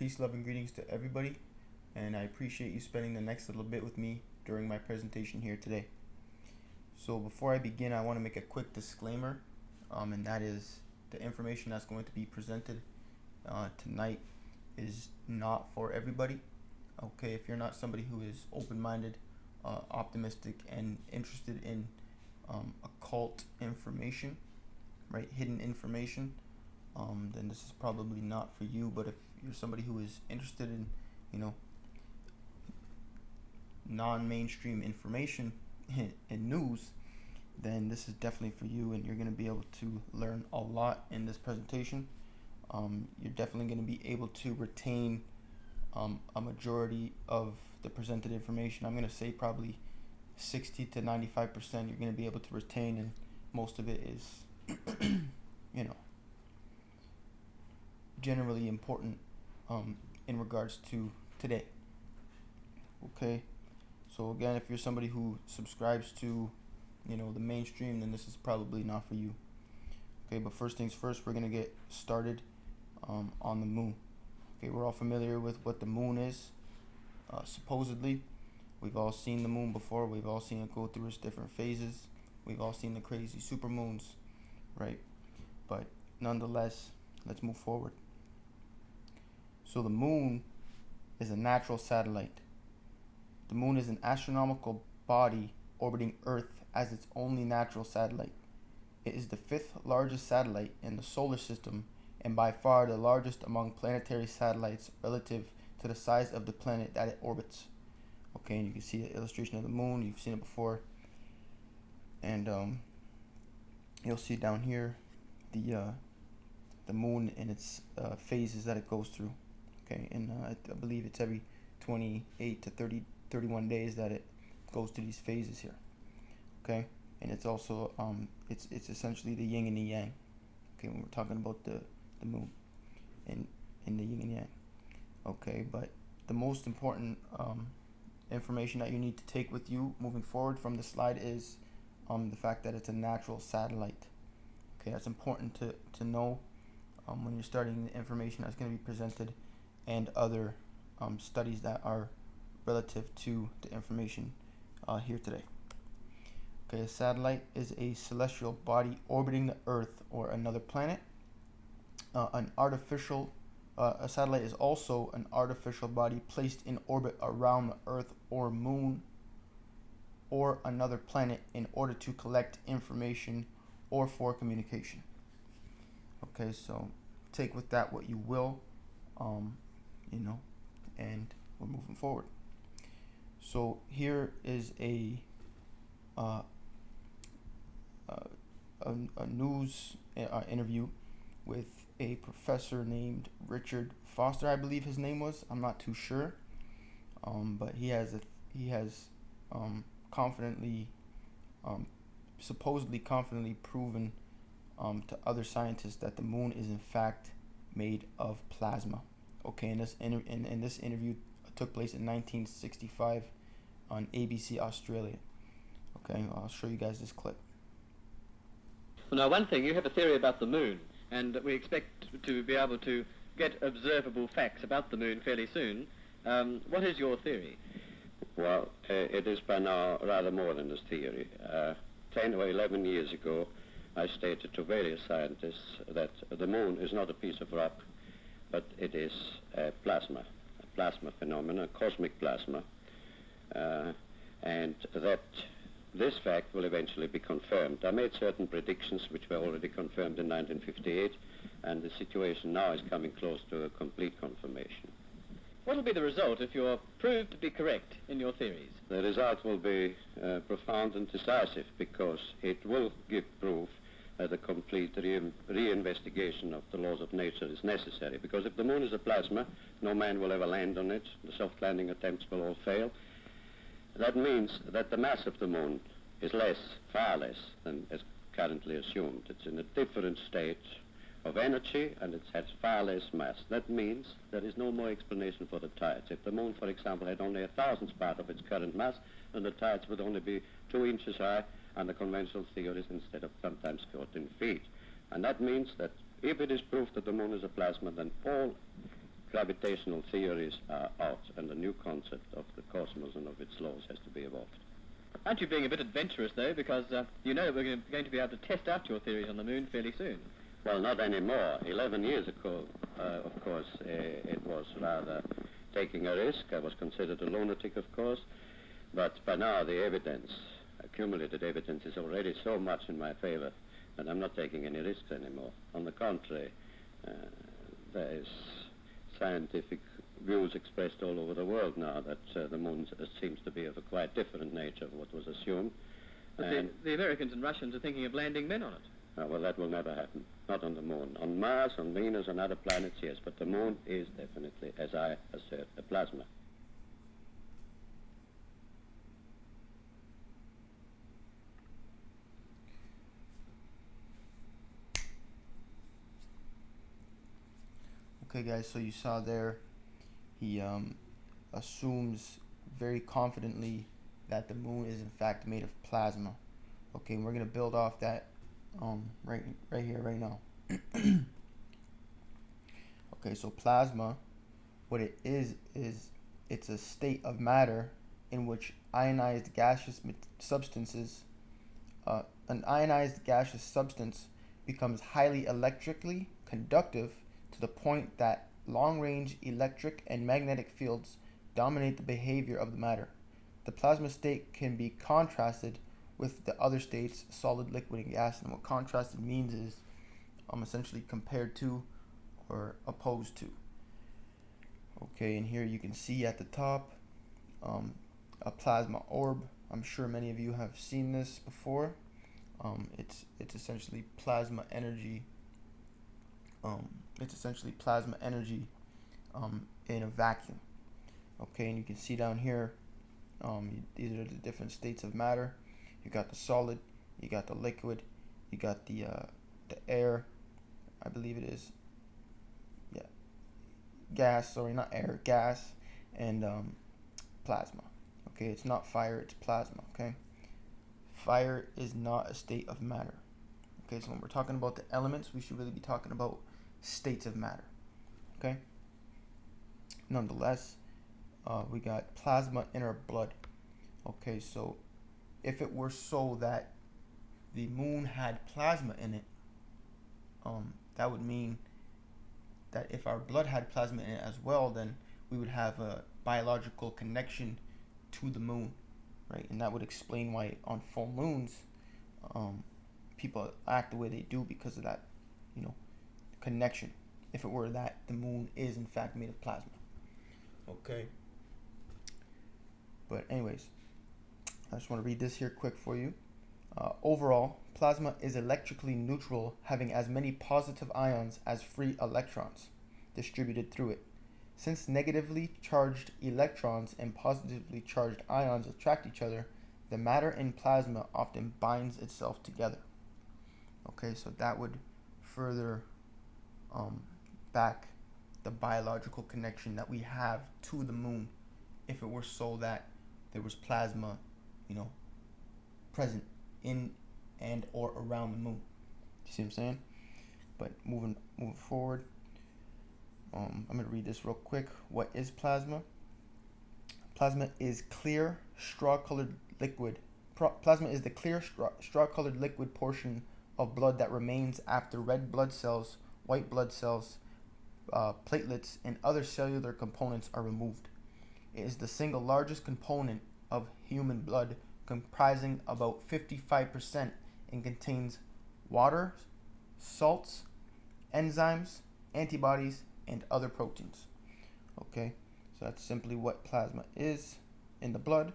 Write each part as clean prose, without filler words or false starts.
Peace, love, and greetings to everybody, and I appreciate you spending the next little bit with me during my presentation here today. So before I begin, I want to make a quick disclaimer, and that is the information that's going to be presented tonight is not for everybody. Okay, if you're not somebody who is open-minded, optimistic, and interested in occult information, right, hidden information, then this is probably not for you. But if you're somebody who is interested in, non-mainstream information and news, then this is definitely for you, and you're going to be able to learn a lot in this presentation. You're definitely going to be able to retain a majority of the presented information. I'm going to say probably 60 to 95% you're going to be able to retain, and most of it is generally important in regards to today. Okay, so again, if you're somebody who subscribes to the mainstream, then this is probably not for you. Okay, but first things first, we're gonna get started on the moon. Okay, we're all familiar with what the moon is. Supposedly, we've all seen the moon before. We've all seen it go through its different phases. We've all seen the crazy supermoons, right? But nonetheless, let's move forward. So the moon is a natural satellite. The moon is an astronomical body orbiting Earth as its only natural satellite. It is the fifth largest satellite in the solar system and by far the largest among planetary satellites relative to the size of the planet that it orbits. Okay, and you can see the illustration of the moon. You've seen it before. And you'll see down here the moon and its phases that it goes through. Okay, and I believe it's every 28 to 31 days that it goes through these phases here. Okay, and it's also it's essentially the yin and the yang. Okay, when we're talking about the moon and the yin and yang. Okay, but the most important information that you need to take with you moving forward from the slide is the fact that it's a natural satellite. Okay, that's important to know when you're studying the information that's going to be presented and other studies that are relative to the information here today. Okay, a satellite is a celestial body orbiting the Earth or another planet. A satellite is also an artificial body placed in orbit around the Earth or Moon or another planet in order to collect information or for communication. Okay, so take with that what you will, and we're moving forward. So here is a news interview with a professor named Richard Foster, I believe his name was. I'm not too sure, but he has supposedly confidently proven to other scientists that the moon is in fact made of plasma. Okay, and this interview took place in 1965 on ABC Australia. Okay, I'll show you guys this clip. Well, now, one thing, you have a theory about the moon, and we expect to be able to get observable facts about the moon fairly soon. What is your theory? Well, it is by now rather more than a theory. 10 or 11 years ago, I stated to various scientists that the moon is not a piece of rock, but it is a plasma phenomena, cosmic plasma, and that this fact will eventually be confirmed. I made certain predictions which were already confirmed in 1958, and the situation now is coming close to a complete confirmation. What will be the result if you're proved to be correct in your theories? The result will be profound and decisive, because it will give proof that a complete reinvestigation of the laws of nature is necessary. Because if the moon is a plasma, no man will ever land on it. The soft landing attempts will all fail. That means that the mass of the moon is far less than is currently assumed. It's in a different state of energy, and it has far less mass. That means there is no more explanation for the tides. If the moon, for example, had only a thousandth part of its current mass, then the tides would only be 2 inches high under conventional theories instead of sometimes 14 feet. And that means that if it is proved that the moon is a plasma, then all gravitational theories are out, and a new concept of the cosmos and of its laws has to be evolved. Aren't you being a bit adventurous, though, because you know that we're going to be able to test out your theories on the moon fairly soon? Well, not anymore. 11 years ago, of course, it was rather taking a risk. I was considered a lunatic, of course. But by now, the evidence, accumulated evidence, is already so much in my favor that I'm not taking any risks anymore. On the contrary, there is scientific views expressed all over the world now that the moon seems to be of a quite different nature of what was assumed. But the Americans and Russians are thinking of landing men on it. Well, that will never happen. Not on the moon. On Mars, on Venus, on other planets, yes. But the moon is definitely, as I assert, a plasma. Okay, guys, so you saw there, he assumes very confidently that the moon is in fact made of plasma. Okay, and we're gonna build off that right here, right now. Okay, so plasma, what it is it's a state of matter in which ionized gaseous substances, an ionized gaseous substance becomes highly electrically conductive to the point that long-range electric and magnetic fields dominate the behavior of the matter. The plasma state can be contrasted with the other states, solid, liquid, and gas. And what contrasted means is essentially compared to or opposed to. Okay, and here you can see at the top a plasma orb. I'm sure many of you have seen this before. It's essentially plasma energy. It's essentially plasma energy in a vacuum. Okay, and you can see down here, these are the different states of matter. You got the solid, you got the liquid, you got the air, I believe it is, yeah, gas, sorry, not air, gas, and plasma. Okay, it's not fire, it's plasma, okay? Fire is not a state of matter. Okay, so when we're talking about the elements, we should really be talking about states of matter, okay? Nonetheless, we got plasma in our blood. Okay, so if it were so that the moon had plasma in it, that would mean that if our blood had plasma in it as well, then we would have a biological connection to the moon, right? And that would explain why on full moons, people act the way they do because of that, connection. If it were that the moon is in fact made of plasma. Okay. But anyways, I just want to read this here quick for you. Overall, plasma is electrically neutral, having as many positive ions as free electrons distributed through it. Since negatively charged electrons and positively charged ions attract each other, the matter in plasma often binds itself together. Okay, so that would further back the biological connection that we have to the moon if it were so that there was plasma, present in and or around the moon. You see what I'm saying? But moving forward, I'm going to read this real quick. What is plasma? Plasma is clear, straw-colored liquid. Plasma is the clear, straw-colored liquid portion of blood that remains after red blood cells, white blood cells, platelets, and other cellular components are removed. It is the single largest component of human blood, comprising about 55%, and contains water, salts, enzymes, antibodies, and other proteins. Okay, so that's simply what plasma is in the blood.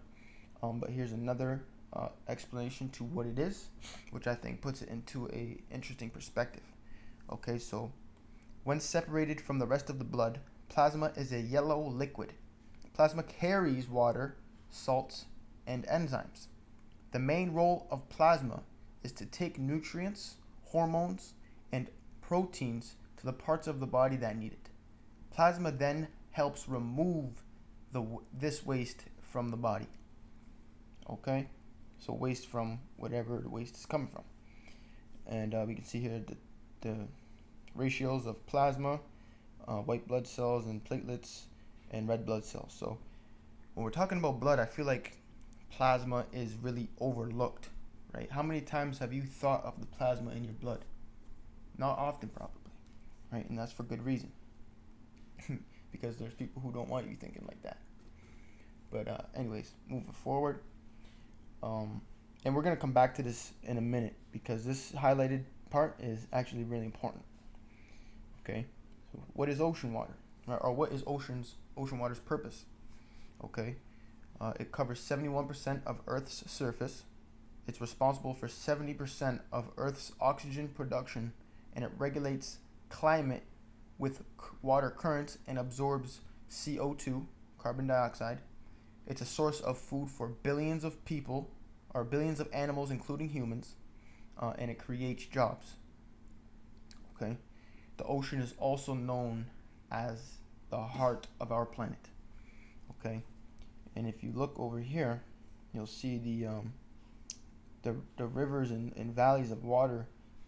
But here's another explanation to what it is, which I think puts it into a interesting perspective. Okay, so when separated from the rest of the blood, plasma is a yellow liquid. Plasma carries water, salts, and enzymes. The main role of plasma is to take nutrients, hormones, and proteins to the parts of the body that need it. Plasma then helps remove this waste from the body. Okay, so waste from whatever the waste is coming from. And we can see here the ratios of plasma. white blood cells and platelets and red blood cells. So when we're talking about blood, I feel like plasma is really overlooked, right? How many times have you thought of the plasma in your blood? Not often, probably, right? And that's for good reason, because there's people who don't want you thinking like that. But anyways, moving forward, and we're gonna come back to this in a minute because this highlighted part is actually really important. Okay, so what is ocean water, or what is ocean water's purpose? Okay, it covers 71% of Earth's surface. It's responsible for 70% of Earth's oxygen production, and it regulates climate with water currents and absorbs CO2, carbon dioxide. It's a source of food for billions of people, or billions of animals, including humans, and it creates jobs. Okay, the ocean is also known as the heart of our planet. Okay, and if you look over here, you'll see the rivers and valleys of water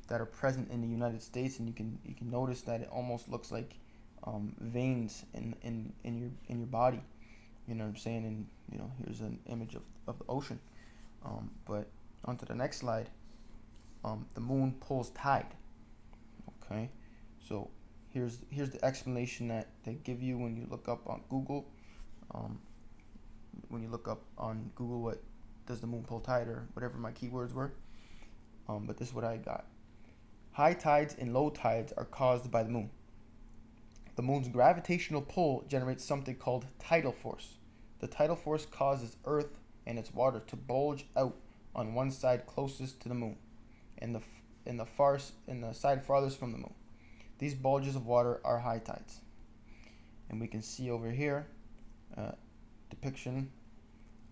that are present in the United States, and you can notice that it almost looks like veins in your body. You know what I'm saying? And here's an image of the ocean. But onto the next slide. The moon pulls tide. Okay, so here's the explanation that they give you when you look up on Google. When you look up on Google, what does the moon pull tide, or whatever my keywords were. But this is what I got. High tides and low tides are caused by the moon. The moon's gravitational pull generates something called tidal force. The tidal force causes Earth and its water to bulge out on one side closest to the moon, and the side farthest from the moon. These bulges of water are high tides, and we can see over here depiction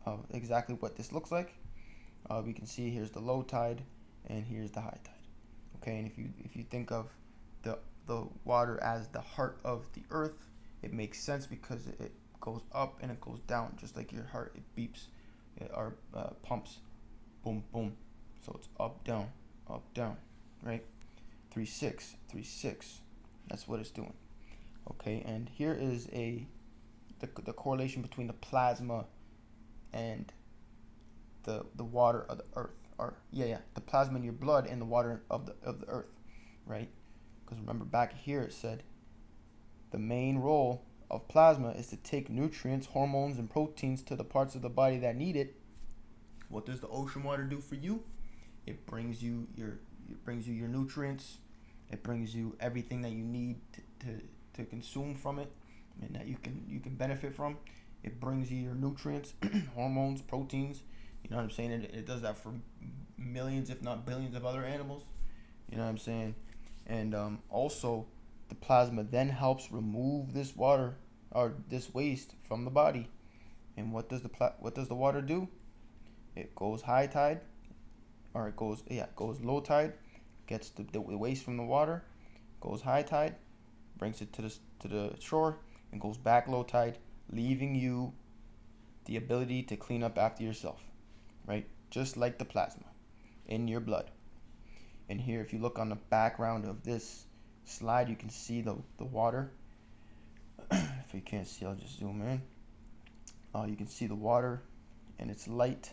of exactly what this looks like. We can see here's the low tide, and here's the high tide. Okay, and if you think of the water as the heart of the Earth, it makes sense because it goes up and it goes down, just like your heart. It beeps, or pumps, boom, boom. So it's up, down, right? 3-6, 3-6. That's what it's doing. Okay, and here is the correlation between the plasma and the water of the Earth, or the plasma in your blood and the water of the Earth, right? Because remember back here it said the main role of plasma is to take nutrients, hormones, and proteins to the parts of the body that need it. What does the ocean water do for you? It brings you your nutrients. It brings you everything that you need to consume from it, and that you can benefit from. It brings you your nutrients, hormones, proteins. You know what I'm saying? It does that for millions, if not billions, of other animals. You know what I'm saying? And also, the plasma then helps remove this water or this waste from the body. And what does the water do? It goes high tide, or it goes low tide, gets the waste from the water, goes high tide, brings it to the shore, and goes back low tide, leaving you the ability to clean up after yourself, right? Just like the plasma in your blood. And here, if you look on the background of this slide, you can see the water. If you can't see, I'll just zoom in. You can see the water and its light,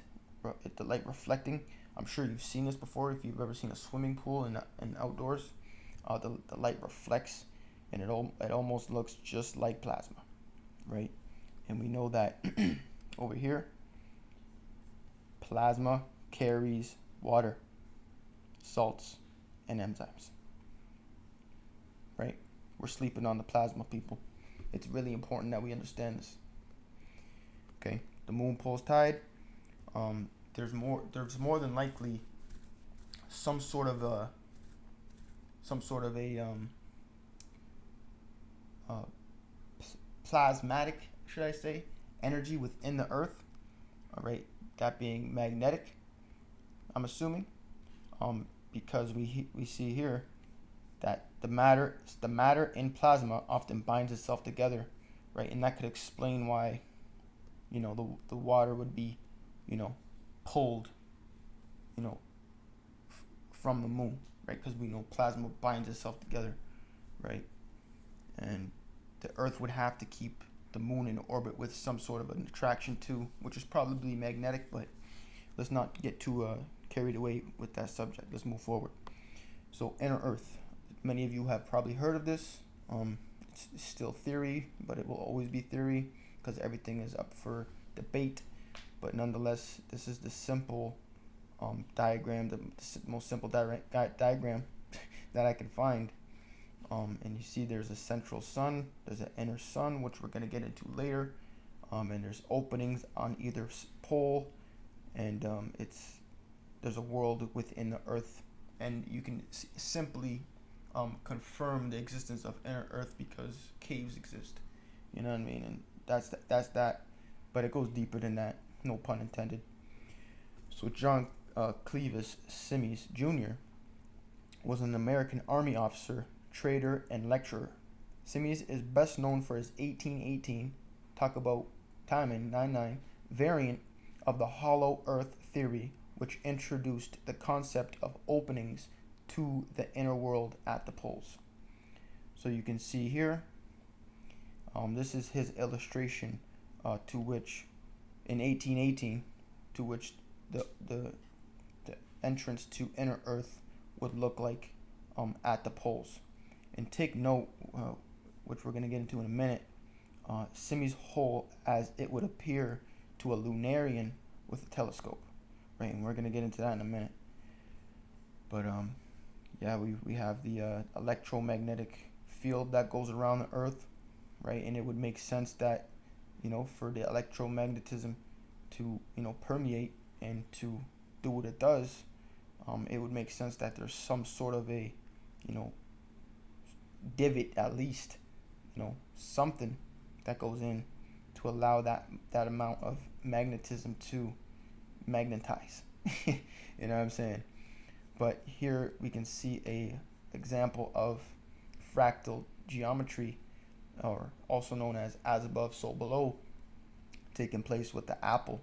the light reflecting. I'm sure you've seen this before if you've ever seen a swimming pool in outdoors. The light reflects, and it almost looks just like plasma, right? And we know that over here, plasma carries water, salts, and enzymes, right? We're sleeping on the plasma, people. It's really important that we understand this. Okay, the moon pulls tide. There's more than likely some sort of a plasmatic, should I say, energy within the Earth. All right, that being magnetic, I'm assuming, because we see here that the matter in plasma often binds itself together, right? And that could explain why, the water would be, pulled, from the moon, right? Because we know plasma binds itself together, right? And the Earth would have to keep the moon in orbit with some sort of an attraction too, which is probably magnetic, but let's not get too carried away with that subject. Let's move forward. So inner Earth. Many of you have probably heard of this. It's still theory, but it will always be theory because everything is up for debate. But nonetheless, this is the simple diagram, the most simple diagram that I can find. And you see there's a central sun, there's an inner sun, which we're going to get into later. And there's openings on either pole, and there's a world within the Earth. And you can simply confirm the existence of inner Earth because caves exist. You know what I mean? And that's that. But it goes deeper than that. No pun intended. So John Clevis Simms Jr. was an American Army officer, trader, and lecturer. Simms is best known for his 1818, talk about timing, 99, variant of the hollow earth theory, which introduced the concept of openings to the inner world at the poles. So you can see here, this is his illustration to which, in 1818, to which the entrance to inner Earth would look like at the poles. And take note, which we're going to get into in a minute, Simms' hole as it would appear to a lunarian with a telescope, right? And we're going to get into that in a minute. But yeah, we have the electromagnetic field that goes around the Earth, right? And it would make sense that, for the electromagnetism to, permeate and to do what it does, it would make sense that there's some sort of a, divot at least, something that goes in to allow that amount of magnetism to magnetize. You know what I'm saying? But here we can see a example of fractal geometry, or also known as above, so below, taking place with the apple.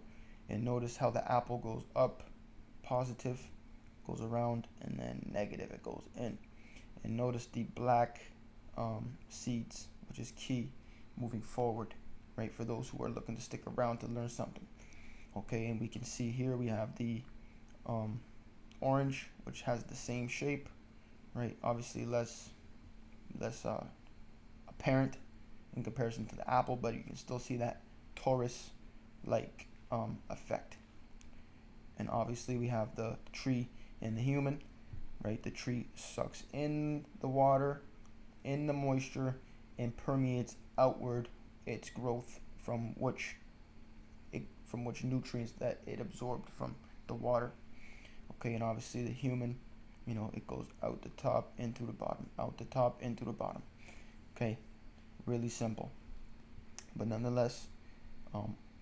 And notice how the apple goes up, positive, goes around, and then negative, it goes in. And notice the black seeds, which is key moving forward, right, for those who are looking to stick around to learn something. Okay, and we can see here we have the orange, which has the same shape, right, obviously less apparent in comparison to the apple, but you can still see that torus like effect. And obviously we have the tree and the human, right? The tree sucks in the water, in the moisture, and permeates outward its growth from which nutrients that it absorbed from the water. Okay, and obviously the human, it goes out the top into the bottom, out the top into the bottom. Okay, really simple. But nonetheless,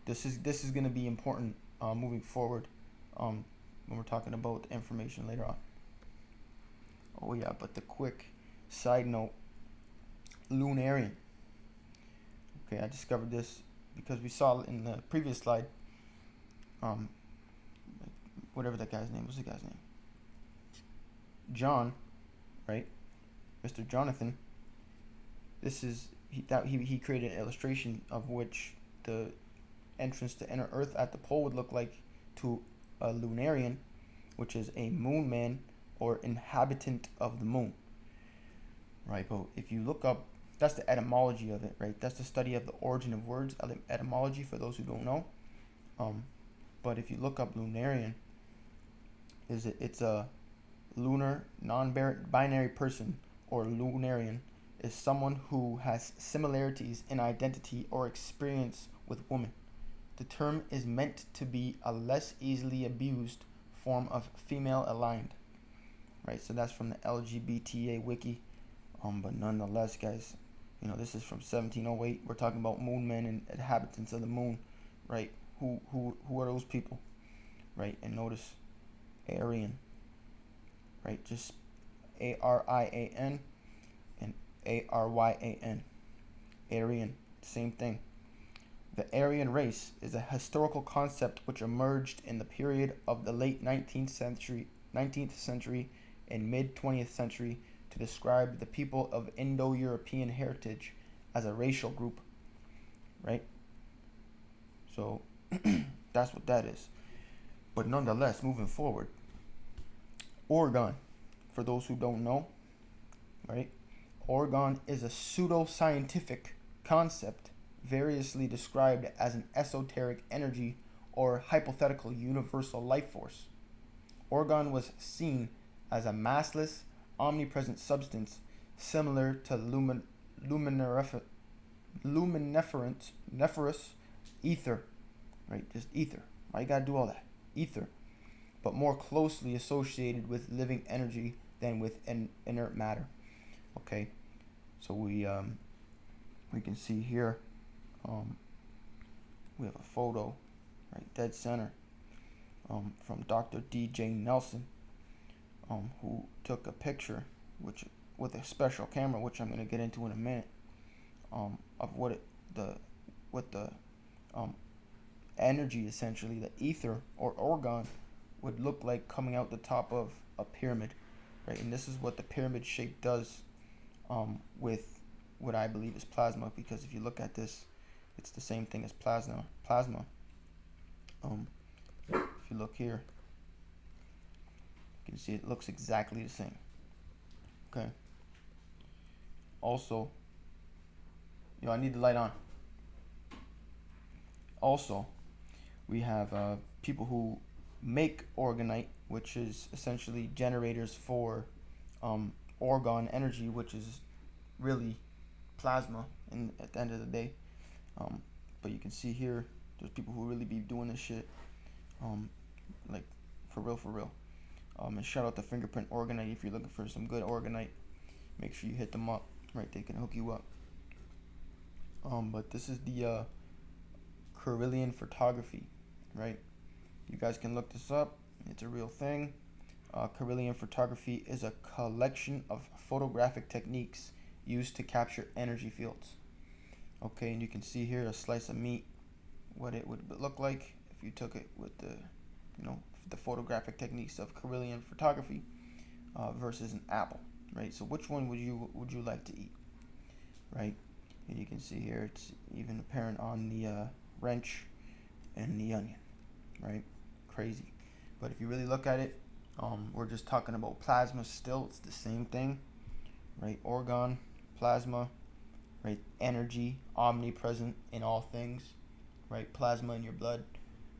this is going to be important moving forward when we're talking about the information later on. Oh yeah, but the quick side note, lunarian. Okay, I discovered this because we saw in the previous slide, whatever that guy's name, what's the guy's name? John, right? Mr. Jonathan. This is, he created an illustration of which the entrance to inner Earth at the pole would look like to a lunarian, which is a moon man or inhabitant of the moon, right? But if you look up, that's the etymology of it, right? That's the study of the origin of words, etymology, for those who don't know. But if you look up lunarian, it's a lunar non-binary person, or lunarian is someone who has similarities in identity or experience with women. The term is meant to be a less easily abused form of female aligned, right? So that's from the LGBTA wiki. But nonetheless, guys, this is from 1708. We're talking about moon men and inhabitants of the moon, right? Who are those people, right? And notice Aryan, right? Just Arian and Aryan. Aryan, same thing. The Aryan race is a historical concept which emerged in the period of the late 19th century and mid 20th century to describe the people of Indo-European heritage as a racial group, right? So that's what that is. But nonetheless, moving forward, orgone, for those who don't know, right? Orgone is a pseudo-scientific concept variously described as an esoteric energy or hypothetical universal life force. Orgone was seen as a massless, omnipresent substance similar to luminiferous ether, right? Just ether. Why you gotta do all that? Ether. But more closely associated with living energy than with inert matter. Okay, so we can see here, we have a photo, right, dead center, from Dr. D.J. Nelson, who took a picture, which with a special camera, which I'm gonna get into in a minute, of what the energy, essentially, the ether or orgone, would look like coming out the top of a pyramid, right? And this is what the pyramid shape does with what I believe is plasma, because if you look at this, it's the same thing as plasma. If you look here, you can see it looks exactly the same. Okay. Also, I need the light on. Also, we have people who make orgonite, which is essentially generators for orgone energy, which is really plasma at the end of the day. But you can see here, there's people who really be doing this shit, like for real. And shout out to Fingerprint Orgonite if you're looking for some good orgonite. Make sure you hit them up, right? They can hook you up. But this is the Carillion photography, right? You guys can look this up. It's a real thing. Carillion photography is a collection of photographic techniques used to capture energy fields. Okay, and you can see here a slice of meat, what it would look like if you took it with the photographic techniques of Carillion photography versus an apple, right? So which one would you like to eat, right? And you can see here it's even apparent on the wrench and the onion, right? Crazy. But if you really look at it, we're just talking about plasma still. It's the same thing, right? Orgone, plasma, right? Energy, omnipresent in all things, right? Plasma in your blood.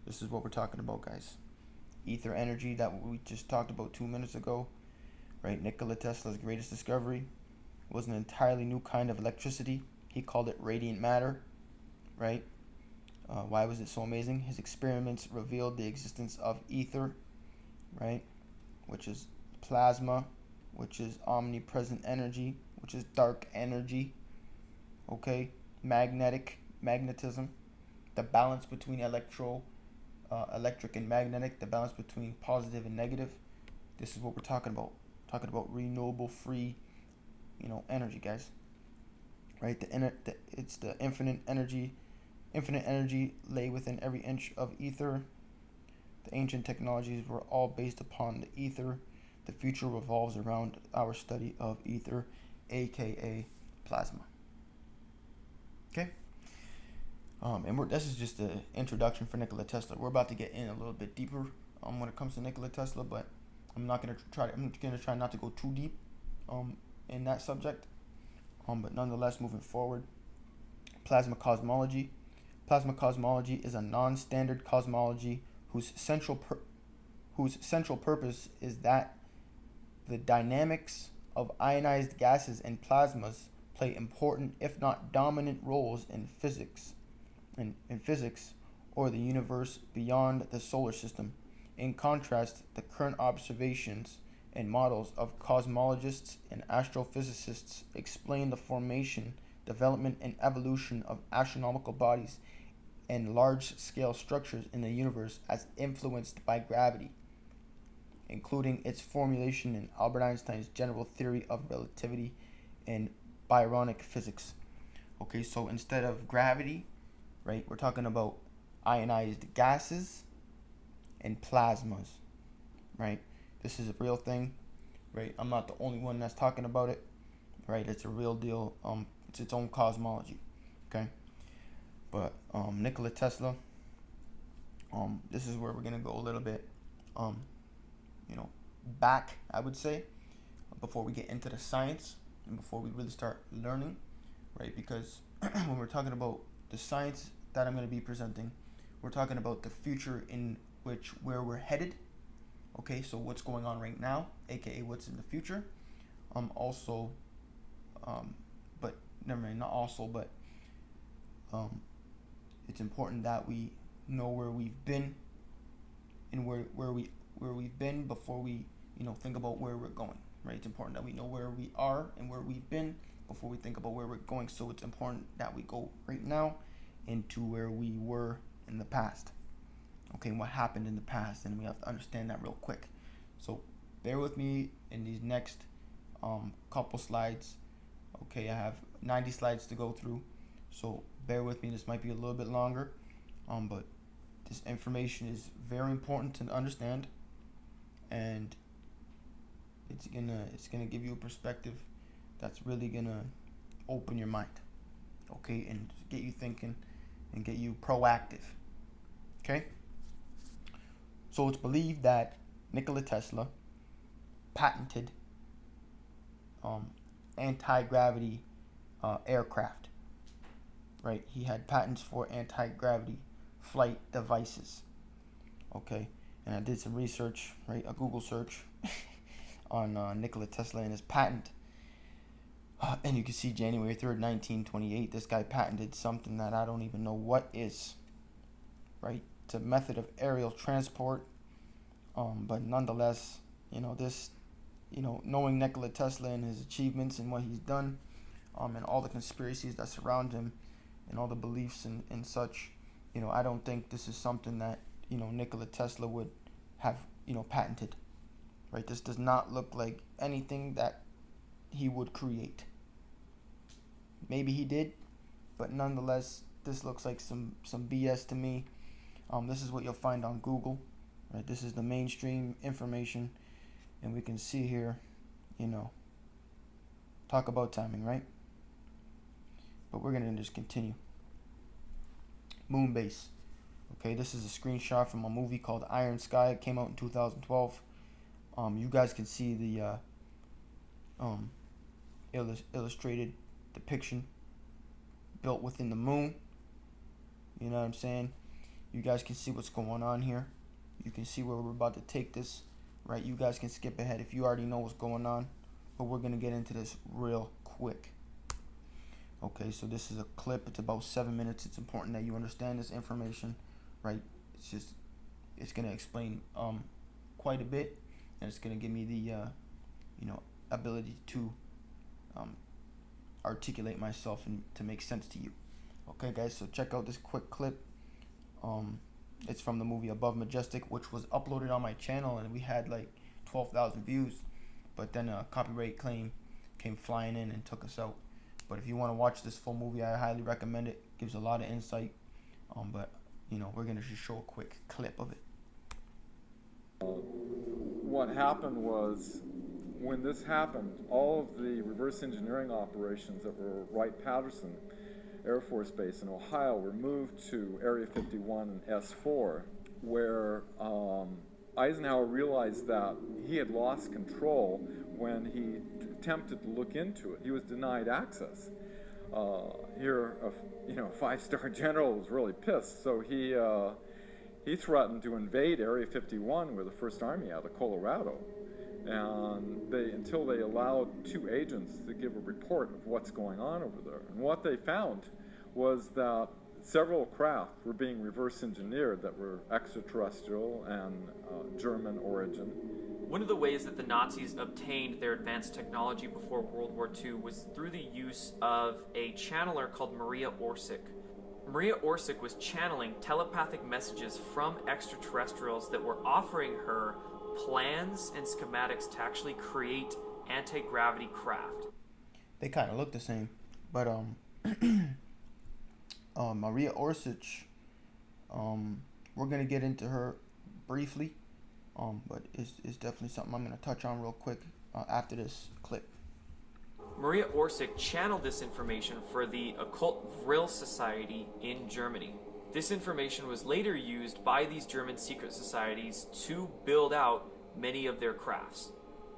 This is what we're talking about, guys. Ether energy that we just talked about 2 minutes ago, right? Nikola Tesla's greatest discovery was an entirely new kind of electricity. He called it radiant matter, right? Why was it so amazing? His experiments revealed the existence of ether, right? Which is plasma, which is omnipresent energy, which is dark energy, okay? Magnetism, the balance between electric and magnetic, the balance between positive and negative. This is what we're talking about. Talking about renewable, free, energy, guys. Right? It's the infinite energy. Infinite energy lay within every inch of ether. The ancient technologies were all based upon the ether. The future revolves around our study of ether, aka plasma. Okay? And this is just the introduction for Nikola Tesla. We're about to get in a little bit deeper when it comes to Nikola Tesla, but I'm gonna try not to go too deep in that subject. But nonetheless, moving forward, plasma cosmology. Plasma cosmology is a non-standard cosmology whose central purpose is that the dynamics of ionized gases and plasmas play important, if not dominant, roles in physics, or the universe beyond the solar system. In contrast, the current observations and models of cosmologists and astrophysicists explain the formation, development, and evolution of astronomical bodies and large-scale structures in the universe as influenced by gravity, including its formulation in Albert Einstein's general theory of relativity and Byronic physics. Okay, so instead of gravity, right, we're talking about ionized gases and plasmas, right? This is a real thing, right? I'm not the only one that's talking about it, right? It's a real deal. It's its own cosmology. Okay. But Nikola Tesla, this is where we're gonna go a little bit, you know, back, I would say, before we get into the science and before we really start learning, right? Because when we're talking about the science that I'm gonna be presenting, we're talking about the future in which where we're headed. Okay, so what's going on right now, aka what's in the future. Also, but never mind, not also, but it's important that we know where we've been and where we've been before we think about where we're going, right? It's important that we know where we are and where we've been before we think about where we're going. So it's important that we go right now into where we were in the past. Okay, and what happened in the past, and we have to understand that real quick. So bear with me in these next couple slides. Okay, I have 90 slides to go through, so bear with me. This might be a little bit longer, but this information is very important to understand, and it's gonna give you a perspective that's really gonna open your mind, okay, and get you thinking and get you proactive. Okay, so it's believed that Nikola Tesla patented anti-gravity aircraft, right? He had patents for anti-gravity flight devices. Okay, and I did some research, right, a Google search on Nikola Tesla and his patent, and you can see January 3rd, 1928, this guy patented something that I don't even know what is, right? It's a method of aerial transport, but nonetheless, knowing Nikola Tesla and his achievements and what he's done, and all the conspiracies that surround him and all the beliefs and such, I don't think this is something that, Nikola Tesla would have, patented, right? This does not look like anything that he would create. Maybe he did, but nonetheless, this looks like some BS to me. This is what you'll find on Google, right? This is the mainstream information, and we can see here, talk about timing, right? But we're gonna just continue. Moon base. Okay, this is a screenshot from a movie called Iron Sky. It came out in 2012. You guys can see the illustrated depiction built within the moon. You know what I'm saying? You guys can see what's going on here. You can see where we're about to take this, right? You guys can skip ahead if you already know what's going on, but we're gonna get into this real quick. Okay, so this is a clip. It's about 7 minutes. It's important that you understand this information, right? It's gonna explain quite a bit, and it's gonna give me the ability to articulate myself and to make sense to you. Okay, guys, so check out this quick clip. It's from the movie Above Majestic, which was uploaded on my channel, and we had like 12,000 views, but then a copyright claim came flying in and took us out. But if you want to watch this full movie, I highly recommend it. Gives a lot of insight, but we're gonna just show a quick clip of it. What happened was, when this happened, all of the reverse engineering operations that were Wright-Patterson Air Force Base in Ohio were moved to Area 51 and S4, where Eisenhower realized that he had lost control when he attempted to look into it. He was denied access. Here, a five-star general was really pissed, so he threatened to invade Area 51 with the First Army out of Colorado. And until they allowed two agents to give a report of what's going on over there. And what they found was that several craft were being reverse engineered that were extraterrestrial and German origin. One of the ways that the Nazis obtained their advanced technology before World War II was through the use of a channeler called Maria Orsic. Maria Orsic was channeling telepathic messages from extraterrestrials that were offering her plans and schematics to actually create anti-gravity craft. They kind of look the same, but Maria Orsic, we're gonna get into her briefly, but it's definitely something I'm gonna touch on real quick after this clip. Maria Orsic channeled this information for the Occult Vril Society in Germany. This information was later used by these German secret societies to build out many of their crafts.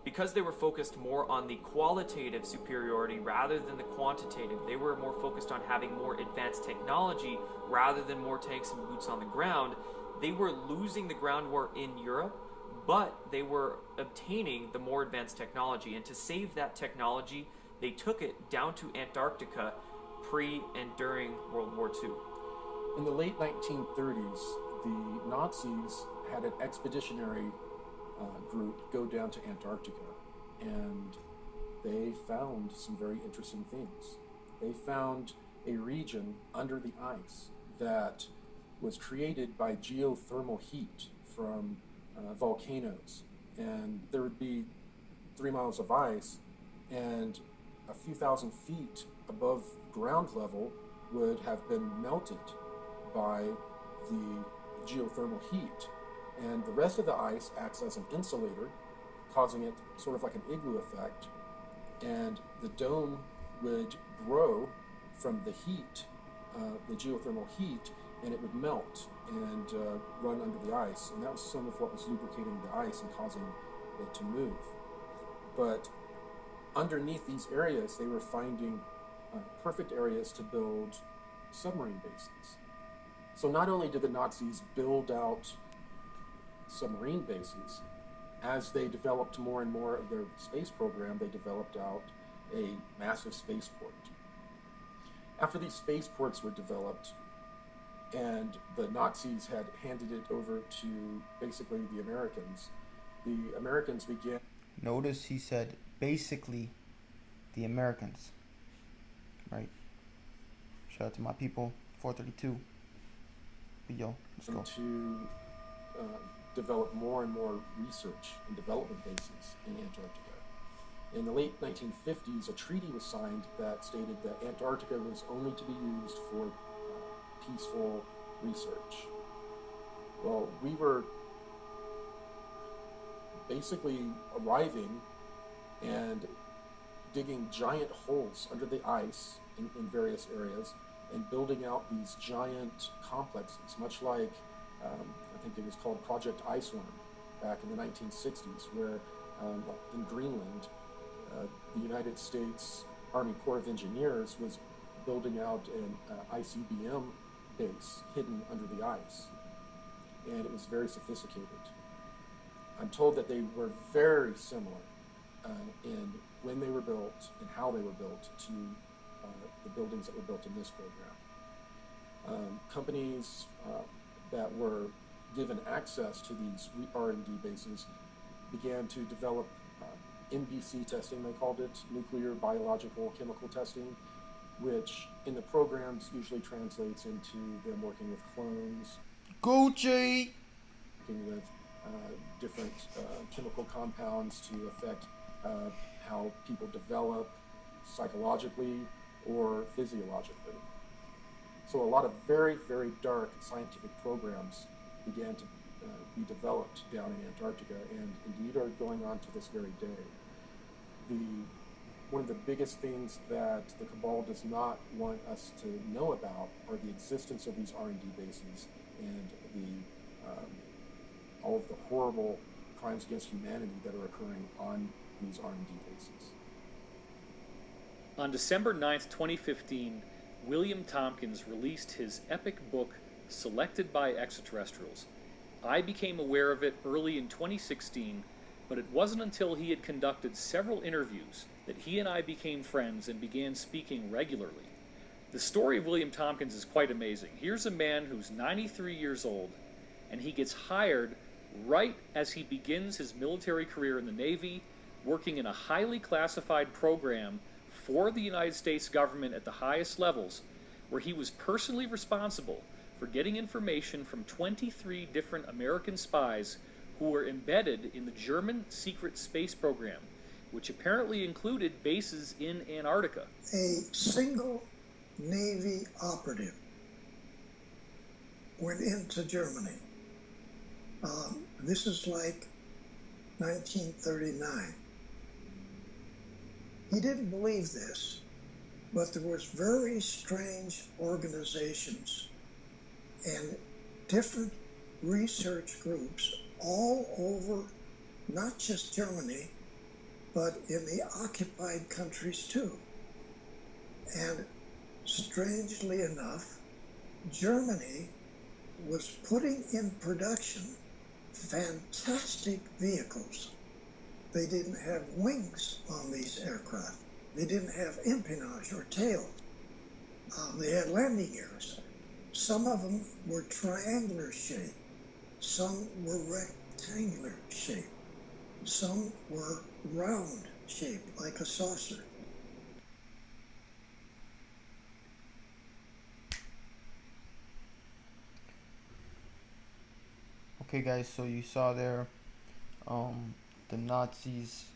Because they were focused more on the qualitative superiority rather than the quantitative, they were more focused on having more advanced technology rather than more tanks and boots on the ground. They were losing the ground war in Europe, but they were obtaining the more advanced technology. And to save that technology, they took it down to Antarctica pre and during World War II. In the late 1930s, the Nazis had an expeditionary group go down to Antarctica, and they found some very interesting things. They found a region under the ice that was created by geothermal heat from volcanoes, and there would be 3 miles of ice, and a few thousand feet above ground level would have been melted by the geothermal heat, and the rest of the ice acts as an insulator, causing it sort of like an igloo effect, and the dome would grow from the heat, the geothermal heat, and it would melt and run under the ice, and that was some of what was lubricating the ice and causing it to move. But underneath these areas, they were finding perfect areas to build submarine bases. So not only did the Nazis build out submarine bases, as they developed more and more of their space program, they developed out a massive spaceport. After these spaceports were developed, and the Nazis had handed it over to basically the Americans began... Notice he said basically the Americans. Right? Shout out to my people, 432. But yo, let's go. To develop more and more research and development bases in Antarctica. In the late 1950s, a treaty was signed that stated that Antarctica was only to be used for peaceful research. Well, we were basically arriving and digging giant holes under the ice in various areas and building out these giant complexes, much like I think it was called Project Iceworm back in the 1960s, where in Greenland, the United States Army Corps of Engineers was building out an ICBM base hidden under the ice, and it was very sophisticated. I'm told that they were very similar in when they were built and how they were built to the buildings that were built in this program. Companies that were given access to these R&D bases began to develop NBC testing, they called it, nuclear, biological, chemical testing, which in the programs usually translates into them working with clones. Gucci! Working with different chemical compounds to affect how people develop psychologically or physiologically. So a lot of very, very dark scientific programs began to be developed down in Antarctica, and indeed are going on to this very day. One of the biggest things that the Cabal does not want us to know about are the existence of these R&D bases and all of the horrible crimes against humanity that are occurring on these R&D bases. On December 9th, 2015, William Tompkins released his epic book, Selected by Extraterrestrials. I became aware of it early in 2016, but it wasn't until he had conducted several interviews that he and I became friends and began speaking regularly. The story of William Tompkins is quite amazing. Here's a man who's 93 years old, and he gets hired right as he begins his military career in the Navy, working in a highly classified program for the United States government at the highest levels, where he was personally responsible for getting information from 23 different American spies who were embedded in the German secret space program, which apparently included bases in Antarctica. A single Navy operative went into Germany. This is like 1939. He didn't believe this, but there was very strange organizations and different research groups all over, not just Germany, but in the occupied countries too. And strangely enough, Germany was putting in production fantastic vehicles. They didn't have wings on these aircraft. They didn't have empennage or tail. They had landing gears. Some of them were triangular shaped. Some were rectangular shaped. Some were round shaped, like a saucer. Okay, guys, so you saw there, the Nazis,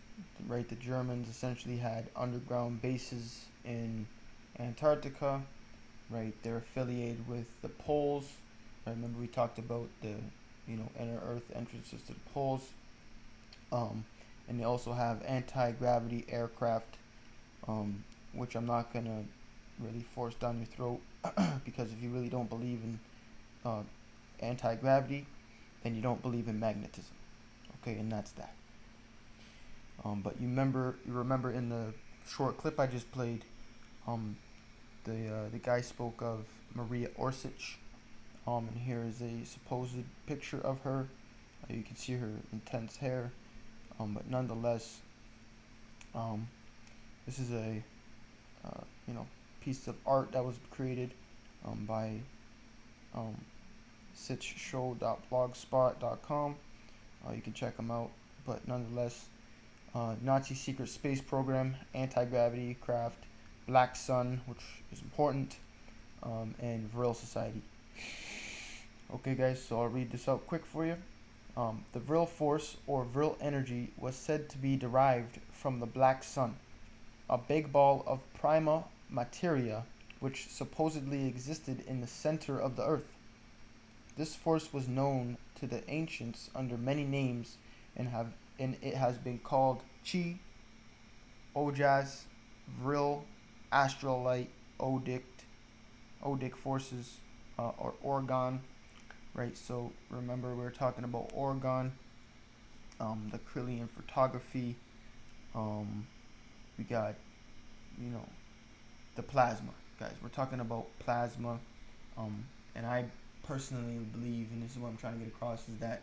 right, the Germans essentially had underground bases in Antarctica, right? They're affiliated with the poles. Right? Remember we talked about the, inner Earth entrances to the poles. And they also have anti-gravity aircraft, which I'm not gonna really force down your throat because if you really don't believe in anti-gravity, then you don't believe in magnetism. Okay, and that's that. But you remember in the short clip I just played, the guy spoke of Maria Orsic, and here is a supposed picture of her. You can see her intense hair, but nonetheless, this is a piece of art that was created by sitchshow.blogspot.com. You can check them out, but nonetheless, Nazi secret space program, anti-gravity craft, Black Sun, which is important, and Vril Society. Okay, guys, so I'll read this out quick for you. The Vril force, or Vril energy, was said to be derived from the Black Sun, a big ball of prima materia which supposedly existed in the center of the Earth. This force was known to the ancients under many names and it has been called Chi, Ojas, Vril, Astrolite, Odic forces, or Orgon. Right, so remember we were talking about Orgon, the Kirlian photography. We got, the plasma, guys. We're talking about plasma, and I personally believe, and this is what I'm trying to get across, is that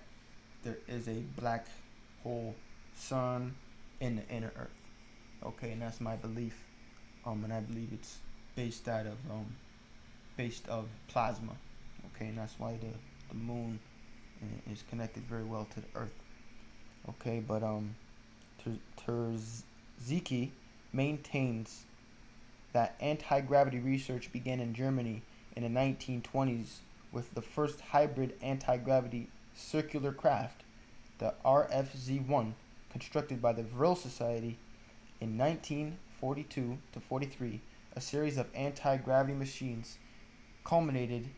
there is a black hole sun in the inner Earth. Okay, and that's my belief, and I believe it's based of plasma. Okay, and that's why the moon is connected very well to the Earth. Okay, but Terzicki maintains that anti-gravity research began in Germany in the 1920s with the first hybrid anti-gravity circular craft, the RFZ-1, constructed by the Vril Society in 1942 to 43. A series of anti-gravity machines culminated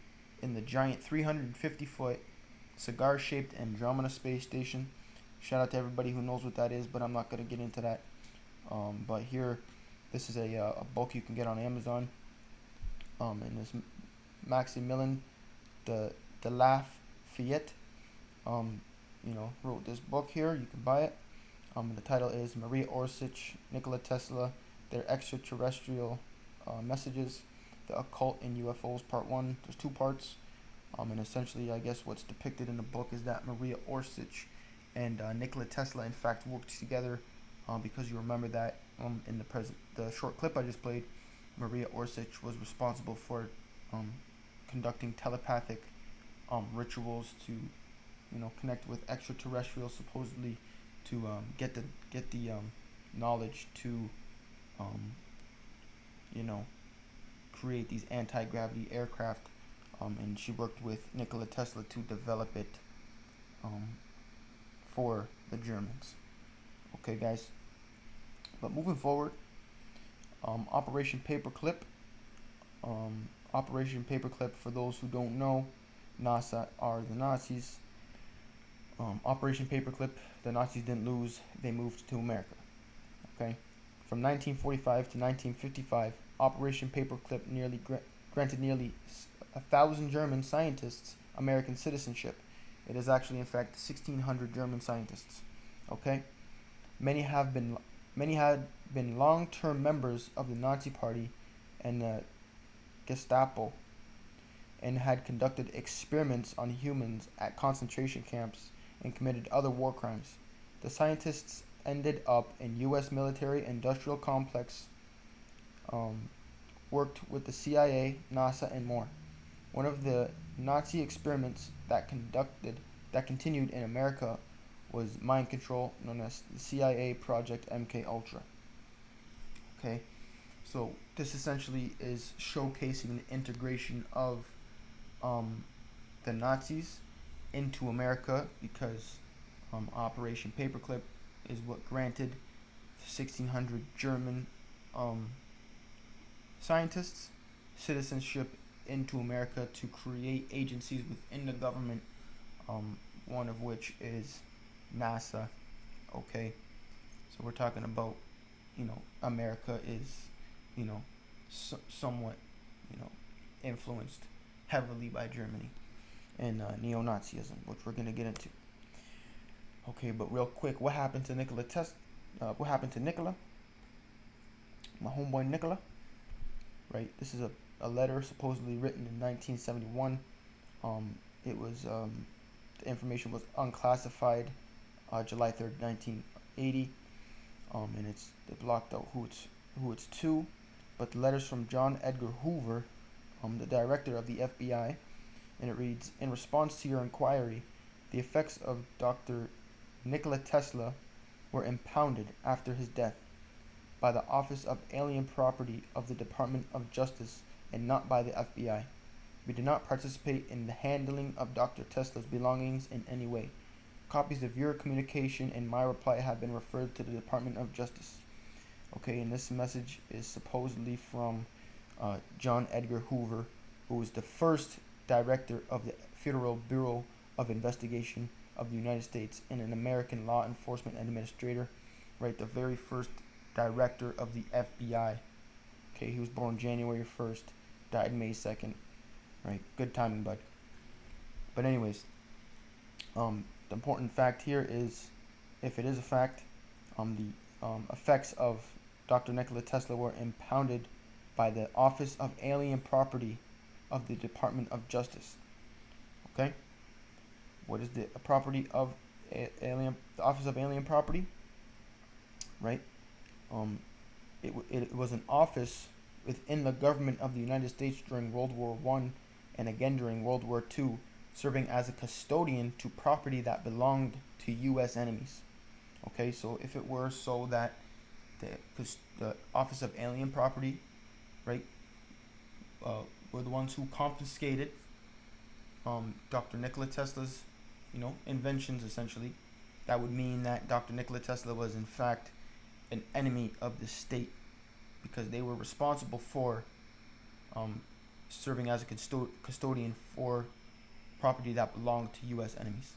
in the giant 350-foot cigar-shaped Andromeda space station. Shout out to everybody who knows what that is, but I'm not going to get into that. But here, this is a book you can get on Amazon. And this Maximilian de Lafayette, wrote this book here. You can buy it. The title is Maria Orsic, Nikola Tesla, Their Extraterrestrial Messages, The Occult in UFOs, Part 1. There's 2 parts. And essentially, I guess what's depicted in the book is that Maria Orsic and Nikola Tesla, in fact, worked together, because you remember that in the short clip I just played, Maria Orsic was responsible for conducting telepathic rituals to, connect with extraterrestrials, supposedly to get the knowledge to, create these anti-gravity aircraft. And she worked with Nikola Tesla to develop it for the Germans. Okay, guys. But moving forward, Operation Paperclip. Operation Paperclip, for those who don't know, NASA are the Nazis. Operation Paperclip, the Nazis didn't lose. They moved to America. Okay? From 1945 to 1955, Operation Paperclip granted nearly 1,000 German scientists American citizenship. It is actually, in fact, 1,600 German scientists. Okay, many had been long-term members of the Nazi Party and the Gestapo, and had conducted experiments on humans at concentration camps and committed other war crimes. The scientists ended up in U.S. military-industrial complex, worked with the CIA, NASA, and more. One of the Nazi experiments that continued in America was mind control, known as the CIA Project MK Ultra. Okay, so this essentially is showcasing the integration of the Nazis into America, because Operation Paperclip is what granted 1,600 German scientists citizenship into America to create agencies within the government, one of which is NASA. Okay, so we're talking about, America is, somewhat, influenced heavily by Germany and neo-Nazism, which we're going to get into. Okay, but real quick, what happened to Nikola Tesla? What happened to Nikola? My homeboy Nikola, right? This is a letter supposedly written in 1971. It was the information was unclassified, July 3rd, 1980, and they blocked out who it's to, but the letter's from John Edgar Hoover, the director of the FBI, and it reads: in response to your inquiry, the effects of Dr. Nikola Tesla were impounded after his death by the Office of Alien Property of the Department of Justice and not by the FBI. We did not participate in the handling of Dr. Tesla's belongings in any way. Copies of your communication and my reply have been referred to the Department of Justice. Okay, and this message is supposedly from John Edgar Hoover, who was the first director of the Federal Bureau of Investigation of the United States and an American law enforcement administrator, right? The very first director of the FBI. Okay, he was born January 1st, died May 2nd, right? Good timing, bud. But anyways, the important fact here is, if it is a fact, the effects of Dr. Nikola Tesla were impounded by the Office of Alien Property of the Department of Justice. Okay? What is the property of the Office of Alien Property? Right? It was an office within the government of the United States during World War I and again during World War II, serving as a custodian to property that belonged to U.S. enemies. Okay, so if it were so that the Office of Alien Property, right, were the ones who confiscated Dr. Nikola Tesla's, inventions, essentially, that would mean that Dr. Nikola Tesla was in fact an enemy of the state, because they were responsible for serving as a custodian for property that belonged to U.S. enemies.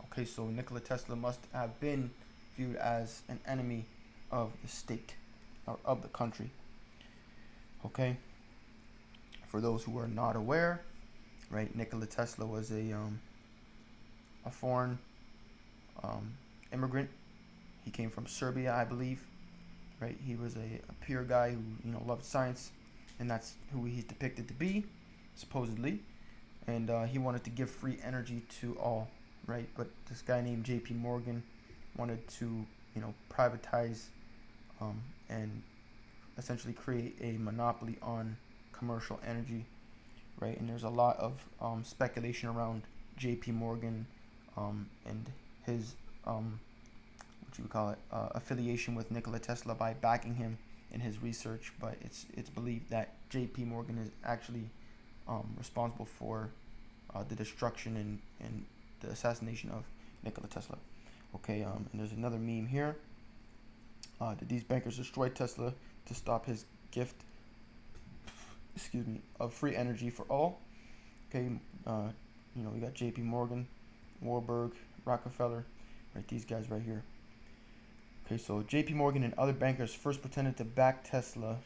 Okay, so Nikola Tesla must have been viewed as an enemy of the state, or of the country. Okay, for those who are not aware, right, Nikola Tesla was a foreign immigrant. He came from Serbia, I believe. Right, he was a pure guy who loved science, and that's who he's depicted to be, supposedly. And he wanted to give free energy to all, right? But this guy named J.P. Morgan wanted to, privatize and essentially create a monopoly on commercial energy, right? And there's a lot of speculation around J.P. Morgan and his affiliation with Nikola Tesla by backing him in his research. But it's believed that J.P. Morgan is actually responsible for the destruction and the assassination of Nikola Tesla. Okay, and there's another meme here. Did these bankers destroy Tesla to stop his gift, of free energy for all? Okay, we got J.P. Morgan, Warburg, Rockefeller, right? These guys right here. Okay, so J.P. Morgan and other bankers first pretended to back Tesla,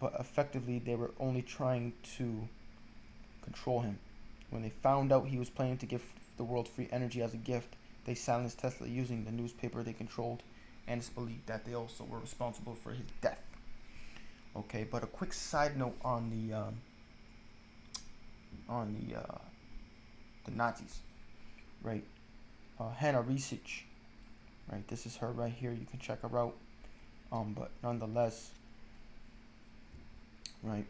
but effectively they were only trying to control him. When they found out he was planning to give the world free energy as a gift, they silenced Tesla using the newspaper they controlled, and it's believed that they also were responsible for his death. Okay, but a quick side note on the Nazis, right? Hannah Research, right? This is her right here. You can check her out. But nonetheless, right?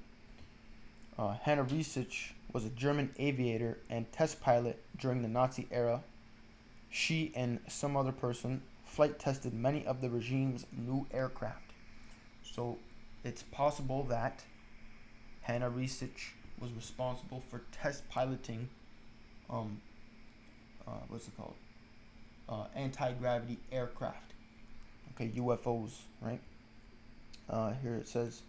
Hannah Research was a German aviator and test pilot during the Nazi era. She and some other person flight tested many of the regime's new aircraft. So it's possible that Hannah Research was responsible for test piloting anti-gravity aircraft, okay, UFOs, right? Here it says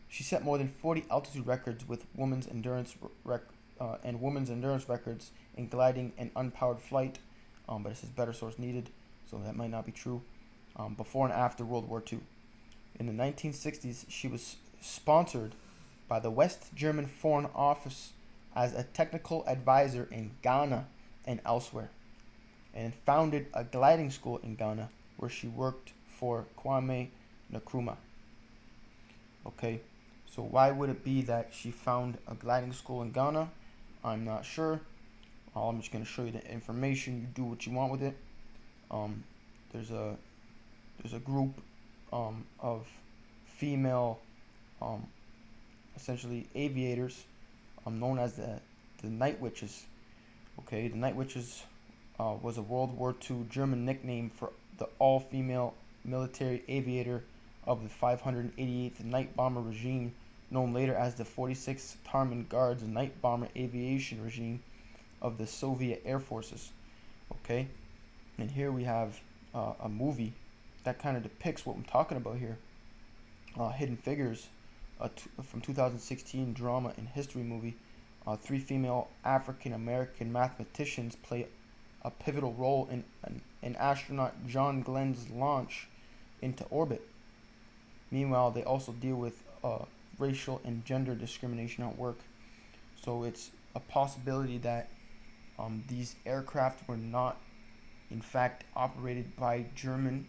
she set more than 40 altitude records with women's endurance records in gliding and unpowered flight, but it says better source needed, so that might not be true. Before and after World War II. In the 1960s, she was sponsored by the West German Foreign Office as a technical advisor in Ghana and elsewhere, and founded a gliding school in Ghana where she worked for Kwame Nkrumah. Okay, so why would it be that she found a gliding school in Ghana? I'm not sure. I'm just going to show you the information. You do what you want with it. There's a group of female essentially aviators known as the Night Witches. Okay, the Night Witches was a World War II German nickname for the all-female military aviator of the 588th Night Bomber regime, known later as the 46th Tarman Guards Night Bomber Aviation regime of the Soviet Air Forces. Okay, and here we have a movie that kind of depicts what I'm talking about here. Hidden Figures, from 2016 drama and history movie. 3 female African American mathematicians play a pivotal role in astronaut John Glenn's launch into orbit. Meanwhile, they also deal with racial and gender discrimination at work. So it's a possibility that these aircraft were not, in fact, operated by German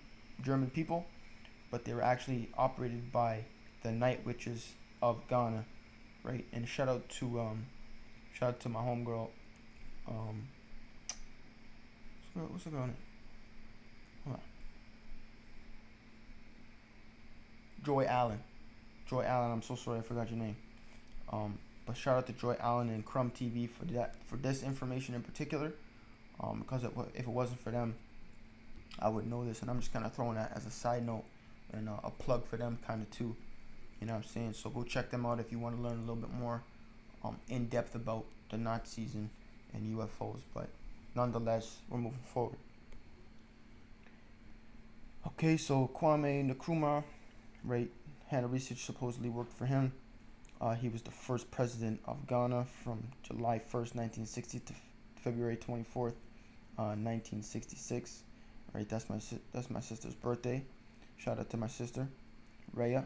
people, but they were actually operated by the Night Witches of Ghana, right? And shout out to my homegirl. What's her girl name? Hold on. Joy Allen. Joy Allen. I'm so sorry, I forgot your name. But shout out to Joy Allen and Crumb TV for this information in particular. Because if it wasn't for them, I would know this, and I'm just kind of throwing that as a side note and a plug for them kind of too. You know what I'm saying? So go check them out if you want to learn a little bit more in depth about the Nazis and UFOs. But nonetheless, we're moving forward. Okay, so Kwame Nkrumah, right? Hannah Research supposedly worked for him. He was the first president of Ghana from July 1st, 1960 to February 24th, 1966. Right, that's my sister's birthday. Shout out to my sister, Rhea.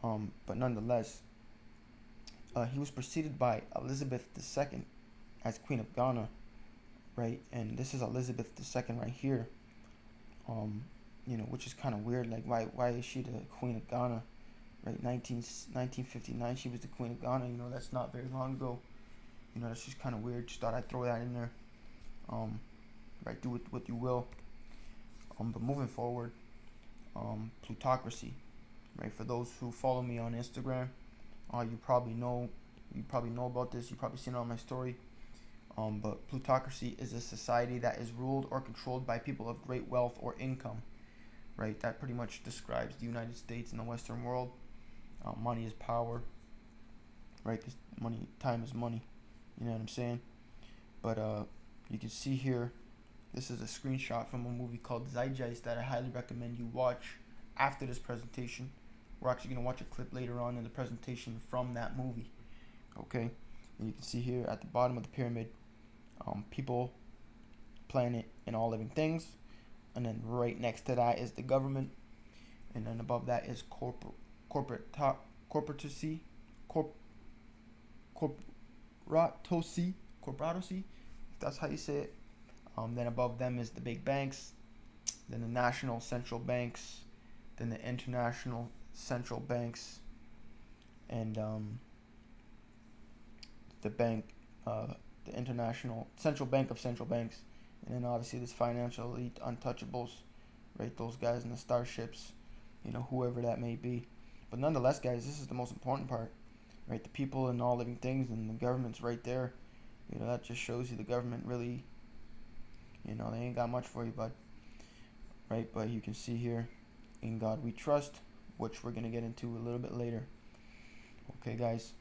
But nonetheless, he was preceded by Elizabeth II as Queen of Ghana, right? And this is Elizabeth II right here. Which is kind of weird. Like, why is she the Queen of Ghana, right? 1959, she was the Queen of Ghana. That's not very long ago. That's just kind of weird. Just thought I'd throw that in there. Right, do with what you will. But moving forward, plutocracy, right? For those who follow me on Instagram, you probably know about this. You've probably seen it on my story. But plutocracy is a society that is ruled or controlled by people of great wealth or income, right? That pretty much describes the United States and the Western world. Money is power, right? Because time is money. You know what I'm saying? But you can see here, this is a screenshot from a movie called Zeitgeist that I highly recommend you watch after this presentation. We're actually going to watch a clip later on in the presentation from that movie. Okay? And you can see here at the bottom of the pyramid, people, planet, and all living things. and then right next to that is the government, and then above that is corporatocy, corp, corporatocy, if that's how you say it. Then above them is the big banks, then the national central banks, then the international central banks, and the international central bank of central banks, and then obviously this financial elite untouchables, right? Those guys in the starships, whoever that may be. But nonetheless, guys, this is the most important part, right? The people and all living things, and the government's right there. That just shows you the government really, they ain't got much for you, bud. Right? But you can see here, in God we trust, which we're going to get into a little bit later. Okay, guys.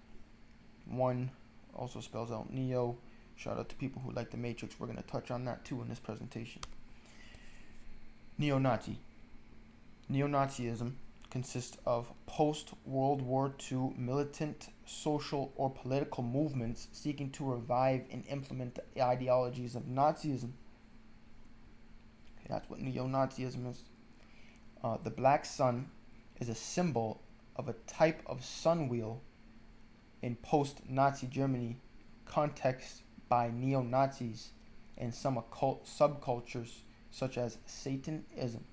1 also spells out Neo. Shout out to people who like the Matrix. We're going to touch on that too in this presentation. Neo-Nazi. Neo-Nazism consists of post-World War II militant social or political movements seeking to revive and implement the ideologies of Nazism. Okay, that's what neo-Nazism is. The black sun is a symbol of a type of sun wheel in post-Nazi Germany context by neo-Nazis and some occult subcultures such as Satanism.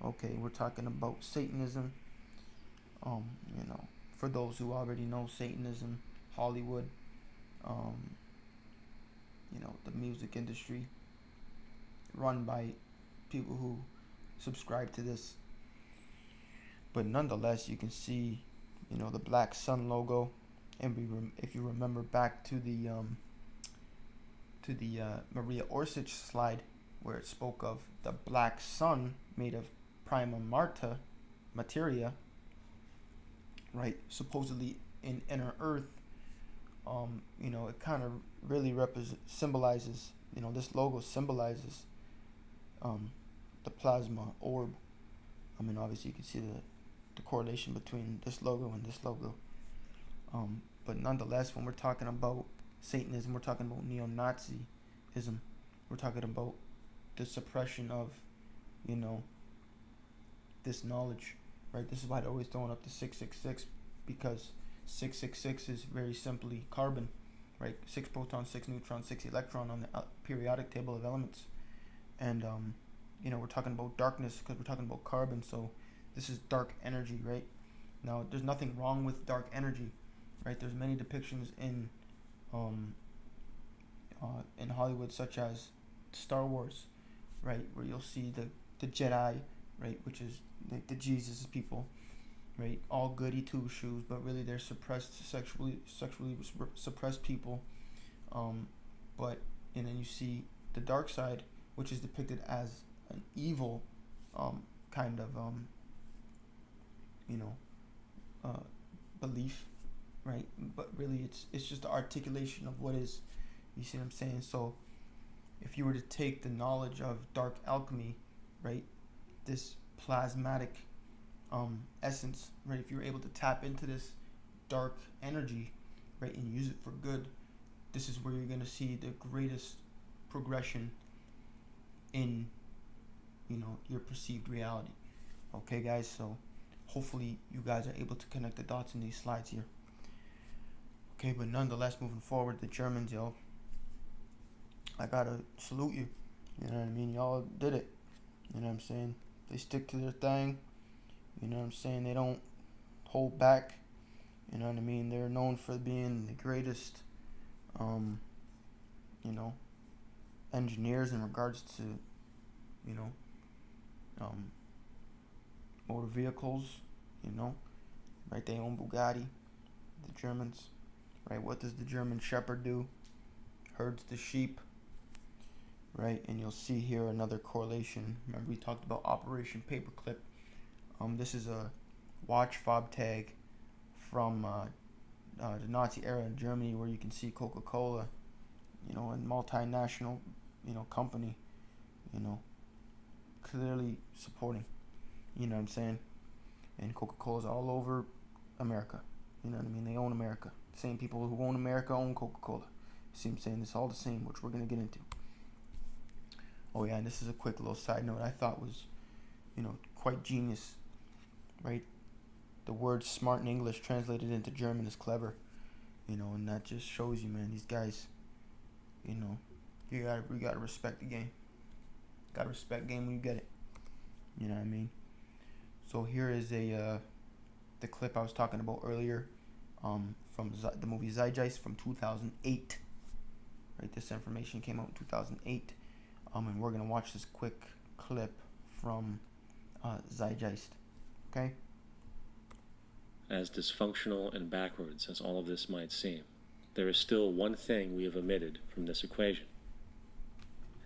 Okay, we're talking about Satanism. For those who already know Satanism, Hollywood, the music industry, run by people who subscribe to this. But nonetheless, you can see, the black sun logo, and if you remember back to the Maria Orsic slide, where it spoke of the black sun made of prima materia, right? Supposedly in inner Earth, it kind of really symbolizes, this logo symbolizes the plasma orb. Obviously you can see the correlation between this logo and this logo. But nonetheless, when we're talking about Satanism, we're talking about neo-Nazism. We're talking about the suppression of, this knowledge, right? This is why they're always throwing up the 666, because 666 is very simply carbon, right? 6 protons, 6 neutrons, 6 electron on the periodic table of elements. And, we're talking about darkness because we're talking about carbon, so this is dark energy, right? Now, there's nothing wrong with dark energy, right? There's many depictions in Hollywood, such as Star Wars, right, where you'll see the Jedi, right, which is the Jesus people, right, all goody two shoes, but really they're sexually suppressed people. But and then you see the dark side, which is depicted as an evil kind of belief, right? But really it's just the articulation of what is. You see what I'm saying? So if you were to take the knowledge of dark alchemy, right, this plasmatic essence, right, if you were able to tap into this dark energy, right, and use it for good, this is where you're going to see the greatest progression in, your perceived reality. Okay, guys, so hopefully you guys are able to connect the dots in these slides here. Okay, but nonetheless, moving forward, the Germans, I gotta salute you. You know what I mean? Y'all did it. You know what I'm saying? They stick to their thing. You know what I'm saying? They don't hold back. You know what I mean? They're known for being the greatest, engineers in regards to, motor vehicles, right? They own Bugatti, the Germans, right? What does the German Shepherd do? Herds the sheep, right? And you'll see here another correlation. Remember we talked about Operation Paperclip. This is a watch fob tag from the Nazi era in Germany, where you can see Coca-Cola, a multinational, company, clearly supporting, you know what I'm saying? And Coca-Cola's all over America, you know what I mean? They own America. The same people who own America own Coca-Cola. See what I'm saying? It's all the same, which we're going to get into. Oh yeah, and this is a quick little side note I thought was, quite genius, right? The word smart in English translated into German is clever, and that just shows you, man, these guys, we gotta respect the game. Gotta respect game when you get it. You know what I mean? So here is the clip I was talking about earlier, from the movie Zeitgeist from 2008. Right, this information came out in 2008, and we're gonna watch this quick clip from Zeitgeist. Okay. As dysfunctional and backwards as all of this might seem, there is still one thing we have omitted from this equation.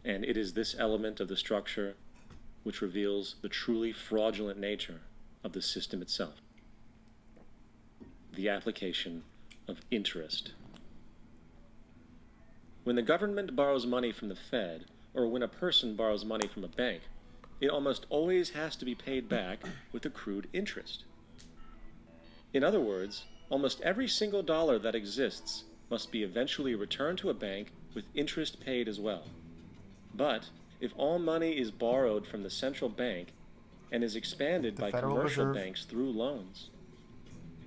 And it is this element of the structure which reveals the truly fraudulent nature of the system itself: the application of interest. When the government borrows money from the Fed, or when a person borrows money from a bank, it almost always has to be paid back with accrued interest. In other words, almost every single dollar that exists must be eventually returned to a bank with interest paid as well. But if all money is borrowed from the central bank and is expanded by commercial banks through loans,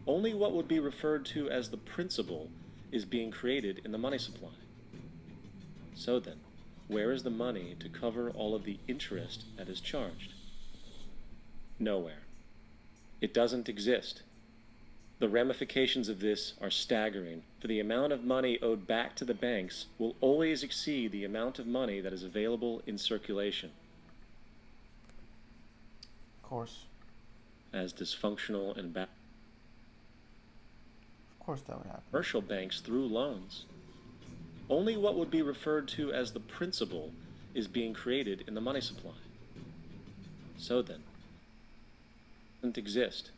only what would be referred to as the principal is being created in the money supply. So then, where is the money to cover all of the interest that is charged? Nowhere. It doesn't exist. The ramifications of this are staggering, for the amount of money owed back to the banks will always exceed the amount of money that is available in circulation. Of course. As dysfunctional and Of course that would happen. Commercial banks through loans. Only what would be referred to as the principal is being created in the money supply. So then, it doesn't exist.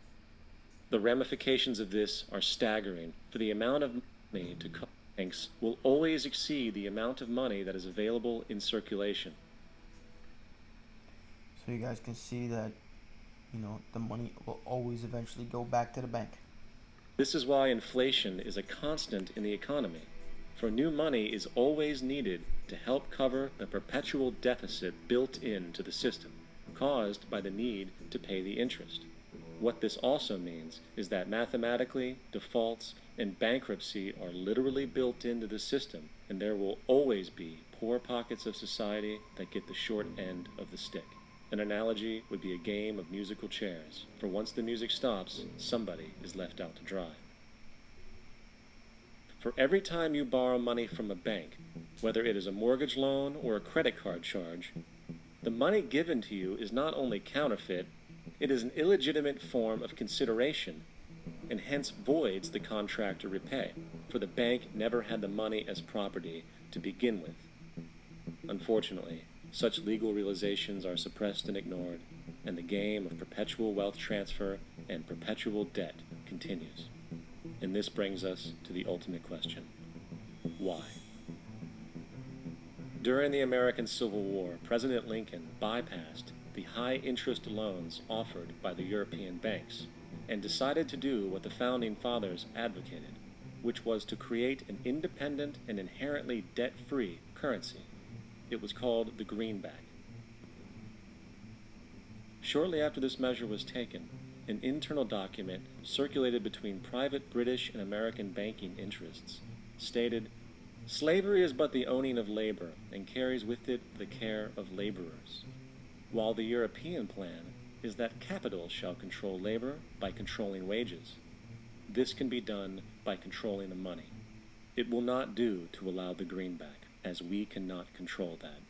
The ramifications of this are staggering, for the amount of money to cover banks will always exceed the amount of money that is available in circulation. So you guys can see that, the money will always eventually go back to the bank. This is why inflation is a constant in the economy, for new money is always needed to help cover the perpetual deficit built into the system, caused by the need to pay the interest. What this also means is that mathematically, defaults and bankruptcy are literally built into the system, and there will always be poor pockets of society that get the short end of the stick. An analogy would be a game of musical chairs, for once the music stops, somebody is left out to dry. For every time you borrow money from a bank, whether it is a mortgage loan or a credit card charge, the money given to you is not only counterfeit, it is an illegitimate form of consideration, and hence voids the contract to repay, for the bank never had the money as property to begin with. Unfortunately, such legal realizations are suppressed and ignored, and the game of perpetual wealth transfer and perpetual debt continues. And this brings us to the ultimate question: why? During the American Civil War, President Lincoln bypassed the high-interest loans offered by the European banks and decided to do what the Founding Fathers advocated, which was to create an independent and inherently debt-free currency. It was called the greenback. Shortly after this measure was taken, an internal document circulated between private British and American banking interests stated, "Slavery is but the owning of labor and carries with it the care of laborers, while the European plan is that capital shall control labor by controlling wages. This can be done by controlling the money. It will not do to allow the greenback, as we cannot control that."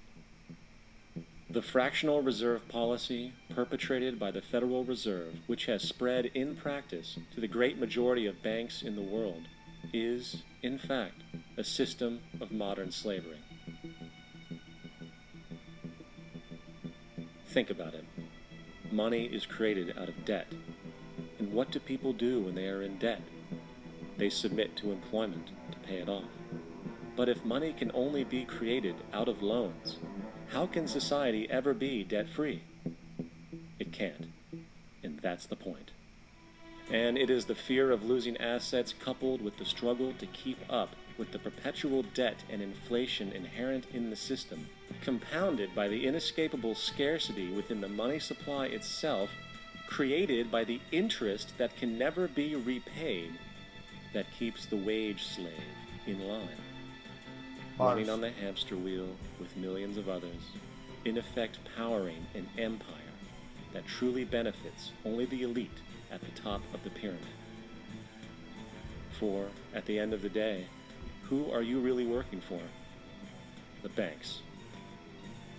The fractional reserve policy perpetrated by the Federal Reserve, which has spread in practice to the great majority of banks in the world, is, in fact, a system of modern slavery. Think about it. Money is created out of debt. And what do people do when they are in debt? They submit to employment to pay it off. But if money can only be created out of loans, how can society ever be debt-free? It can't. And that's the point. And it is the fear of losing assets coupled with the struggle to keep up with the perpetual debt and inflation inherent in the system, compounded by the inescapable scarcity within the money supply itself, created by the interest that can never be repaid, that keeps the wage slave in line, running on the hamster wheel with millions of others, in effect powering an empire that truly benefits only the elite at the top of the pyramid. For, at the end of the day, who are you really working for? The banks.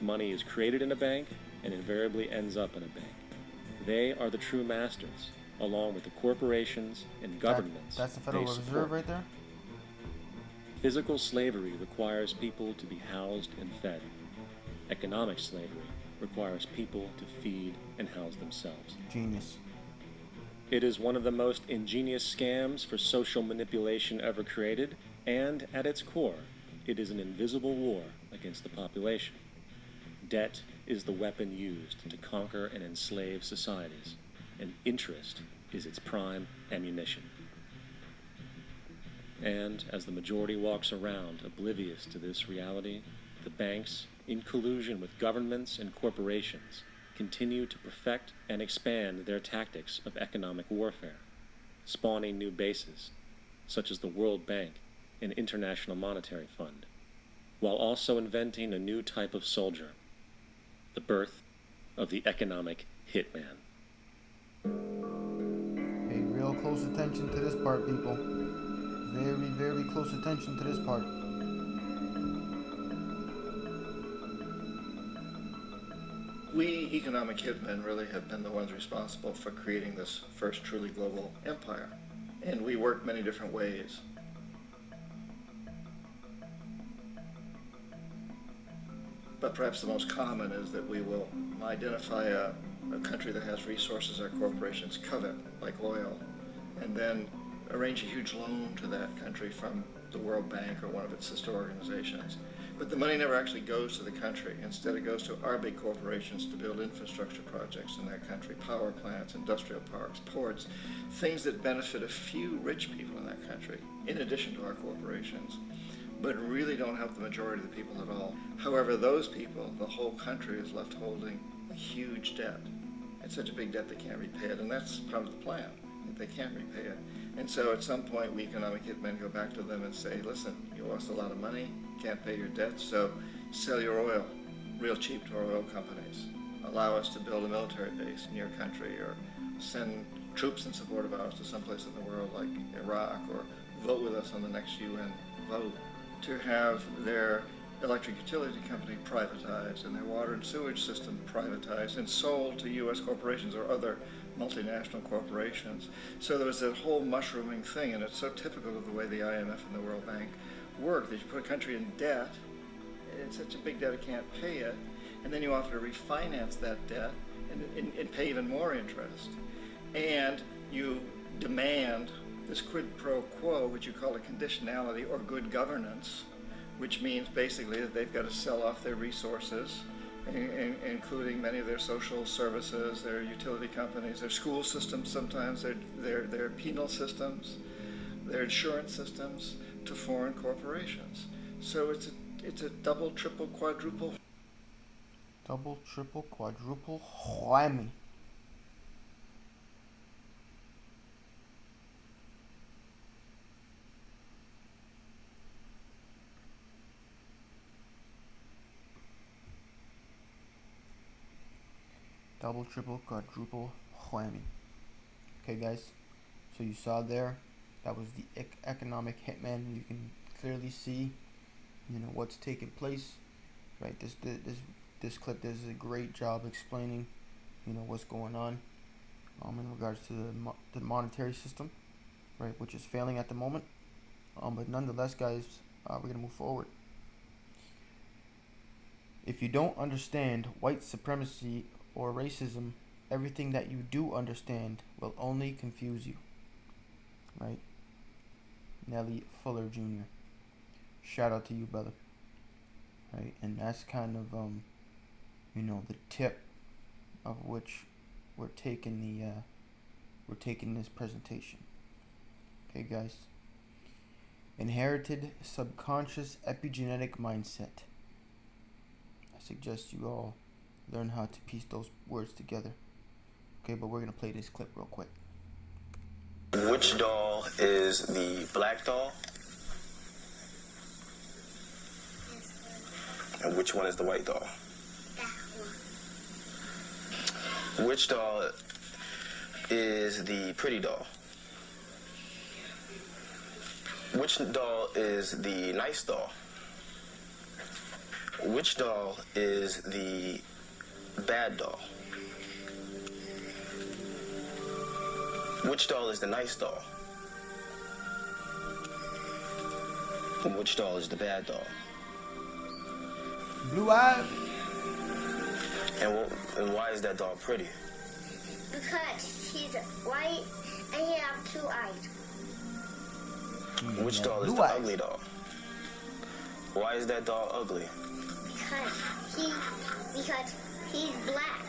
Money is created in a bank and invariably ends up in a bank. They are the true masters, along with the corporations and governments. That's the Federal Reserve right there? Physical slavery requires people to be housed and fed. Economic slavery requires people to feed and house themselves. Genius. It is one of the most ingenious scams for social manipulation ever created, and at its core, it is an invisible war against the population. Debt is the weapon used to conquer and enslave societies, and interest is its prime ammunition. And as the majority walks around oblivious to this reality, the banks, in collusion with governments and corporations, continue to perfect and expand their tactics of economic warfare, spawning new bases, such as the World Bank and International Monetary Fund, while also inventing a new type of soldier, the birth of the economic hitman. Pay real close attention to this part, people. Very, very close attention to this part. We economic hitmen really have been the ones responsible for creating this first truly global empire. And we work many different ways. But perhaps the most common is that we will identify a country that has resources our corporations covet, like oil, and then arrange a huge loan to that country from the World Bank or one of its sister organizations. But the money never actually goes to the country. Instead, it goes to our big corporations to build infrastructure projects in that country, power plants, industrial parks, ports, things that benefit a few rich people in that country, in addition to our corporations, but really don't help the majority of the people at all. However, those people, the whole country is left holding a huge debt. It's such a big debt they can't repay it, and that's part of the plan, that they can't repay it. And so at some point, we economic hitmen go back to them and say, listen, you lost a lot of money, can't pay your debt, so sell your oil real cheap to our oil companies. Allow us to build a military base in your country, or send troops in support of ours to someplace in the world like Iraq, or vote with us on the next UN vote. To have their electric utility company privatized and their water and sewage system privatized and sold to U.S. corporations or other multinational corporations. So there was that whole mushrooming thing, and it's so typical of the way the IMF and the World Bank work, that you put a country in debt, it's such a big debt it can't pay it, and then you offer to refinance that debt and pay even more interest. And you demand this quid pro quo, which you call a conditionality or good governance, which means basically that they've got to sell off their resources, including many of their social services, their utility companies, their school systems sometimes, their penal systems, their insurance systems, to foreign corporations. So it's a double, triple, quadruple. Double, triple, quadruple whammy. Double, triple, quadruple whammy. Okay, guys. So you saw there, that was the economic hitman. You can clearly see, what's taking place. Right. This clip does a great job explaining, what's going on, in regards to the monetary system, right, which is failing at the moment. But nonetheless, guys, we're gonna move forward. If you don't understand white supremacy or racism, everything that you do understand will only confuse you. Right? Nellie Fuller Jr. Shout out to you, brother. Right? And that's kind of the tip of which we're taking this presentation. Okay, guys. inherited subconscious epigenetic mindset. I suggest you all learn how to piece those words together. Okay, but we're going to play this clip real quick. Which doll is the black doll? And which one is the white doll? That one. Which doll is the pretty doll? Which doll is the nice doll? Which doll is the bad doll? Which doll is the nice doll? And which doll is the bad doll? Blue eyes. And why is that doll pretty? Because she's white and he has 2 eyes. Which doll is the ugly doll? Why is that doll ugly? Because he's black.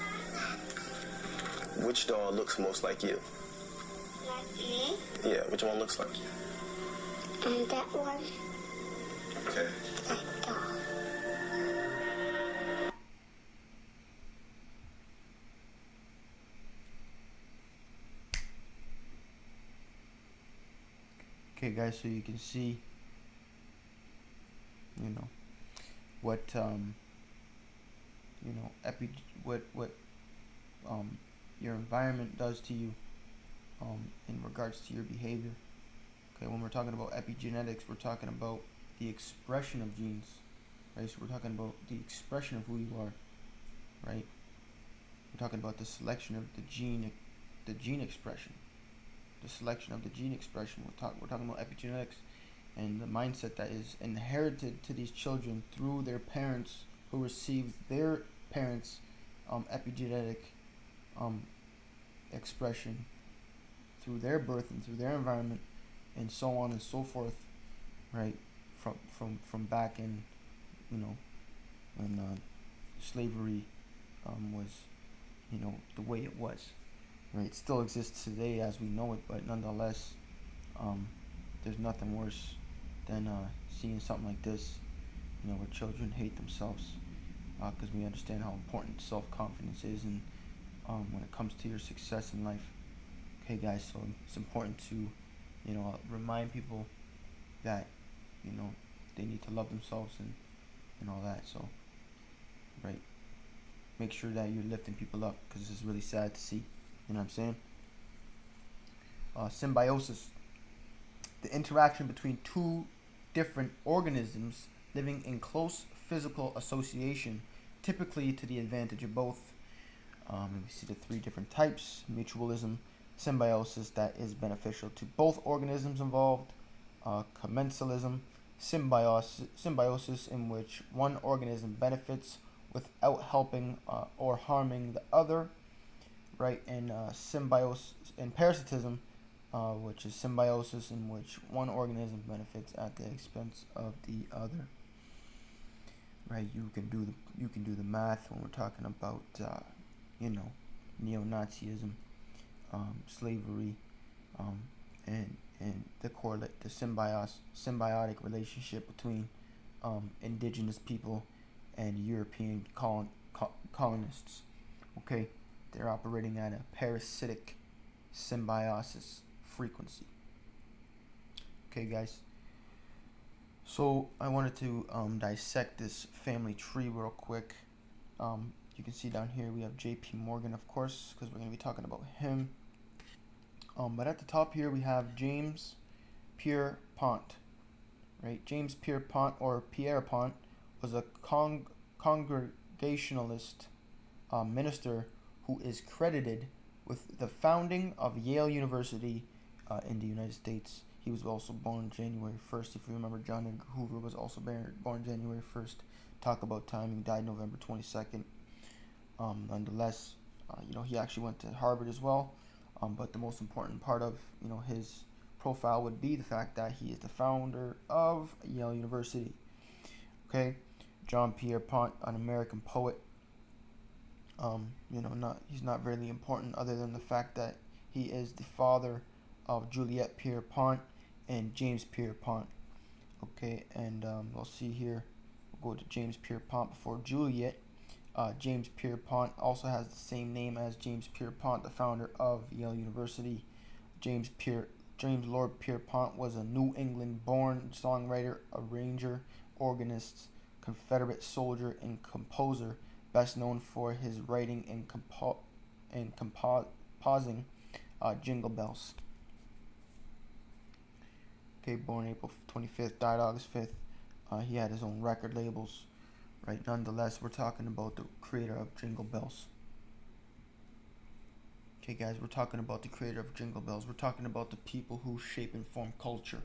Which doll looks most like you? Like me? Yeah, which one looks like you? And that one. Okay. That doll. Okay, guys, so you can see, what your environment does to you, in regards to your behavior. Okay, when we're talking about epigenetics, we're talking about the expression of genes, right? So we're talking about the expression of who you are, right? We're talking about the selection of the gene expression. The selection of the gene expression. We're talking about epigenetics and the mindset that is inherited to these children through their parents who received their parents' epigenetic expression through their birth and through their environment, and so on and so forth, right? From back in, when slavery was, the way it was. Right, it still exists today as we know it, but nonetheless, there's nothing worse than seeing something like this, where children hate themselves, because we understand how important self-confidence is, and when it comes to your success in life. Okay, guys, so it's important to, remind people that, they need to love themselves and all that. So, right, make sure that you're lifting people up, because this is really sad to see. You know what I'm saying? Symbiosis. The interaction between two different organisms living in close physical association, typically to the advantage of both. And we see the 3 different types: mutualism, symbiosis that is beneficial to both organisms involved, commensalism, symbiosis in which one organism benefits without helping or harming the other. Right, and symbiosis and parasitism, which is symbiosis in which one organism benefits at the expense of the other. Right, you can do the math when we're talking about neo-Nazism, slavery, and the symbiotic relationship between indigenous people and European colonists. Okay. They're operating at a parasitic symbiosis frequency. Okay, guys. So I wanted to dissect this family tree real quick. You can see down here we have J.P. Morgan, of course, because we're going to be talking about him. But at the top here we have James Pierpont. Right, James Pierpont, or Pierpont, was a Congregationalist minister who is credited with the founding of Yale University in the United States. He was also born January 1st. If you remember, John Edgar Hoover was also born January 1st. Talk about timing, died November 22nd. Nonetheless, he actually went to Harvard as well. But the most important part of, his profile would be the fact that he is the founder of Yale University. Okay, John Pierpont, an American poet. He's not really important other than the fact that he is the father of Juliette Pierpont and James Pierpont. Okay, and we'll see here. We'll go to James Pierpont before Juliet. James Pierpont also has the same name as James Pierpont, the founder of Yale University. James Lord Pierpont was a New England-born songwriter, arranger, organist, Confederate soldier, and composer, best known for his writing and composing Jingle Bells. Okay, born April 25th, died August 5th. He had his own record labels, right? Nonetheless, we're talking about the creator of Jingle Bells. Okay, guys, we're talking about the creator of Jingle Bells. We're talking about the people who shape and form culture.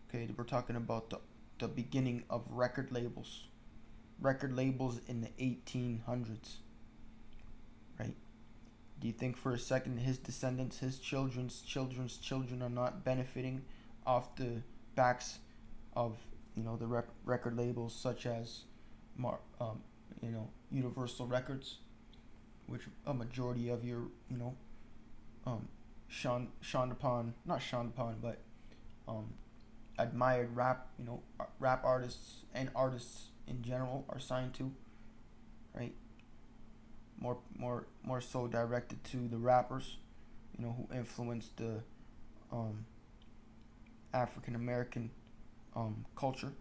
Okay, we're talking about the beginning of record labels. Record labels in the 1800s, right? Do you think for a second his descendants, his children's children are not benefiting off the backs of, the record labels such as, Universal Records, which a majority of your, admired rap artists and artists in general are signed to, right? More so directed to the rappers, who influenced the African American culture,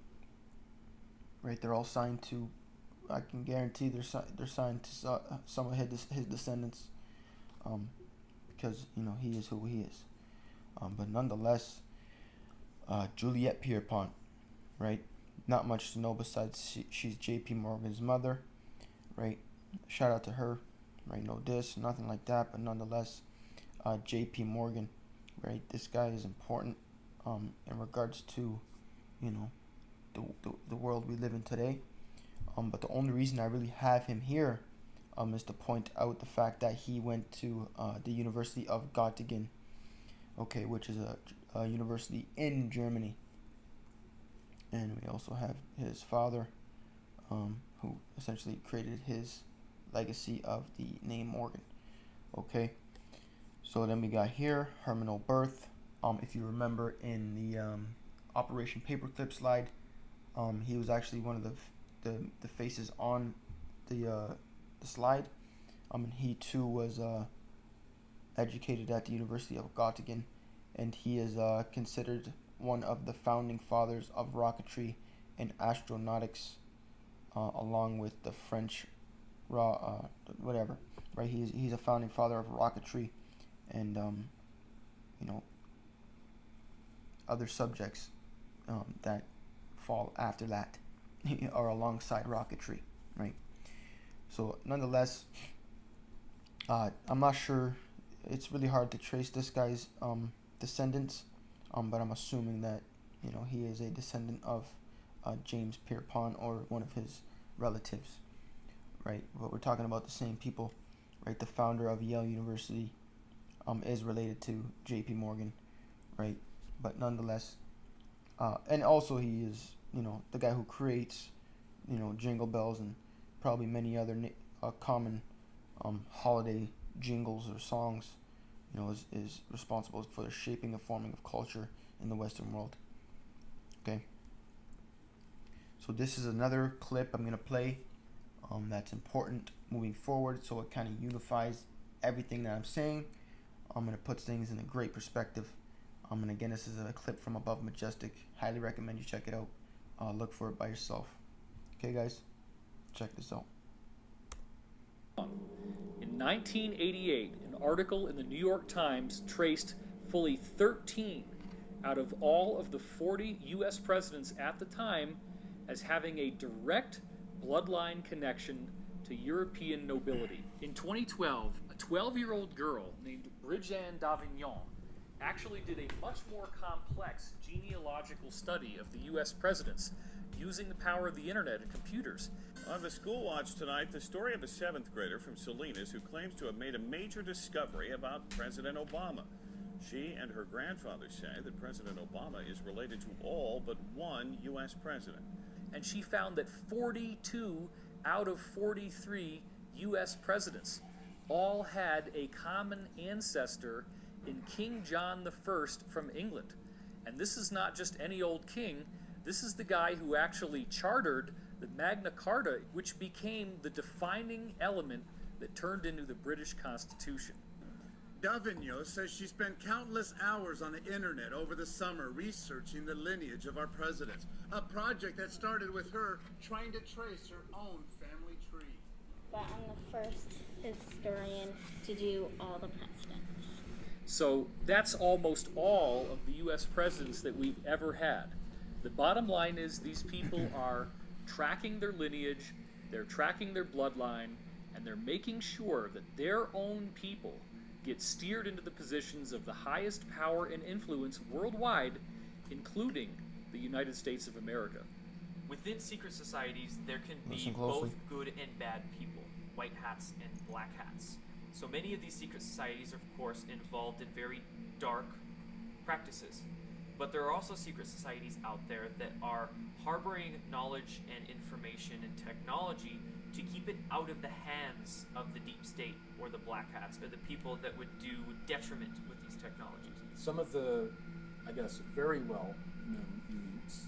right? They're all signed to. I can guarantee they're signed to some of his descendants, because he is who he is. But nonetheless, Juliet Pierpont, right? Not much to know besides she's J.P. Morgan's mother, right? Shout out to her, right? No diss, nothing like that. But nonetheless, J.P. Morgan, right? This guy is important in regards to, the world we live in today. But the only reason I really have him here is to point out the fact that he went to the University of Göttingen, okay, which is a university in Germany. And we also have his father, who essentially created his legacy of the name Morgan. Okay, so then we got here Herman Oberth. If you remember in the Operation Paperclip slide, he was actually one of the faces on the slide. And he too was educated at the University of Göttingen, and he is considered one of the founding fathers of rocketry and astronautics, along with the French right? He's a founding father of rocketry and other subjects that fall after that are alongside rocketry, right? So nonetheless, I'm not sure. It's really hard to trace this guy's descendants, but I'm assuming that he is a descendant of James Pierpont or one of his relatives, right? But we're talking about the same people, right? The founder of Yale University is related to J.P. Morgan, right? But nonetheless, and also he is the guy who creates Jingle Bells and probably many other common holiday jingles or songs, is responsible for the shaping and forming of culture in the Western world. Okay. So this is another clip I'm going to play that's important moving forward, so it kind of unifies everything that I'm saying. I'm going to put things in a great perspective. And again, this is a clip from Above Majestic. Highly recommend you check it out. Look for it by yourself. Okay, guys? Check this out. In 1988, an article in the New York Times traced fully 13 out of all of the 40 U.S. presidents at the time as having a direct bloodline connection to European nobility. In 2012, a 12-year-old girl named Brigitte d'Avignon actually did a much more complex genealogical study of the U.S. presidents using the power of the internet and computers. On the School Watch tonight, the story of a 7th grader from Salinas who claims to have made a major discovery about President Obama. She and her grandfather say that President Obama is related to all but one U.S. president. And she found that 42 out of 43 U.S. presidents all had a common ancestor in King John I from England. And this is not just any old king. This is the guy who actually chartered the Magna Carta, which became the defining element that turned into the British Constitution. Davigno says she spent countless hours on the internet over the summer researching the lineage of our presidents, a project that started with her trying to trace her own family tree. But I'm the first historian to do all the presidents. So that's almost all of the U.S. presidents that we've ever had. The bottom line is these people are tracking their lineage, they're tracking their bloodline, and they're making sure that their own people get steered into the positions of the highest power and influence worldwide, including the United States of America. Within secret societies, there can be Listen closely. both good and bad people, white hats and black hats. So many of these secret societies are, of course, involved in very dark practices. But there are also secret societies out there that are harboring knowledge and information and technology to keep it out of the hands of the deep state or the black hats or the people that would do detriment with these technologies. Some of the, I guess, very well known elites,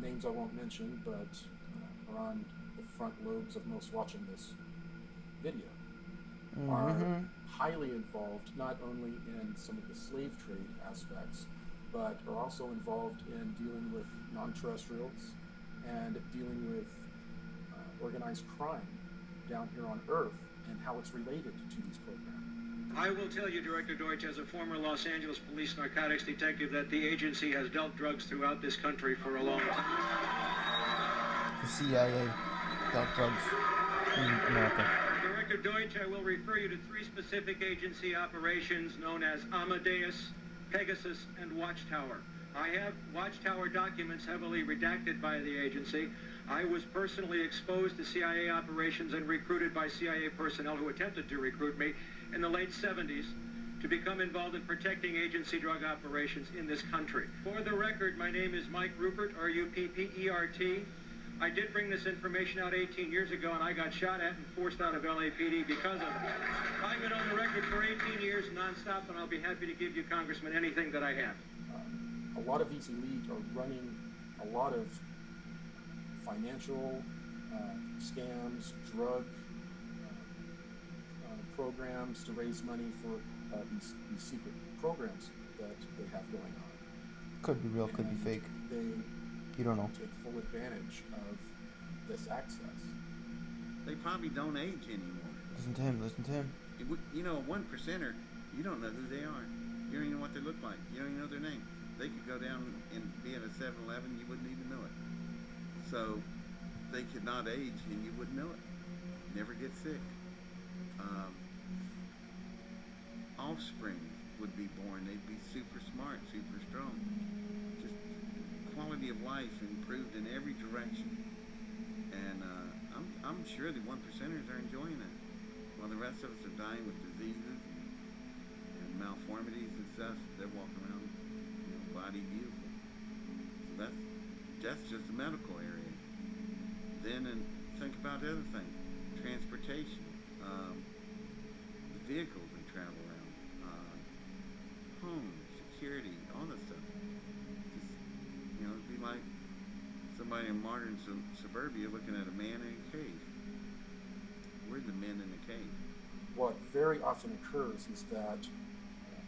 names I won't mention, but are on the front lobes of most watching this video, are highly involved not only in some of the slave trade aspects, but are also involved in dealing with non-terrestrials and dealing with organized crime down here on Earth and how it's related to these programs. I will tell you, Director Deutsch, as a former Los Angeles police narcotics detective, that the agency has dealt drugs throughout this country for a long time. The CIA dealt drugs in America. Director Deutsch, I will refer you to 3 specific agency operations known as Amadeus, Pegasus, and Watchtower. I have Watchtower documents heavily redacted by the agency. I was personally exposed to CIA operations and recruited by CIA personnel who attempted to recruit me in the late 70s to become involved in protecting agency drug operations in this country. For the record, my name is Mike Rupert, R-U-P-P-E-R-T. I did bring this information out 18 years ago, and I got shot at and forced out of LAPD because of it. I've been on the record for 18 years nonstop, and I'll be happy to give you, Congressman, anything that I have. A lot of these elite are running a lot of financial scams, drug programs to raise money for these secret programs that they have going on. Could be real, could be fake. You don't know. Take full advantage of this access. They probably don't age anymore. Listen to him, listen to him. You know, a 1%er, you don't know who they are. You don't even know what they look like. You don't even know their name. They could go down and be at a 7-Eleven, you wouldn't even know it. So they could not age and you wouldn't know it. Never get sick. Offspring would be born. They'd be super smart, super strong. Just quality of life improved in every direction. And I'm sure the 1%ers are enjoying it, while the rest of us are dying with diseases and malformities and stuff. They're walking around, body beautiful. So that's just the medical area. Then think about the other things, transportation, the vehicles we travel around, home, security, all that stuff. Just, it'd be like somebody in modern suburbia looking at a man in a cave. We're the men in the cave. What very often occurs is that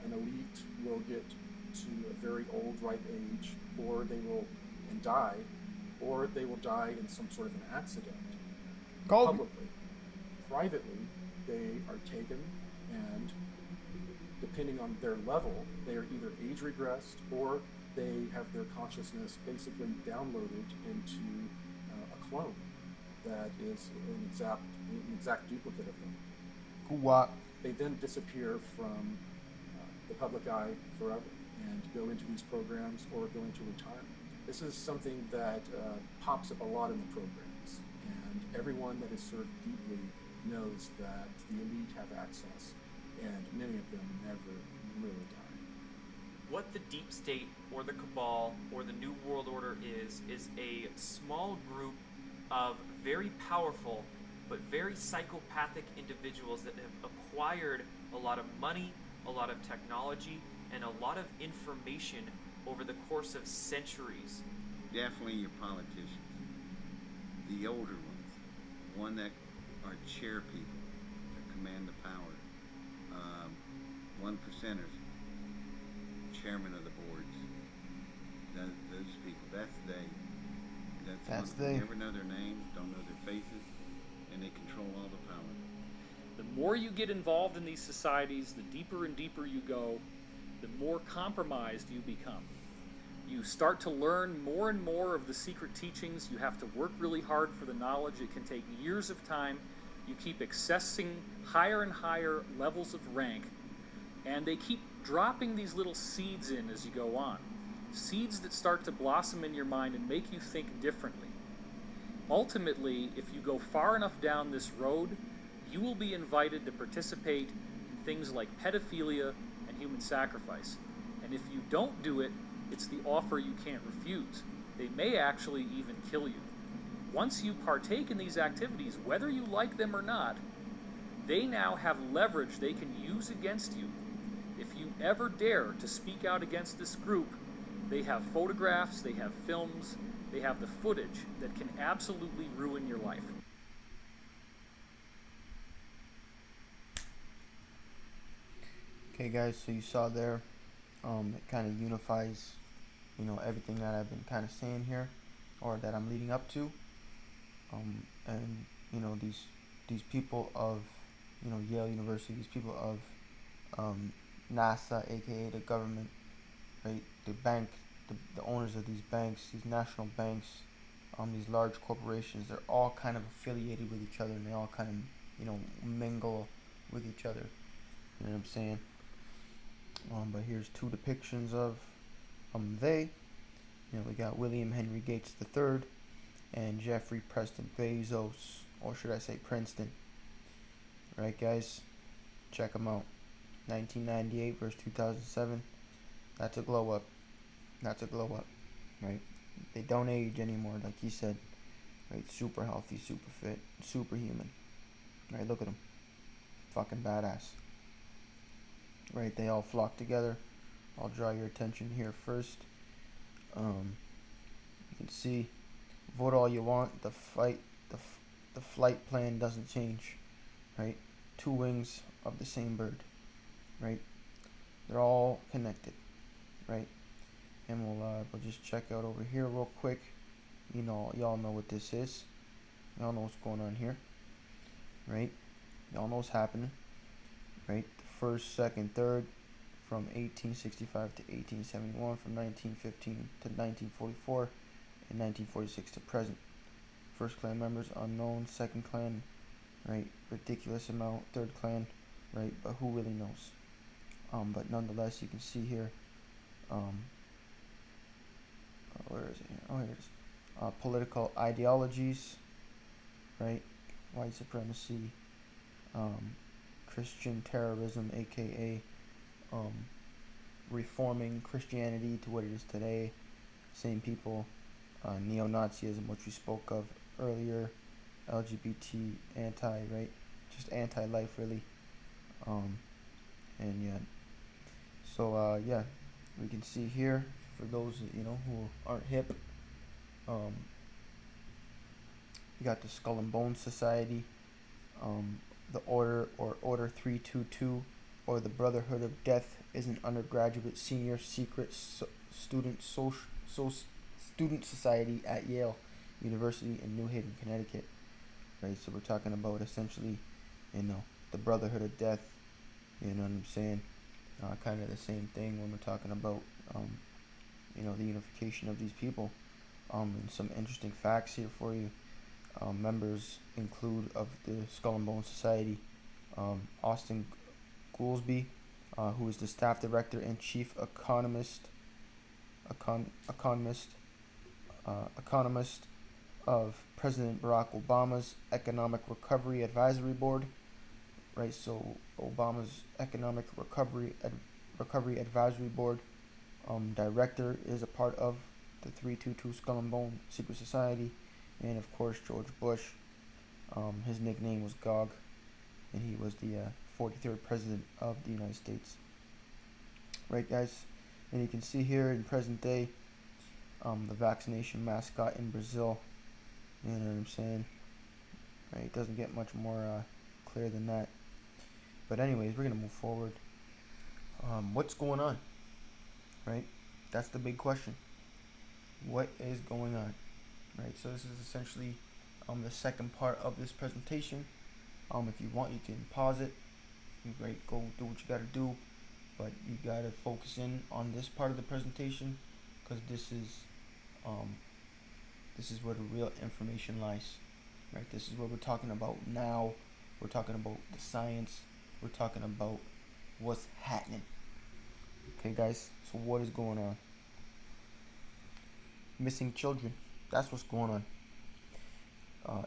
an elite will get to a very old, ripe age, or they will die, or they will die in some sort of an accident. Publicly. Privately, they are taken, and depending on their level, they are either age regressed or they have their consciousness basically downloaded into a clone that is an exact duplicate of them. What? They then disappear from the public eye forever and go into these programs or go into retirement. This is something that pops up a lot in the programs, and everyone that is served deeply knows that the elite have access, and many of them never really die. What the deep state or the cabal or the New World Order is a small group of very powerful but very psychopathic individuals that have acquired a lot of money, a lot of technology, and a lot of information over the course of centuries. definitely your politicians, the older ones, one that are chair people that command the power, one percenters, chairman of the boards, those people. That's they. That's one, they. never know their names, don't know their faces, and they control all the power. The more you get involved in these societies, the deeper and deeper you go, the more compromised you become. You start to learn more and more of the secret teachings. You have to work really hard for the knowledge. It can take years of time. You keep accessing higher and higher levels of rank, and they keep dropping these little seeds in as you go on. Seeds that start to blossom in your mind and make you think differently. Ultimately, if you go far enough down this road, you will be invited to participate in things like pedophilia and human sacrifice. And if you don't do it, it's the offer you can't refuse. They may actually even kill you. Once you partake in these activities, whether you like them or not, they now have leverage they can use against you. If you ever dare to speak out against this group, they have photographs, they have films, they have the footage that can absolutely ruin your life. Okay, guys, so you saw there, it kind of unifies, everything that I've been kind of saying here, or that I'm leading up to, and these people of, Yale University, these people of NASA, aka the government, right? The bank, the owners of these banks, these national banks, these large corporations, they're all kind of affiliated with each other, and they all kind of, mingle with each other. You know what I'm saying? But here's two depictions of they. We got William Henry Gates III and Jeffrey Preston Bezos, or should I say Princeton. Right, guys? Check them out. 1998 versus 2007. That's a glow up. That's a glow up. Right? They don't age anymore, like he said. Right? Super healthy, super fit, superhuman. Right? Look at them. Fucking badass. Right, they all flock together. I'll draw your attention here first. You can see, vote all you want. The flight plan doesn't change. Right, two wings of the same bird. Right, they're all connected. Right, and we'll just check out over here real quick. Y'all know what this is. Y'all know what's going on here. Right, y'all know what's happening. Right. First, second, third, from 1865 to 1871, from 1915 to 1944, and 1946 to present. First clan members unknown, second clan, right, ridiculous amount, third clan, right, but who really knows? But nonetheless, you can see here, where is it here? Oh, here it is. Political ideologies, right, white supremacy, Christian terrorism, aka reforming Christianity to what it is today. Same people, neo-Nazism, which we spoke of earlier, LGBT, right? Just anti-life, really. And yeah. So yeah, we can see here, for those who aren't hip, you got the Skull and Bones Society, the Order 322, or the Brotherhood of Death, is an undergraduate senior secret student society at Yale University in New Haven, Connecticut. Right, so we're talking about essentially, the Brotherhood of Death. You know what I'm saying? Kind of the same thing when we're talking about, the unification of these people. And some interesting facts here for you. Members include of the Skull and Bones Society, Austin Goolsbee, who is the staff director and chief economist of President Barack Obama's Economic Recovery Advisory Board. Right, so Obama's Economic Recovery Advisory Board director is a part of the 322 Skull and Bone Secret Society. And of course, George Bush, his nickname was Gog, and he was the 43rd president of the United States. Right, guys? And you can see here in present day, the vaccination mascot in Brazil. You know what I'm saying? Right, it doesn't get much more clear than that. But anyways, we're gonna move forward. What's going on? Right, that's the big question. What is going on? Right, so this is essentially the second part of this presentation. If you want, you can pause it. Right, go do what you gotta do, but you gotta focus in on this part of the presentation, because this is where the real information lies. Right, this is what we're talking about now. We're talking about the science. We're talking about what's happening. Okay, guys. So what is going on? Missing children. That's what's going on.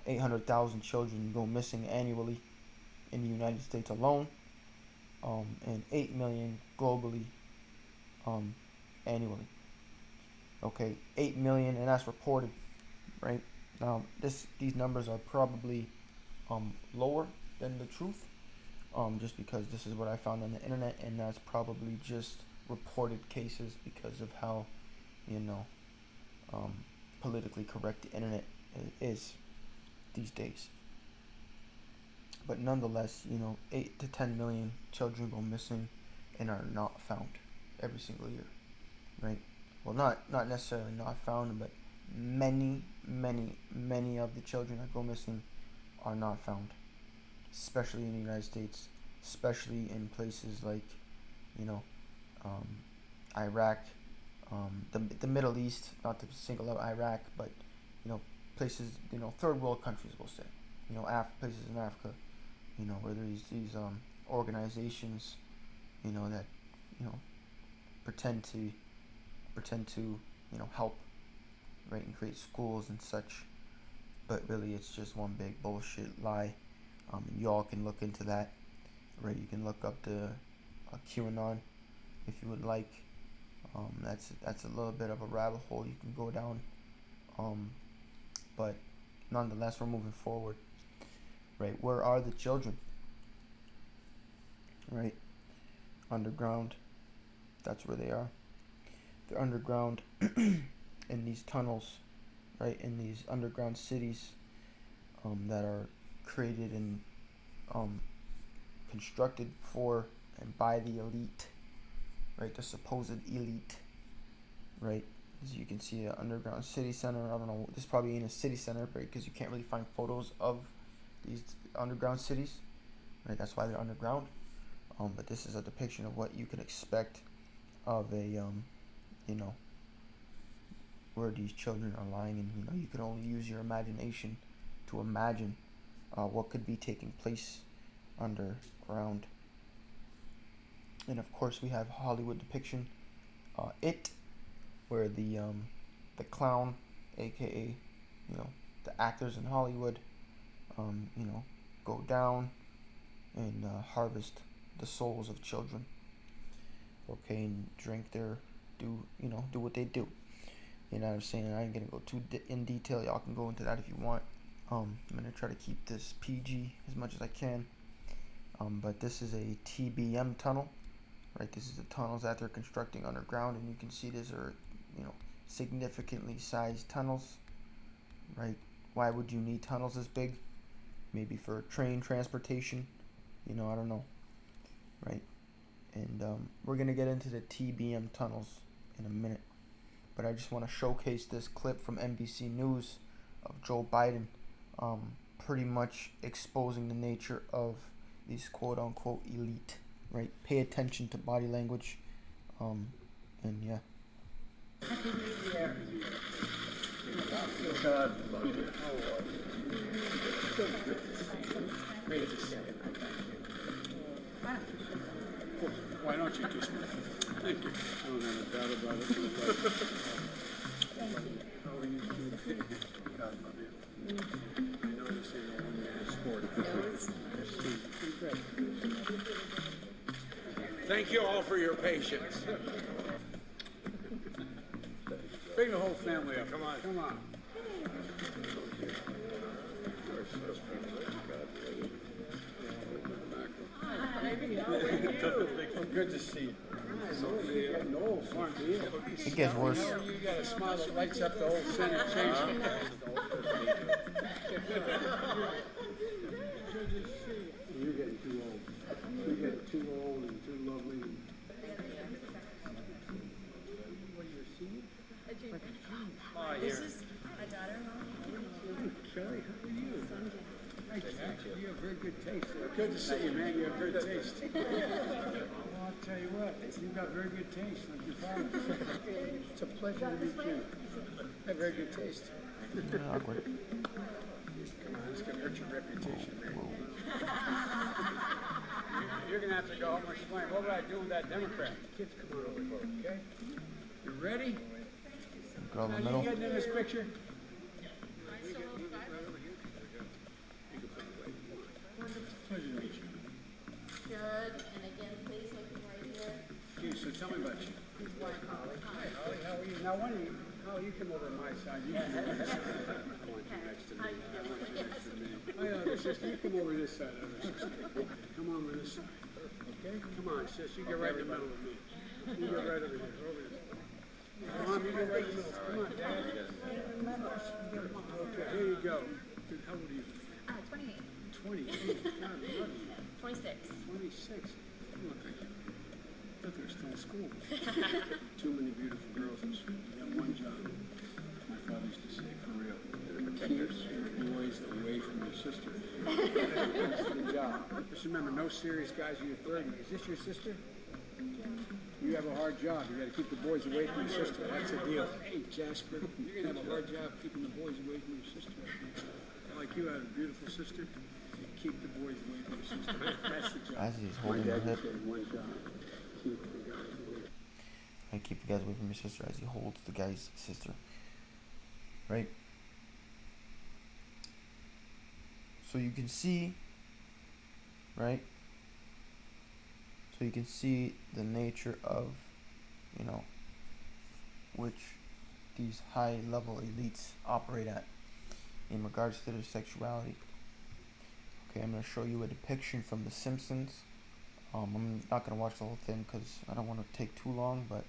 800,000 children go missing annually in the United States alone, and 8 million globally annually. Okay, 8 million, and that's reported. Right now, these numbers are probably lower than the truth, just because this is what I found on the internet, and that's probably just reported cases because of how, politically correct the internet is these days. But nonetheless, 8 to 10 million children go missing and are not found every single year, right? Well, not necessarily not found, but many of the children that go missing are not found, especially in the United States, especially in places like, Iraq, the Middle East, not to single out Iraq, but, places, third world countries, we'll say, places in Africa, where there's these organizations, that, pretend to, help, right, and create schools and such, but really it's just one big bullshit lie. And y'all can look into that, right? You can look up the QAnon if you would like. That's a little bit of a rabbit hole you can go down, but nonetheless, we're moving forward. Right, where are the children? Right, underground. That's where they are. They're underground in these tunnels, right, in these underground cities that are created and constructed for and by the elite, right, the supposed elite, right. As you can see, an underground city center. I don't know, this probably ain't a city center, right, because you can't really find photos of these underground cities, right. That's why they're underground. But this is a depiction of what you could expect of a where these children are lying, and you can only use your imagination to imagine what could be taking place underground. And of course, we have Hollywood depiction, It, where the clown, aka the actors in Hollywood, go down and harvest the souls of children. Okay, and drink do what they do. You know what I'm saying? I ain't gonna go too in detail. Y'all can go into that if you want. I'm gonna try to keep this PG as much as I can. But this is a TBM tunnel, right? This is the tunnels that they're constructing underground, and you can see these are, significantly sized tunnels, right? Why would you need tunnels this big? Maybe for train transportation, I don't know, right? And we're gonna get into the TBM tunnels in a minute, but I just want to showcase this clip from NBC News of Joe Biden pretty much exposing the nature of these quote-unquote elite, right? Pay attention to body language, and yeah. Happy New Year. Great to see you. Why don't you kiss me? Thank you. I don't have a doubt about it. How are you doing? God love you. I know this is a one-man sport. Thank you all for your patience. Bring the whole family up. Come on. Come on. Hi, how are you? Oh, good to see you. No, fun deal. It gets worse. You got a smile that lights up the whole Senate chamber. You're getting too old. You're getting too old and too lovely. This is my daughter-in-law. Kelly, how are you? Nice to meet you. You have very good taste. Good to see you, man. You have good taste. Well, I'll tell you what, you've got very good taste, like your father. It's a pleasure to meet you. I have very good taste. Awkward. Come on, this can hurt your reputation, man. You're going to have to go home and explain, what would I do with that Democrat? Kids, come on over, okay? You ready? Girl in the Now, middle. you getting in this picture? Pleasure to meet you. Good. And again, please look right here. Okay, so tell me about you. He's Warren Holly. Hi, Holly. How are you? Now, Holly, you come over to my side. You come over this side. I want you next to me. I want you next to me. My other sister, you come over this side, other sister. Come on over this side. Okay? Come on, sis. You get right in the middle of me. You get right over here. Over this. Mom, you get right in the middle. Come on, Dad. Okay, here you go. How old are you? 28. 28. God, I love you. 26. 26. You look like you're still in school. Too many beautiful girls in school. You got one job. My father used to say, for real, keep your boys away from your sister. That's the job. Just remember, no serious guys in your 30s. Is this your sister? You have a hard job. You got to keep the boys away from your sister. That's the deal. Hey, Jasper, you're going to have a hard job keeping the boys away from your sister. Like you have a beautiful sister. Keep the boys away from your sister. That's the job. As he's holding her hip. One job. Keep the guys away. I keep you guys away from your sister as he holds the guy's sister. Right? So you can see, right? So you can see the nature of, you know, which these high level elites operate at in regards to their sexuality. Okay, I'm going to show you a depiction from The Simpsons. I'm not going to watch the whole thing because I don't want to take too long, but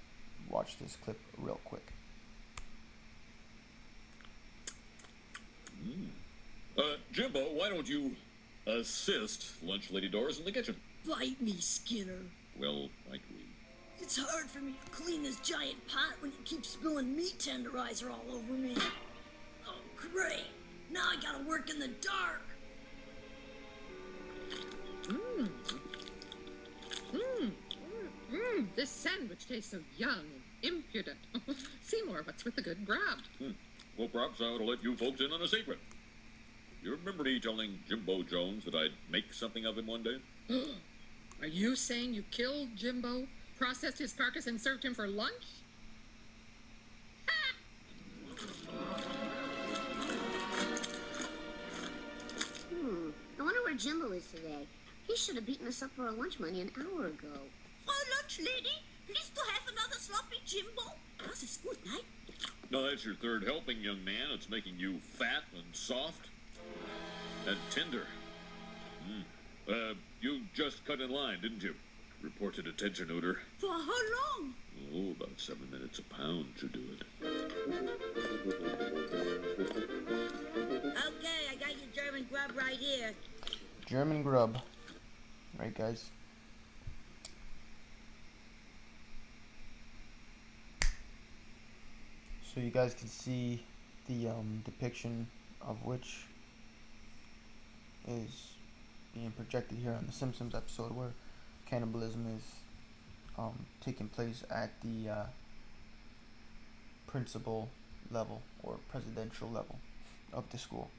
watch this clip real quick. Jimbo, why don't you assist Lunch Lady Doris in the kitchen? Bite me, Skinner. Well, might we? It's hard for me to clean this giant pot when you keep spilling meat tenderizer all over me. Oh, great. Now I gotta work in the dark. This sandwich tastes so young and impudent. Seymour, what's with the good grab? Well, perhaps I ought to let you folks in on a secret. You remember me telling Jimbo Jones that I'd make something of him one day? Are you saying you killed Jimbo, processed his carcass, and served him for lunch? I wonder where Jimbo is today. He should have beaten us up for our lunch money an hour ago. Oh, lunch lady, please to have another sloppy Jimbo. Das ist gut, night. No, that's your third helping, young man. It's making you fat and soft and tender. You just cut in line, didn't you? Report to detention order. For how long? Oh, about 7 minutes a pound should do it. Okay, I got your German grub right here. German grub. Right, guys? So you guys can see the depiction of which is being projected here on the Simpsons episode where cannibalism is taking place at the principal level or presidential level of the school.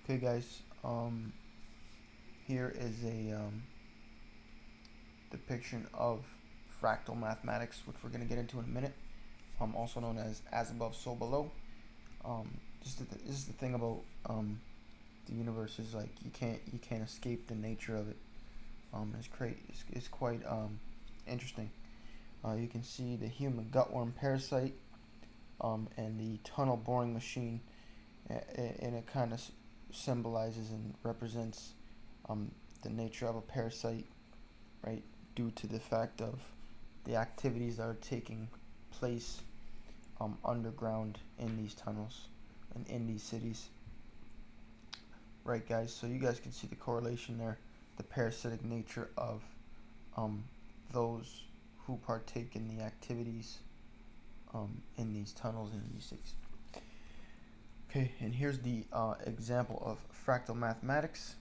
Okay, guys, here is a depiction of fractal mathematics, which we're going to get into in a minute, also known as above, so below. This is the thing about the universe, is like you can't escape the nature of it. It's quite interesting. You can see the human gutworm parasite and the tunnel boring machine, and it kind of symbolizes and represents the nature of a parasite, right, due to the fact of the activities that are taking place underground in these tunnels and in these cities. Right, guys, so you guys can see the correlation there, the parasitic nature of those who partake in the activities in these tunnels and in these cities. Okay, and here's the example of fractal mathematics.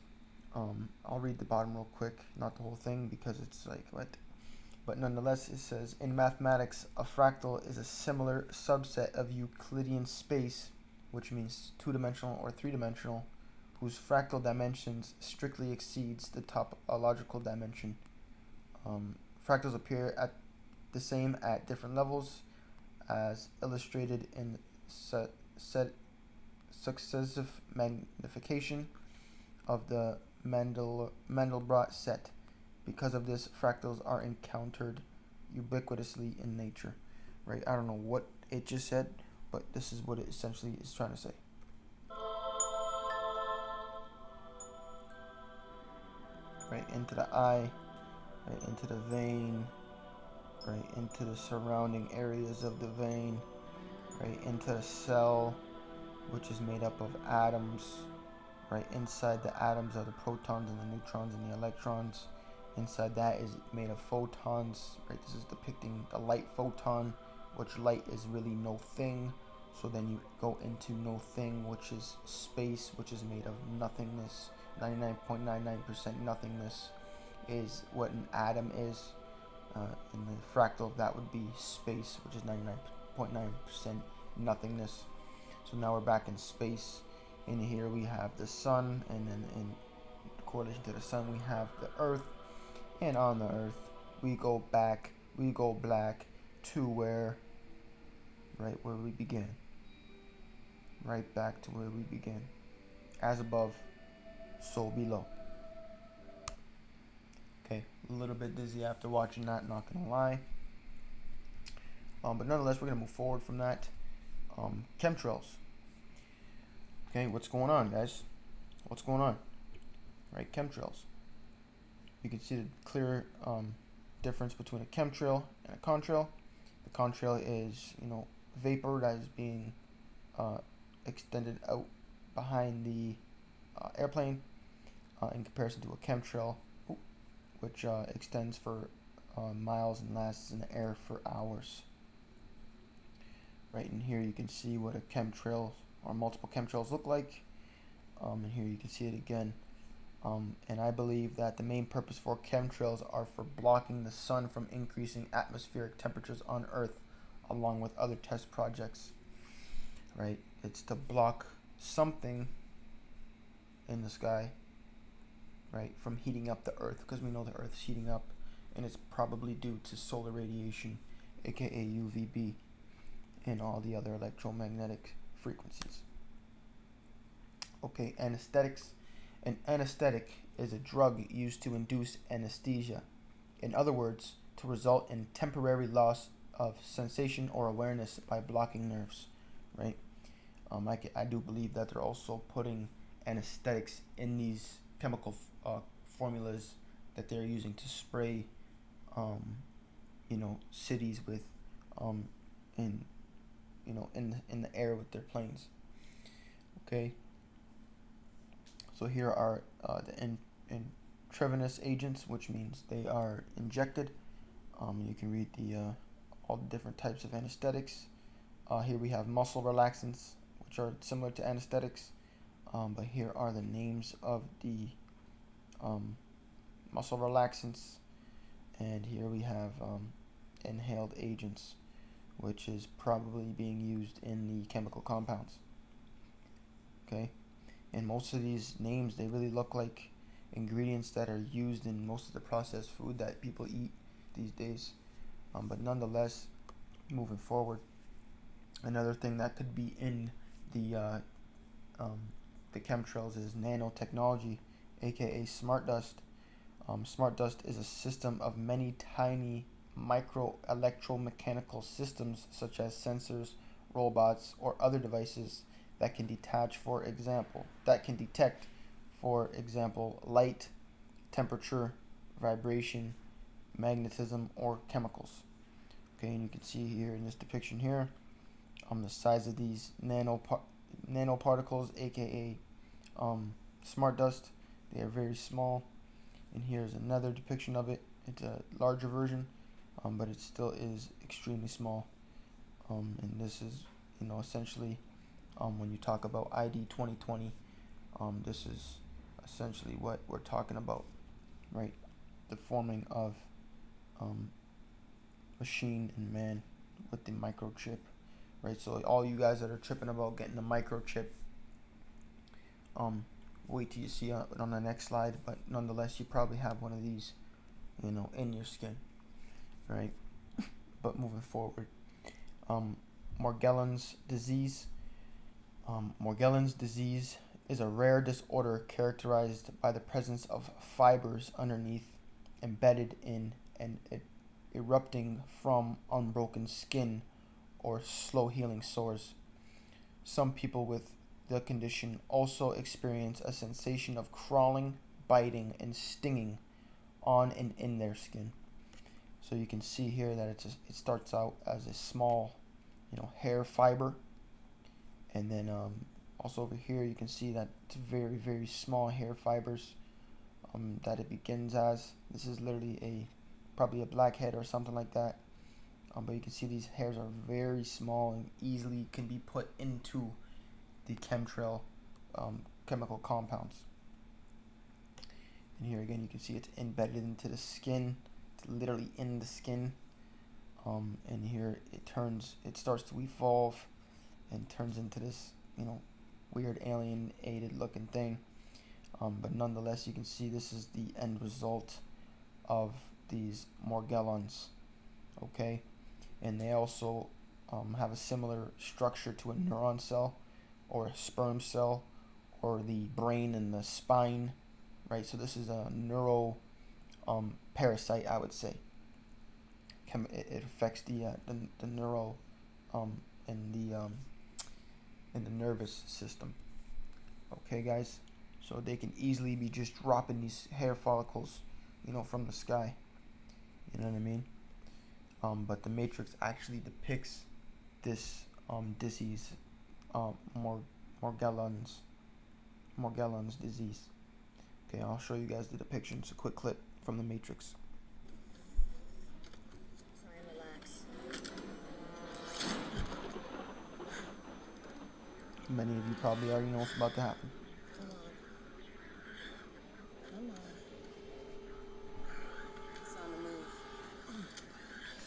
I'll read the bottom real quick, not the whole thing because it's like what. But nonetheless, it says, in mathematics, a fractal is a similar subset of Euclidean space, which means two-dimensional or three-dimensional, whose fractal dimensions strictly exceeds the topological dimension. Fractals appear at the same at different levels, as illustrated in successive magnification of the Mandelbrot set. Because of this, fractals are encountered ubiquitously in nature. Right? I don't know what it just said, but this is what it essentially is trying to say. Right into the eye, right into the vein, right into the surrounding areas of the vein, right into the cell, which is made up of atoms. Right inside the atoms are the protons and the neutrons and the electrons. Inside that is made of photons. Right, this is depicting the light photon, which light is really no thing. So then you go into no thing, which is space, which is made of nothingness. 99.99% nothingness is what an atom is. And the fractal of that would be space, which is 99.9% nothingness. So now we're back in space. In here we have the sun, and then in correlation to the sun we have the earth. And on the earth we go back, we go black to where, right where we began. Right back to where we began. As above, so below. Okay, a little bit dizzy after watching that, not gonna lie. But nonetheless, we're gonna move forward from that. Chemtrails. Okay, what's going on, guys? What's going on? Right, chemtrails. You can see the clear difference between a chemtrail and a contrail. The contrail is, vapor that is being extended out behind the airplane in comparison to a chemtrail, which extends for miles and lasts in the air for hours. Right in here you can see what a chemtrail or multiple chemtrails look like. And here you can see it again. And I believe that the main purpose for chemtrails are for blocking the sun from increasing atmospheric temperatures on Earth, along with other test projects. Right? It's to block something in the sky, right, from heating up the Earth, because we know the Earth's heating up, and it's probably due to solar radiation, aka UVB, and all the other electromagnetic frequencies. Okay, anesthetics. An anesthetic is a drug used to induce anesthesia. In other words, to result in temporary loss of sensation or awareness by blocking nerves, right? I do believe that they're also putting anesthetics in these chemical formulas that they're using to spray, cities with, in the air with their planes. Okay. So here are the intravenous agents, which means they are injected. You can read all the different types of anesthetics. Here we have muscle relaxants, which are similar to anesthetics, but here are the names of the muscle relaxants, and here we have inhaled agents, which is probably being used in the chemical compounds. Okay. And most of these names, they really look like ingredients that are used in most of the processed food that people eat these days. But nonetheless, moving forward, another thing that could be in the chemtrails is nanotechnology, aka smart dust. Smart dust is a system of many tiny micro electromechanical systems, such as sensors, robots, or other devices that can detect, for example, light, temperature, vibration, magnetism, or chemicals. Okay, and you can see here in this depiction here, the size of these nanoparticles, aka smart dust. They are very small. And here's another depiction of it. It's a larger version, but it still is extremely small. And this is, essentially, when you talk about ID 2020, this is essentially what we're talking about, right? The forming of machine and man with the microchip, right? So all you guys that are tripping about getting the microchip, wait till you see it on the next slide. But nonetheless, you probably have one of these, in your skin, right? But moving forward, Morgellons disease. Morgellons disease is a rare disorder characterized by the presence of fibers underneath, embedded in, and erupting from unbroken skin or slow healing sores. Some people with the condition also experience a sensation of crawling, biting, and stinging on and in their skin. So you can see here that it starts out as a small, hair fiber, and then also over here you can see that it's very, very small hair fibers that it begins as. This is literally probably a blackhead or something like that. But you can see these hairs are very small and easily can be put into the chemtrail chemical compounds. And here again you can see it's embedded into the skin. It's literally in the skin. And here it starts to evolve and turns into this, weird alienated looking thing. But nonetheless, you can see this is the end result of these Morgellons. Okay, and they also have a similar structure to a neuron cell or a sperm cell or the brain and the spine, right? So this is a neuro parasite, I would say. It affects the neuro and the nervous system. Okay, guys, so they can easily be just dropping these hair follicles, from the sky. You know what I mean? But the Matrix actually depicts this disease, Morgellons disease. Okay, I'll show you guys the depiction. It's a quick clip from the Matrix. Try and relax. Many of you probably already know what's about to happen. Come on. Come on. It's on the move.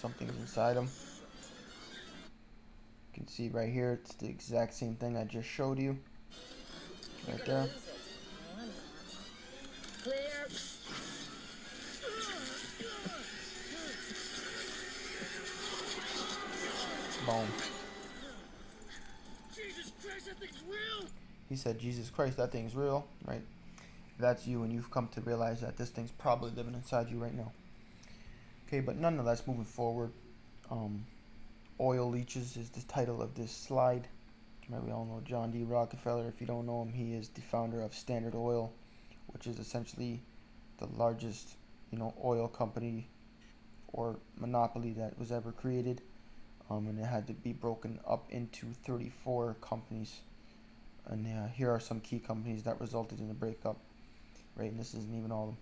Something's inside him. You can see right here, it's the exact same thing I just showed you. Right there. Clear. Boom. Jesus Christ, that thing's real! He said, Jesus Christ, that thing's real, right? That's you, and you've come to realize that this thing's probably living inside you right now. Okay, but nonetheless, moving forward, oil leeches is the title of this slide. Right, we all know John D. Rockefeller. If you don't know him, he is the founder of Standard Oil, which is essentially the largest, oil company or monopoly that was ever created. And it had to be broken up into 34 companies. And here are some key companies that resulted in the breakup. Right, and this isn't even all of them.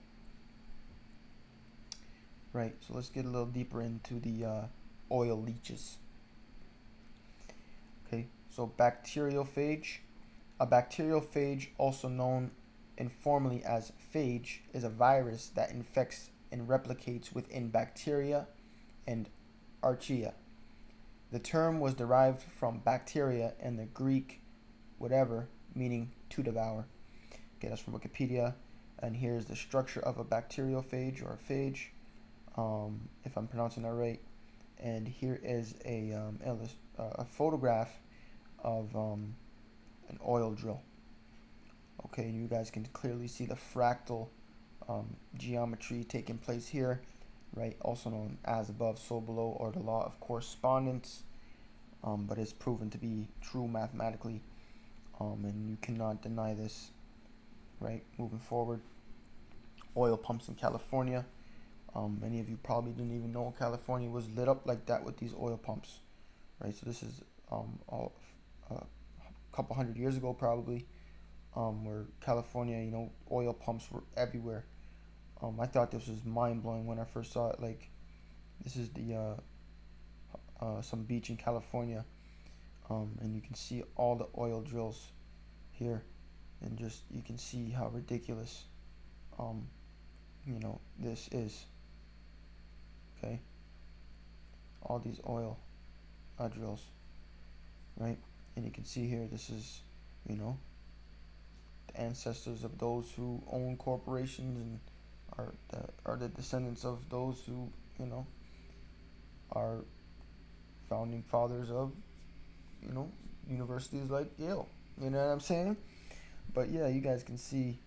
Right, so let's get a little deeper into the oil leeches. Okay, so bacteriophage. A bacteriophage, also known informally as phage, is a virus that infects and replicates within bacteria and archaea. The term was derived from bacteria and the Greek whatever, meaning to devour. Okay, that's from Wikipedia. And here's the structure of a bacteriophage or a phage, if I'm pronouncing that right. And here is a photograph of an oil drill. Okay, and you guys can clearly see the fractal geometry taking place here, right? Also known as above, so below, or the law of correspondence. But it's proven to be true mathematically, and you cannot deny this, right? Moving forward. oil pumps in California. Many of you probably didn't even know California was lit up like that with these oil pumps, right? So this is a couple hundred years ago probably, where California, you know, oil pumps were everywhere. I thought this was mind blowing when I first saw it. Like, this is the some beach in California, and you can see all the oil drills here, and just you can see how ridiculous, you know, this is. Okay, all these oil drills, right? And you can see here, this is, you know, the ancestors of those who own corporations and are the descendants of those who, you know, are founding fathers of, you know, universities like Yale. You know what I'm saying? But yeah, you guys can see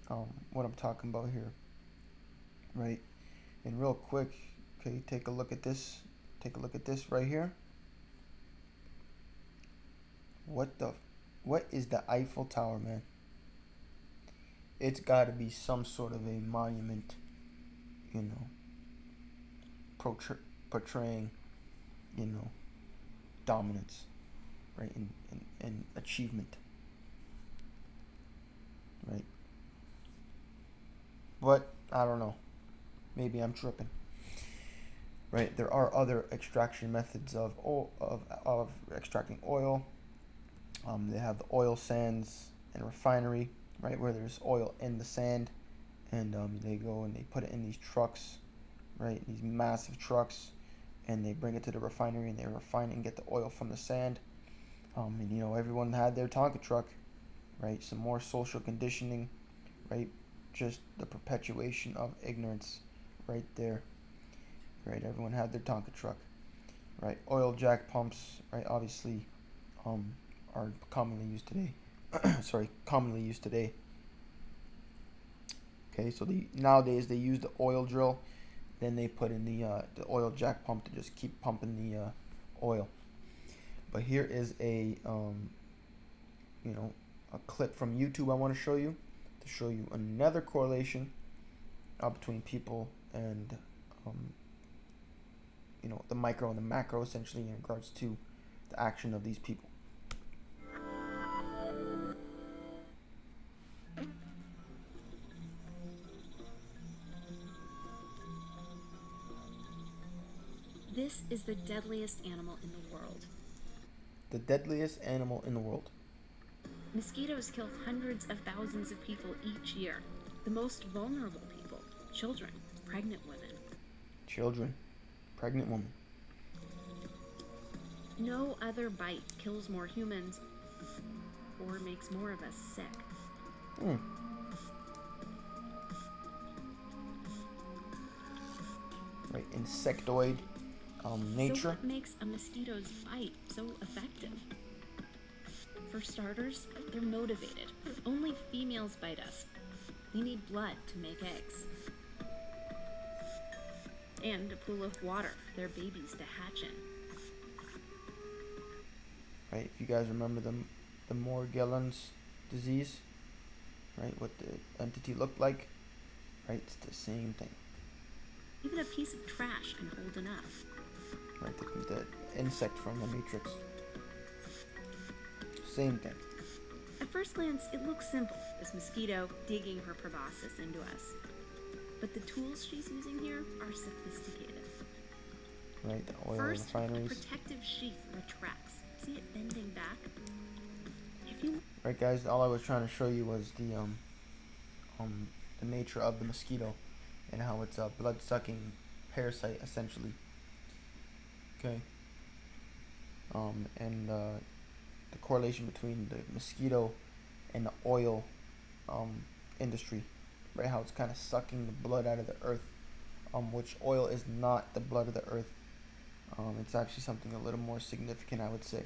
what I'm talking about here, right? And real quick, okay, take a look at this. Take a look at this right here. What is the Eiffel Tower, man? It's got to be some sort of a monument, you know, portraying, you know, dominance, right, and achievement, right? But I don't know, maybe I'm tripping, right? There are other extraction methods of extracting oil. They have the oil sands and refinery, right, where there's oil in the sand, and they go and they put it in these trucks, right, these massive trucks, and they bring it to the refinery and they refine it and get the oil from the sand. And you know, everyone had their Tonka truck, right? Some more social conditioning, right? Just the perpetuation of ignorance, right there, right? Everyone had their Tonka truck, right? Oil jack pumps, right? Obviously, are commonly used today. Commonly used today. Okay, so nowadays they use the oil drill, then they put in the oil jack pump to just keep pumping the oil. But here is a you know, a clip from YouTube I want to show you another correlation between people and you know, the micro and the macro, essentially, in regards to the action of these people. This is the deadliest animal in the world. The deadliest animal in the world. Mosquitoes kill hundreds of thousands of people each year. The most vulnerable people, children, pregnant women. Children, pregnant women. No other bite kills more humans or makes more of us sick. Right, insectoid nature. So what makes a mosquito's bite so effective? For starters, they're motivated. Only females bite us. They need blood to make eggs. And a pool of water for their babies to hatch in. Right, if you guys remember the Morgellons disease, right, what the entity looked like, right, it's the same thing. Even a piece of trash can hold enough. Right, the insect from the Matrix. Same thing. At first glance, it looks simple, this mosquito digging her proboscis into us. But the tools she's using here are sophisticated. Right, the oil First, refineries. the protective sheath retracts. See it bending back? Right, guys, all I was trying to show you was the nature of the mosquito and how it's a blood-sucking parasite, essentially. Okay. And the correlation between the mosquito and the oil industry, right? How it's kind of sucking the blood out of the earth, which oil is not the blood of the earth. It's actually something a little more significant, I would say.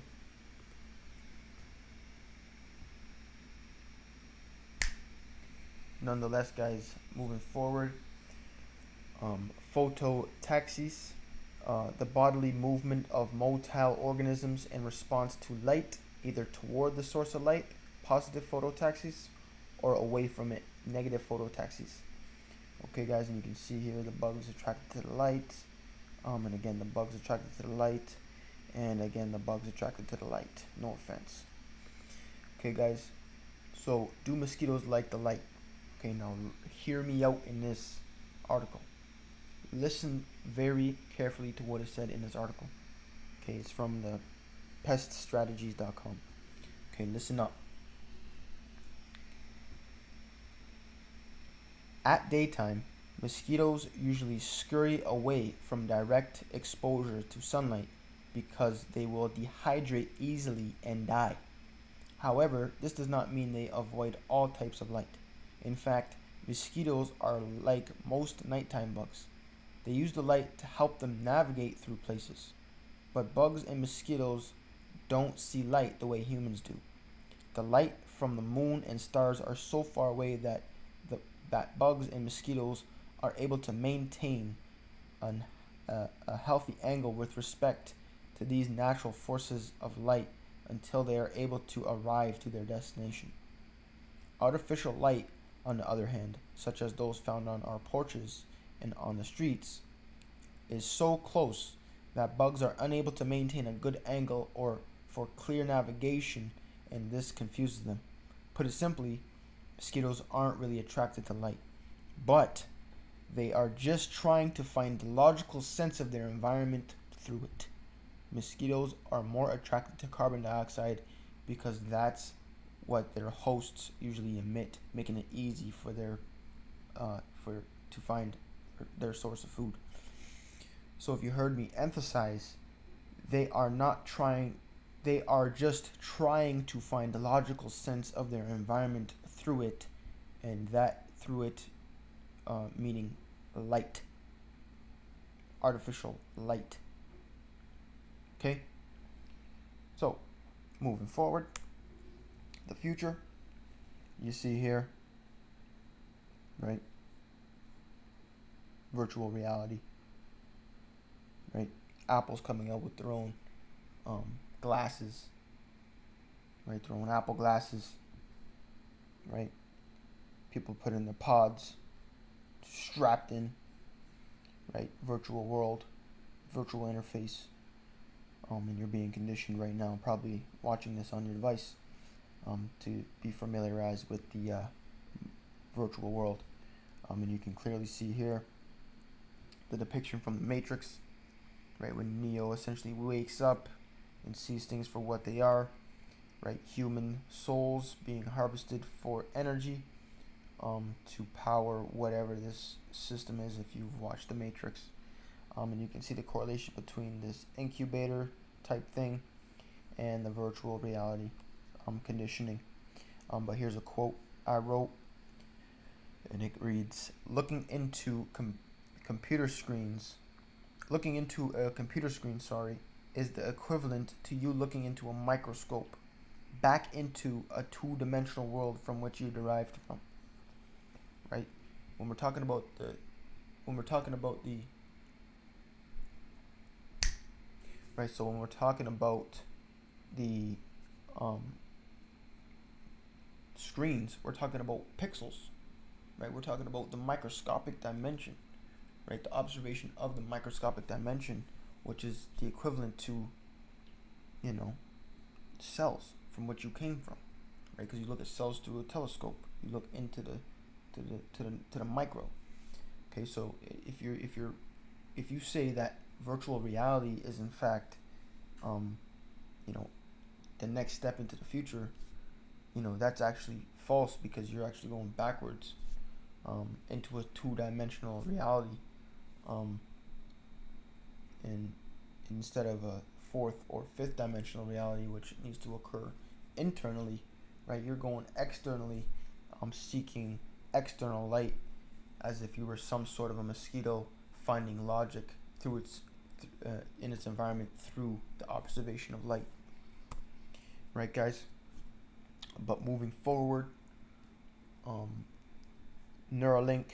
Nonetheless, guys, moving forward, phototaxis, the bodily movement of motile organisms in response to light, either toward the source of light, positive phototaxis, or away from it, negative phototaxis. Okay, guys, and you can see here the bugs attracted to the light. And again, the bugs attracted to the light. And again, the bugs attracted to the light. No offense. Okay, guys. So, do mosquitoes like the light? Okay, now hear me out in this article. Listen very carefully to what is said in this article. Okay, it's from the peststrategies.com. Okay, listen up. At daytime, mosquitoes usually scurry away from direct exposure to sunlight because they will dehydrate easily and die. However, this does not mean they avoid all types of light. In fact, mosquitoes are like most nighttime bugs. They use the light to help them navigate through places. But bugs and mosquitoes don't see light the way humans do. The light from the moon and stars are so far away that bugs and mosquitoes are able to maintain a healthy angle with respect to these natural forces of light until they are able to arrive to their destination. Artificial light, on the other hand, such as those found on our porches and on the streets, is so close that bugs are unable to maintain a good angle or for clear navigation, and this confuses them. Put it simply, mosquitoes aren't really attracted to light, but they are just trying to find the logical sense of their environment through it. Mosquitoes are more attracted to carbon dioxide because that's what their hosts usually emit, making it easy for to find their source of food. So if you heard me emphasize, they are just trying to find the logical sense of their environment through it, and that through it meaning light, artificial light. Okay? So, moving forward, the future, you see here, right? Virtual reality, right? Apple's coming out with their own glasses, right? Their own Apple glasses, right? People put in their pods, strapped in, right? Virtual world, virtual interface, and you're being conditioned right now, probably watching this on your device, to be familiarized with the virtual world. And you can clearly see here the depiction from the Matrix, right, when Neo essentially wakes up and sees things for what they are, right, human souls being harvested for energy, to power whatever this system is, if you've watched the Matrix. And you can see the correlation between this incubator type thing and the virtual reality conditioning. But here's a quote I wrote, and it reads, looking into a computer screen, is the equivalent to you looking into a microscope back into a two-dimensional world from which you derived from. Right? When we're talking about the right, so when we're talking about the screens, we're talking about pixels, right? We're talking about the microscopic dimension, right? The observation of the microscopic dimension, which is the equivalent to, cells from which you came from, right? Because you look at cells through a telescope, you look into the micro. Okay, so if you say that virtual reality is in fact, the next step into the future, that's actually false, because you're actually going backwards into a two-dimensional reality, and instead of a fourth or fifth dimensional reality, which needs to occur internally, right? You're going externally, seeking external light, as if you were some sort of a mosquito finding logic through in its environment through the observation of light. Right, guys? But moving forward, Neuralink,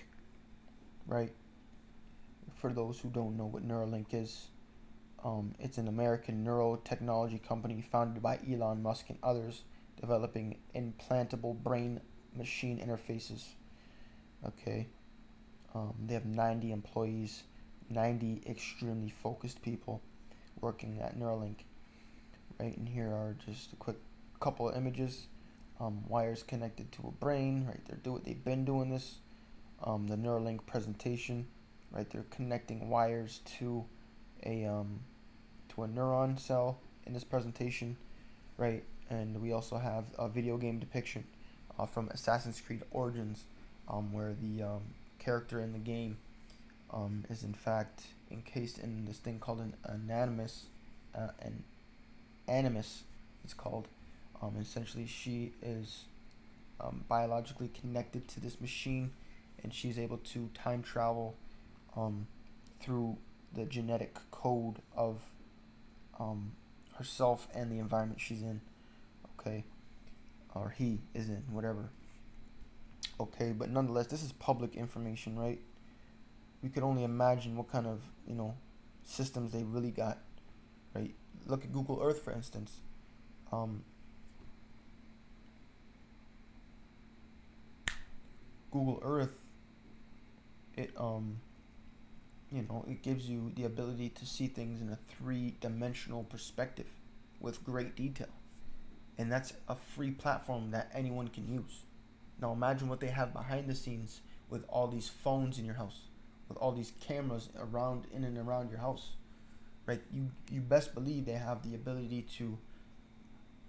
right? For those who don't know what Neuralink is, it's an American neurotechnology company founded by Elon Musk and others, developing implantable brain-machine interfaces. Okay. They have 90 employees, 90 extremely focused people working at Neuralink. Right, and here are just a quick couple of images. Wires connected to a brain. Right, they've been doing this. The Neuralink presentation. Right, they're connecting wires to a neuron cell in this presentation. Right, and we also have a video game depiction from Assassin's Creed Origins, where the character in the game is in fact encased in this thing called an animus. It's called. Essentially, she is biologically connected to this machine, and she's able to time travel through the genetic code of herself and the environment she's in. Okay, or he is in, whatever. Okay, but nonetheless, this is public information, right? We could only imagine what kind of systems they really got, right? Look at Google Earth, for instance. Google Earth, it it gives you the ability to see things in a three-dimensional perspective with great detail, and that's a free platform that anyone can use. Now imagine what they have behind the scenes with all these phones in your house, with all these cameras in and around your house, right? You best believe they have the ability to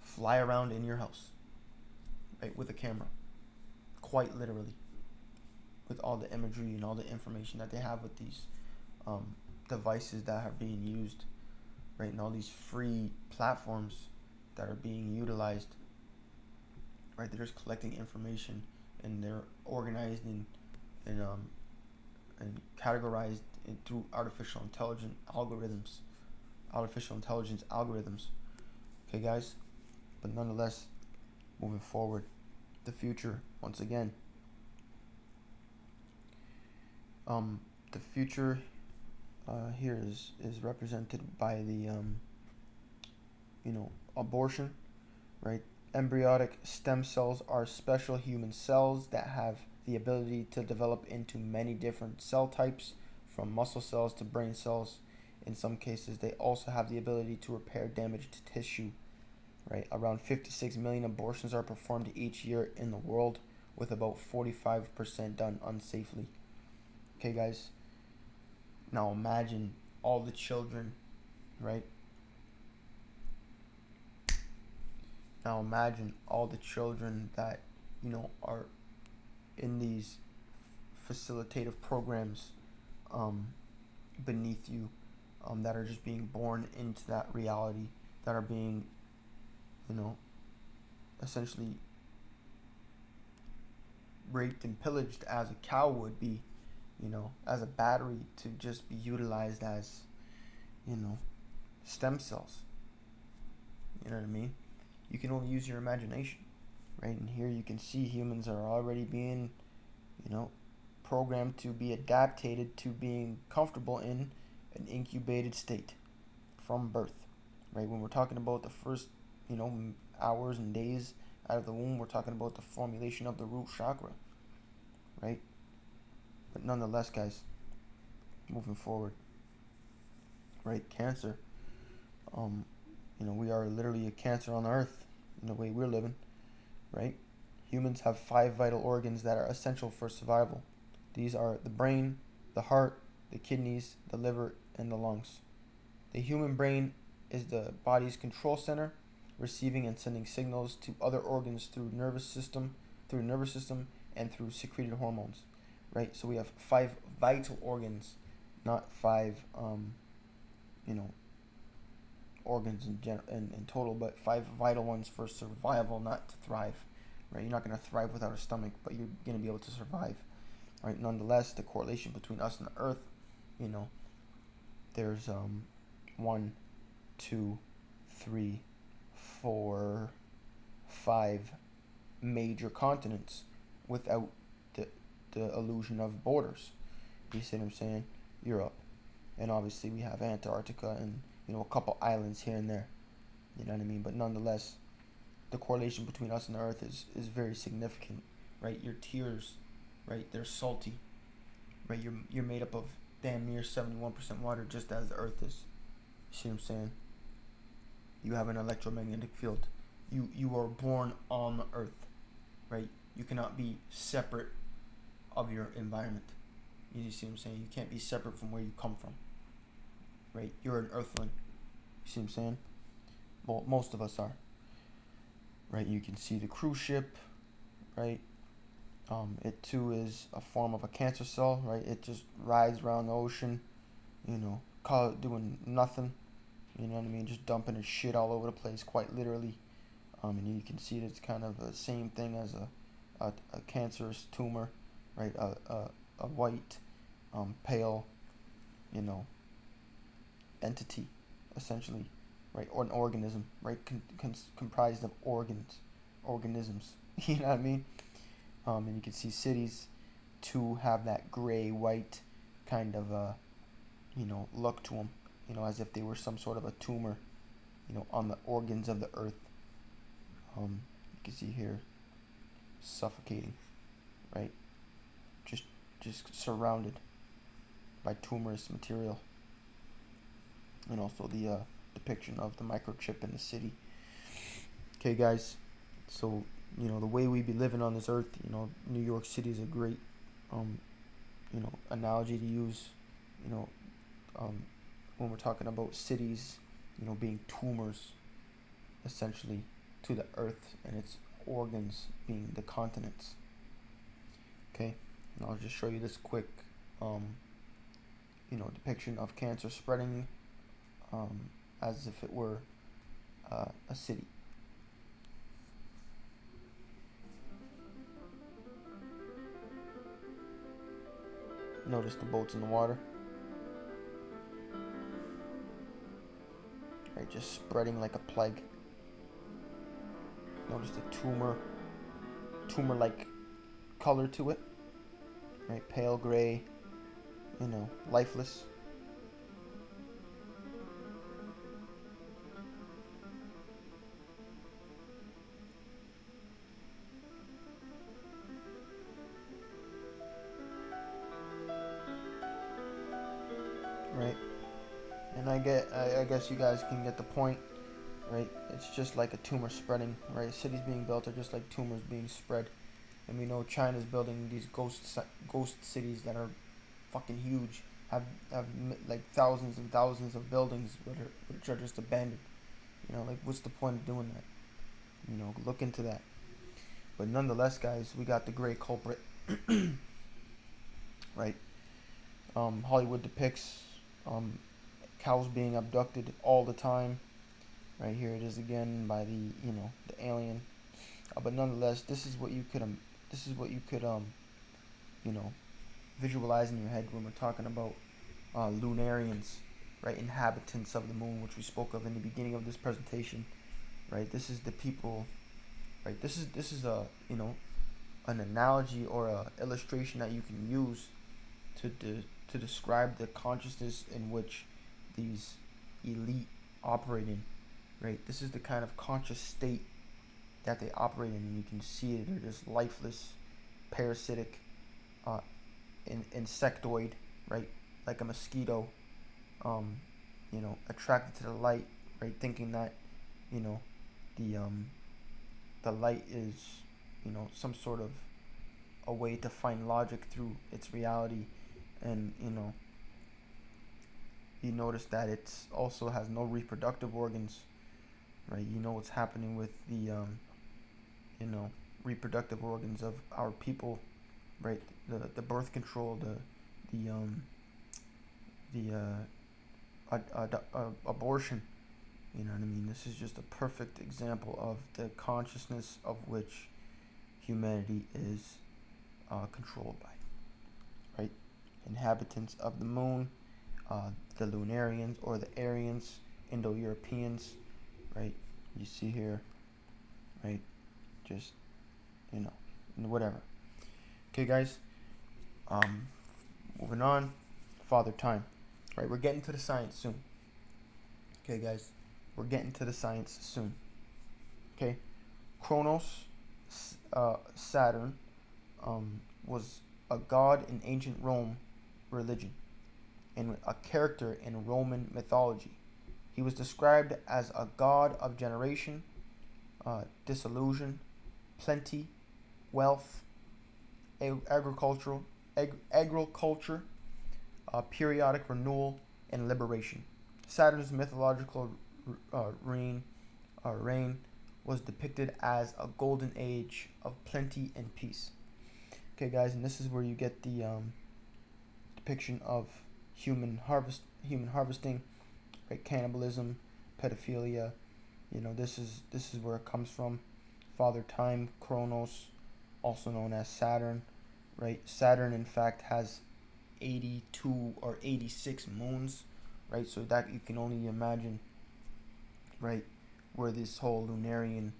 fly around in your house, right, with a camera, quite literally, with all the imagery and all the information that they have with these devices that are being used, right, and all these free platforms that are being utilized, right? They're just collecting information, and they're organized and categorized through artificial intelligence algorithms. Okay, guys, but nonetheless, moving forward, the future once again. The future here is represented by the abortion, right? Embryonic stem cells are special human cells that have the ability to develop into many different cell types, from muscle cells to brain cells. In some cases, they also have the ability to repair damaged tissue, right? Around 56 million abortions are performed each year in the world, with about 45% done unsafely. Okay, guys? Now imagine all the children, right? Now imagine all the children that, are in these facilitative programs beneath you, that are just being born into that reality, that are being, essentially raped and pillaged as a cow would be, as a battery to just be utilized as, stem cells. You know what I mean? You can only use your imagination, right? And here you can see humans are already being, programmed to be adapted to being comfortable in an incubated state from birth, right? When we're talking about the first, hours and days out of the womb, we're talking about the formulation of the root chakra, right? But nonetheless, guys, moving forward, right? Cancer, we are literally a cancer on earth in the way we're living, right? Humans have 5 vital organs that are essential for survival. These are the brain, the heart, the kidneys, the liver, and the lungs. The human brain is the body's control center, receiving and sending signals to other organs through nervous system, and through secreted hormones, right? So we have 5 vital organs, not 5, organs in total, but 5 vital ones for survival, not to thrive, right? You're not going to thrive without a stomach, but you're going to be able to survive, right? Nonetheless, the correlation between us and the earth, there's 1, 2, 3, 4, 5 major continents without the illusion of borders. You see what I'm saying? Europe, and obviously we have Antarctica and a couple islands here and there. You know what I mean? But nonetheless, the correlation between us and the earth is very significant, right? Your tears, right? They're salty, right? You're made up of damn near 71% water, just as the Earth is. You see what I'm saying? You have an electromagnetic field. You are born on the Earth, right? You cannot be separate of your environment. You see what I'm saying? You can't be separate from where you come from, right? You're an Earthling. You see what I'm saying? Well, most of us are, right? You can see the cruise ship, right? It too is a form of a cancer cell, right? It just rides around the ocean, call it doing nothing. You know what I mean? Just dumping its shit all over the place, quite literally. And you can see that it's kind of the same thing as a cancerous tumor, right? A white, pale, entity, essentially, right? Or an organism, right? Comprised of organisms. You know what I mean? And you can see cities to have that gray, white kind of, look to them, as if they were some sort of a tumor, on the organs of the earth. You can see here, suffocating, right? Just surrounded by tumorous material. And also the depiction of the microchip in the city. Okay, guys, so the way we be living on this earth, New York City is a great analogy to use, when we're talking about cities, being tumors essentially to the earth, and its organs being the continents. Okay, and I'll just show you this quick depiction of cancer spreading as if it were a city. Notice the boats in the water. Right, just spreading like a plague. Notice the tumor-like color to it. Right, pale gray, lifeless. Right, and I guess you guys can get the point, right? It's just like a tumor spreading, right? Cities being built are just like tumors being spread, and we know China's building these ghost cities that are fucking huge, have like thousands and thousands of buildings which are just abandoned. Like, what's the point of doing that? Look into that. But nonetheless, guys, we got the great culprit, right? Hollywood depicts cows being abducted all the time. Right, here it is again by the the alien. But nonetheless, this is what you could visualize in your head when we're talking about lunarians, right? Inhabitants of the moon, which we spoke of in the beginning of this presentation. Right, this is the people. Right, this is a an analogy or a illustration that you can use to describe the consciousness in which these elite operate in. Right, this is the kind of conscious state that they operate in, and you can see it. They're just lifeless, parasitic, insectoid, right, like a mosquito, attracted to the light, right, thinking that the light is some sort of a way to find logic through its reality. And you notice that it also has no reproductive organs, right? What's happening with the reproductive organs of our people, right? The birth control, abortion. You know what I mean? This is just a perfect example of the consciousness of which humanity is controlled by, right? Inhabitants of the moon, the Lunarians or the Aryans, Indo-Europeans, right? You see here, right? Just, whatever. Okay, guys. Moving on. Father Time. Right, we're getting to the science soon. Okay, guys. We're getting to the science soon. Okay. Kronos, Saturn, was a god in ancient Rome religion and a character in Roman mythology. He was described as a god of generation, disillusion, plenty, wealth, agriculture, periodic renewal, and liberation. Saturn's mythological reign was depicted as a golden age of plenty and peace. Okay, guys, and this is where you get the depiction of human harvesting, right? Cannibalism, pedophilia. You know, this is where it comes from. Father Time, Kronos, also known as Saturn, right? Saturn, in fact, has 82 or 86 moons, right? So that you can only imagine, right, where this whole Lunarian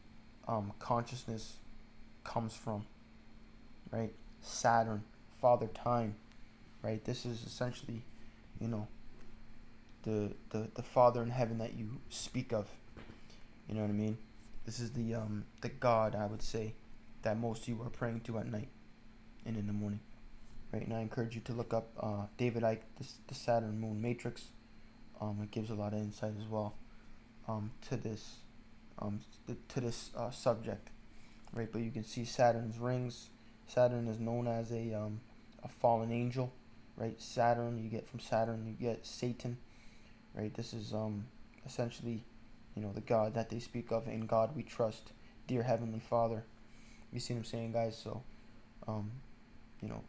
consciousness comes from, right? Saturn, Father Time, right? This is essentially, you know, the Father in heaven that you speak of. You know what I mean? This is the God, I would say, that most of you are praying to at night and in the morning, right? And I encourage you to look up David Icke, the Saturn Moon Matrix. It gives a lot of insight as well to this subject, right? But you can see Saturn's rings. Saturn is known as a fallen angel, right? Saturn, you get Satan, right? This is essentially, you know, the God that they speak of. In God we trust, dear Heavenly Father. You see what I'm saying, guys? So, you know,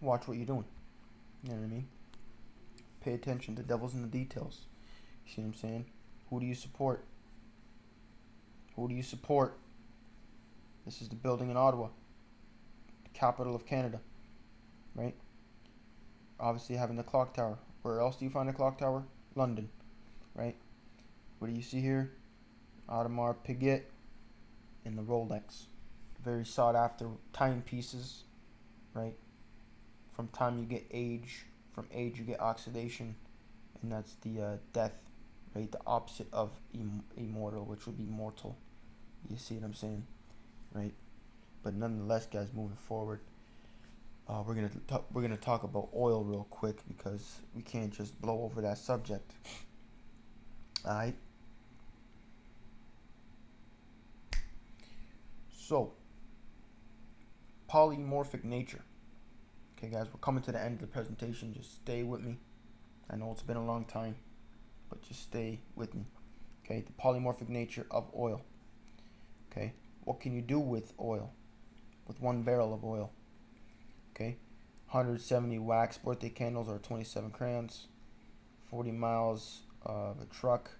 watch what you're doing. You know what I mean? Pay attention. The devil's in the details. You see what I'm saying? Who do you support? Who do you support? This is the building in Ottawa, the capital of Canada, right? Obviously having the clock tower. Where else do you find a clock tower? London, right? What do you see here? Audemars Piguet and the Rolex. Very sought after timepieces, right? From time you get age. From age you get oxidation. And that's the death, right? The opposite of immortal, which would be mortal. You see what I'm saying, right? But nonetheless, guys, moving forward, we're gonna talk about oil real quick because we can't just blow over that subject. All right. So, polymorphic nature. Okay, guys, we're coming to the end of the presentation. Just stay with me. I know it's been a long time, but just stay with me. Okay, the polymorphic nature of oil. Okay, what can you do with oil? With 1 barrel of oil. Okay, 170 wax birthday candles or 27 crayons, 40 miles of a truck,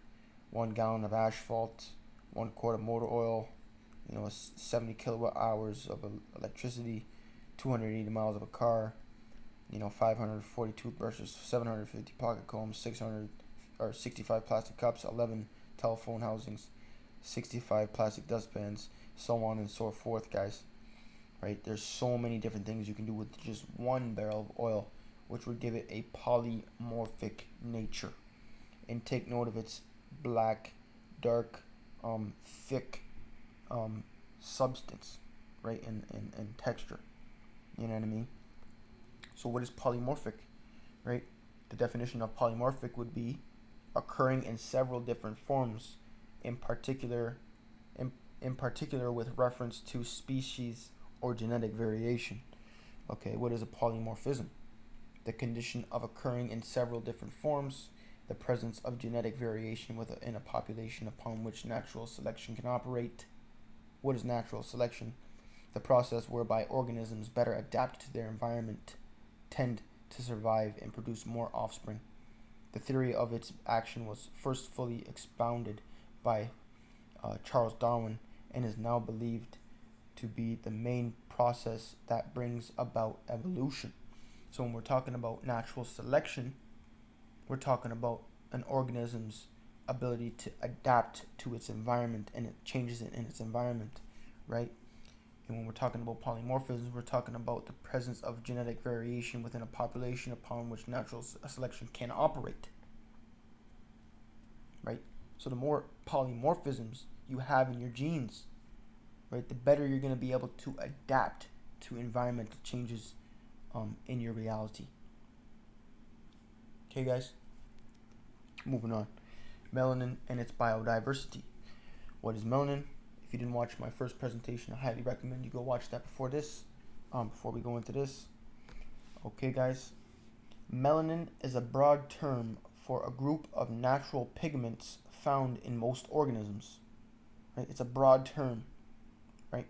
1 gallon of asphalt, 1 quart of motor oil, you know, 70 kilowatt hours of electricity, 280 miles of a car, you know, 540 toothbrushes, 750 pocket combs, 65 plastic cups, 11 telephone housings, 65 plastic dustpans, so on and so forth, guys. Right? There's so many different things you can do with just 1 barrel of oil, which would give it a polymorphic nature. And take note of its black, dark, thick substance, right? And texture. You know what I mean? So what is polymorphic, right? The definition of polymorphic would be occurring in several different forms, in particular with reference to species or genetic variation. Okay, what is a polymorphism? The condition of occurring in several different forms, the presence of genetic variation within a population upon which natural selection can operate. What is natural selection? The process whereby organisms better adapt to their environment tend to survive and produce more offspring. The theory of its action was first fully expounded by Charles Darwin and is now believed to be the main process that brings about evolution. So when we're talking about natural selection, we're talking about an organism's ability to adapt to its environment and it changes it in its environment, right? And when we're talking about polymorphisms, we're talking about the presence of genetic variation within a population upon which natural selection can operate, right? So the more polymorphisms you have in your genes, right, the better you're going to be able to adapt to environmental changes in your reality. Okay, guys? Moving on. Melanin and its biodiversity. What is melanin? If you didn't watch my first presentation, I highly recommend you go watch that before this, before we go into this. Okay, guys? Melanin is a broad term for a group of natural pigments found in most organisms. Right? It's a broad term. Right?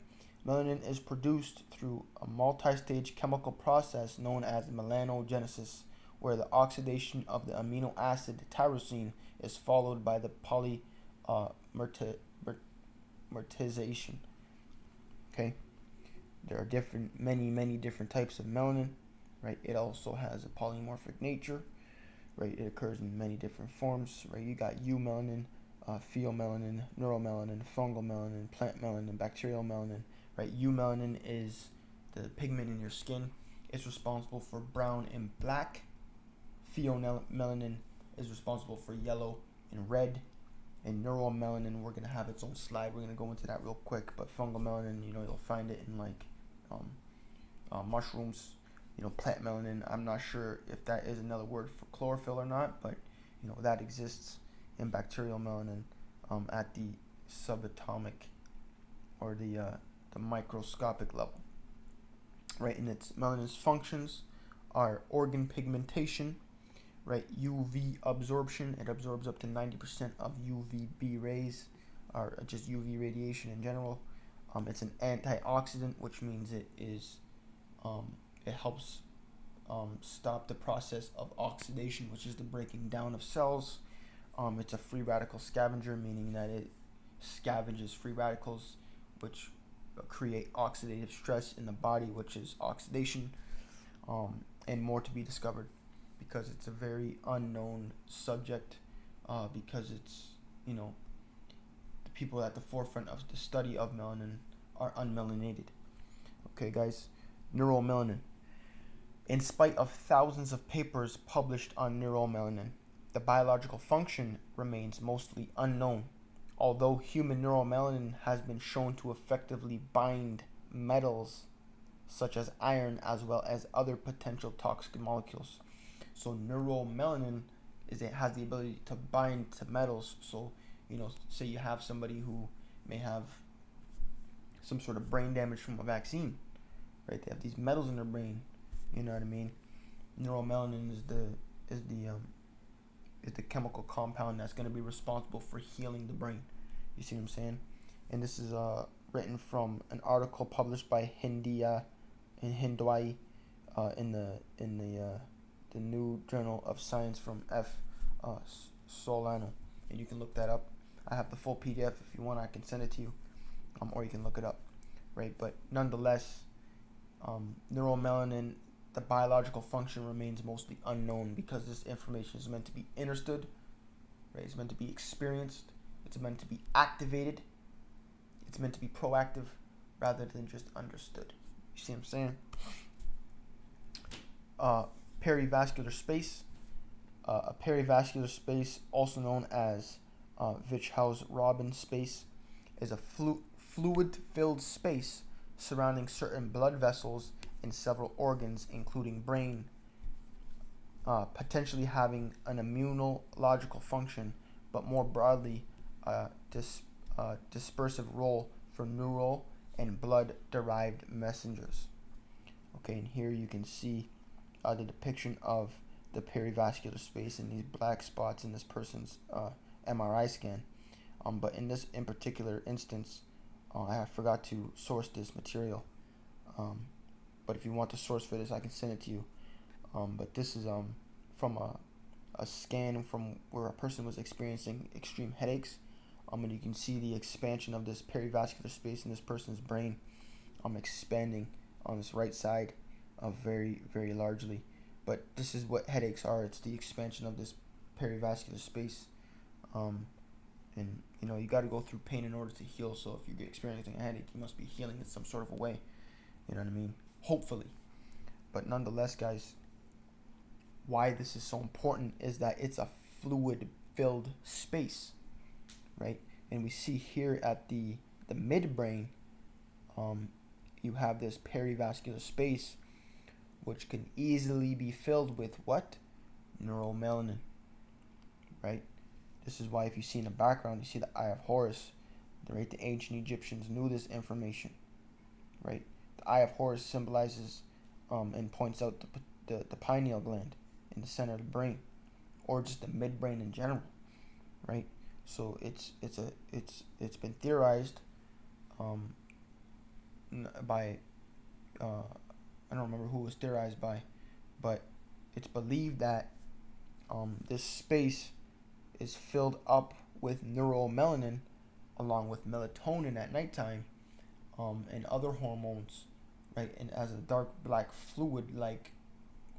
Melanin is produced through a multi-stage chemical process known as melanogenesis, where the oxidation of the amino acid tyrosine is followed by the polymerization. Okay? There are many different types of melanin. Right? It also has a polymorphic nature. Right? It occurs in many different forms. Right? You got eumelanin, pheomelanin, neuromelanin, fungal melanin, plant melanin, bacterial melanin. Right? Eumelanin is the pigment in your skin. It's responsible for brown and black. Pheomelanin is responsible for yellow and red. And neuromelanin, we're gonna have its own slide. We're gonna go into that real quick. But fungal melanin, you'll find it in like mushrooms. Plant melanin, I'm not sure if that is another word for chlorophyll or not, but that exists in bacterial melanin at the subatomic or the microscopic level. Right, and its melanin's functions are organ pigmentation, right? UV absorption, it absorbs up to 90% of UVB rays, or just UV radiation in general. It's an antioxidant, which means it helps stop the process of oxidation, which is the breaking down of cells. It's a free radical scavenger, meaning that it scavenges free radicals, which create oxidative stress in the body, which is oxidation, and more to be discovered, because it's a very unknown subject, because it's, the people at the forefront of the study of melanin are unmelanated. Okay, guys, neuromelanin. In spite of thousands of papers published on neuromelanin, the biological function remains mostly unknown. Although human neuromelanin has been shown to effectively bind metals such as iron as well as other potential toxic molecules. So neuromelanin has the ability to bind to metals. So, say you have somebody who may have some sort of brain damage from a vaccine, right? They have these metals in their brain. You know what I mean? Neuromelanin is the chemical compound that's going to be responsible for healing the brain. You see what I'm saying? And this is written from an article published by Hindwai in the New Journal of Science from F. Solano, and you can look that up. I have the full PDF. If you want, I can send it to you, or you can look it up, right? But nonetheless, neuromelanin, the biological function remains mostly unknown, because this information is meant to be understood, right? It's meant to be experienced. It's meant to be activated. It's meant to be proactive rather than just understood. You see what I'm saying? Perivascular space. A perivascular space, also known as Virchow-Robin space, is a fluid-filled space surrounding certain blood vessels in several organs, including brain, potentially having an immunological function, but more broadly, dispersive role for neural and blood-derived messengers. Okay, and here you can see the depiction of the perivascular space and these black spots in this person's MRI scan. But in particular instance, I forgot to source this material. But if you want the source for this, I can send it to you. But this is from a scan from where a person was experiencing extreme headaches. And you can see the expansion of this perivascular space in this person's brain expanding on this right side very, very largely. But this is what headaches are. It's the expansion of this perivascular space. And you got to go through pain in order to heal. So if you're experiencing a headache, you must be healing in some sort of a way. You know what I mean? Hopefully. But nonetheless, guys, why this is so important is that it's a fluid-filled space, right? And we see here at the midbrain, you have this perivascular space which can easily be filled with what? Neuromelanin, right? This is why if you see in the background, you see the Eye of Horus, right? The ancient Egyptians knew this information, right? The Eye of Horus symbolizes and points out the pineal gland in the center of the brain, or just the midbrain in general, right? So it's been theorized by I don't remember who it was theorized by, but it's believed that this space is filled up with neuromelanin along with melatonin at nighttime, and other hormones, right? And as a dark black fluid like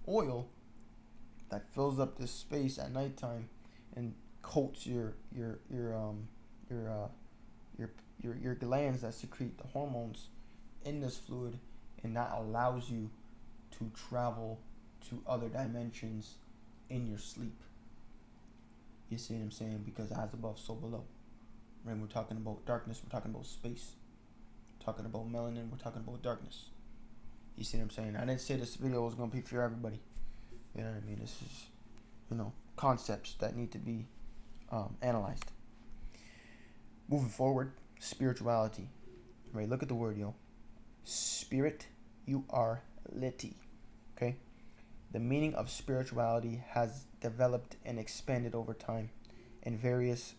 oil that fills up this space at nighttime and coats your glands that secrete the hormones in this fluid, and that allows you to travel to other dimensions in your sleep. You see what I'm saying? Because as above, so below. Right? We're talking about darkness, we're talking about space. We're talking about melanin, we're talking about darkness. You see what I'm saying? I didn't say this video was going to be for everybody. You know what I mean? This is, concepts that need to be analyzed. Moving forward, spirituality. Right? Look at the word, yo. Spirit, you are liti. Okay? The meaning of spirituality has developed and expanded over time, and various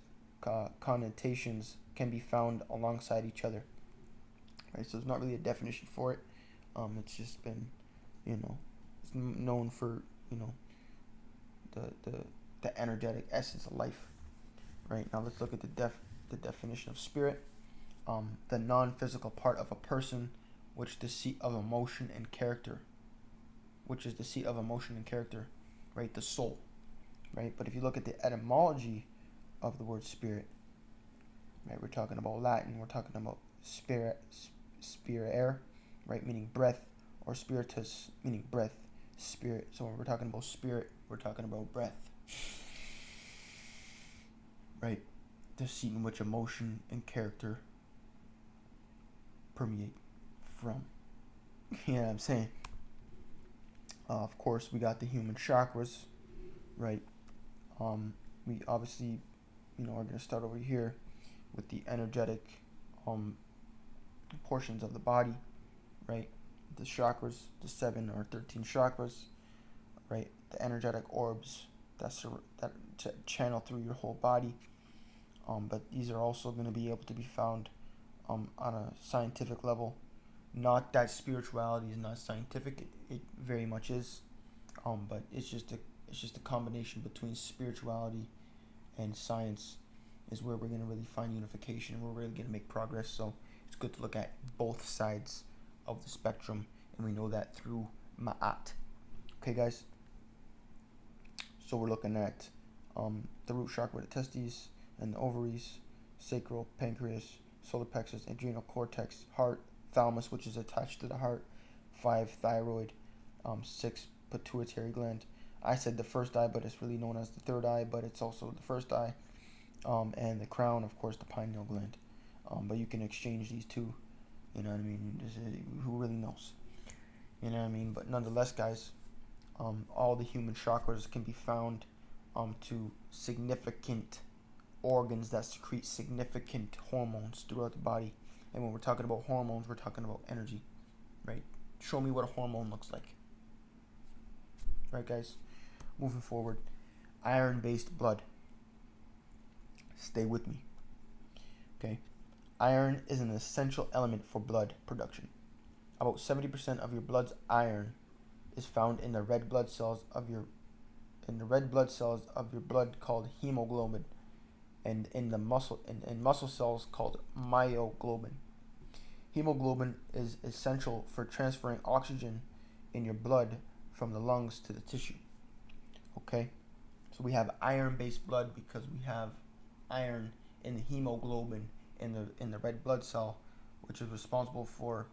connotations can be found alongside each other. Right? So there's not really a definition for it. It's just been, it's known for, the energetic essence of life. Right? Now let's look at the definition of spirit. The non-physical part of a person, which the seat of emotion and character. Which is the seat of emotion and character, right? The soul, right? But if you look at the etymology of the word spirit, right? We're talking about Latin. We're talking about spirare, right? Meaning breath, or spiritus, meaning breath, spirit. So when we're talking about spirit, we're talking about breath, right? The seat in which emotion and character permeate from. You know what I'm saying? Of course, we got the human chakras, right? We obviously, are going to start over here with the energetic portions of the body, right? The chakras, the 7 or 13 chakras, right? The energetic orbs that channel through your whole body. But these are also going to be able to be found on a scientific level. Not that spirituality is not scientific; it very much is, but it's just a combination between spirituality and science is where we're gonna really find unification, and we're really gonna make progress. So it's good to look at both sides of the spectrum, and we know that through Ma'at. Okay, guys. So we're looking at the root chakra, the testes and the ovaries, sacral, pancreas, solar plexus, adrenal cortex, heart, thalamus, which is attached to the heart, 5 thyroid, 6 pituitary gland. I said the first eye, but it's really known as the third eye, but it's also the first eye, and the crown, of course, the pineal gland. But you can exchange these two. You know what I mean? Who really knows? You know what I mean? But nonetheless, guys, all the human chakras can be found to significant organs that secrete significant hormones throughout the body. And when we're talking about hormones, we're talking about energy, right? Show me what a hormone looks like. Right, guys? Moving forward. Iron-based blood. Stay with me. Okay? Iron is an essential element for blood production. About 70% of your blood's iron is found in the red blood cells of your blood called hemoglobin, and in the muscle cells called myoglobin. Hemoglobin is essential for transferring oxygen in your blood from the lungs to the tissue. Okay? So we have iron-based blood because we have iron in the hemoglobin in the red blood cell, which is responsible for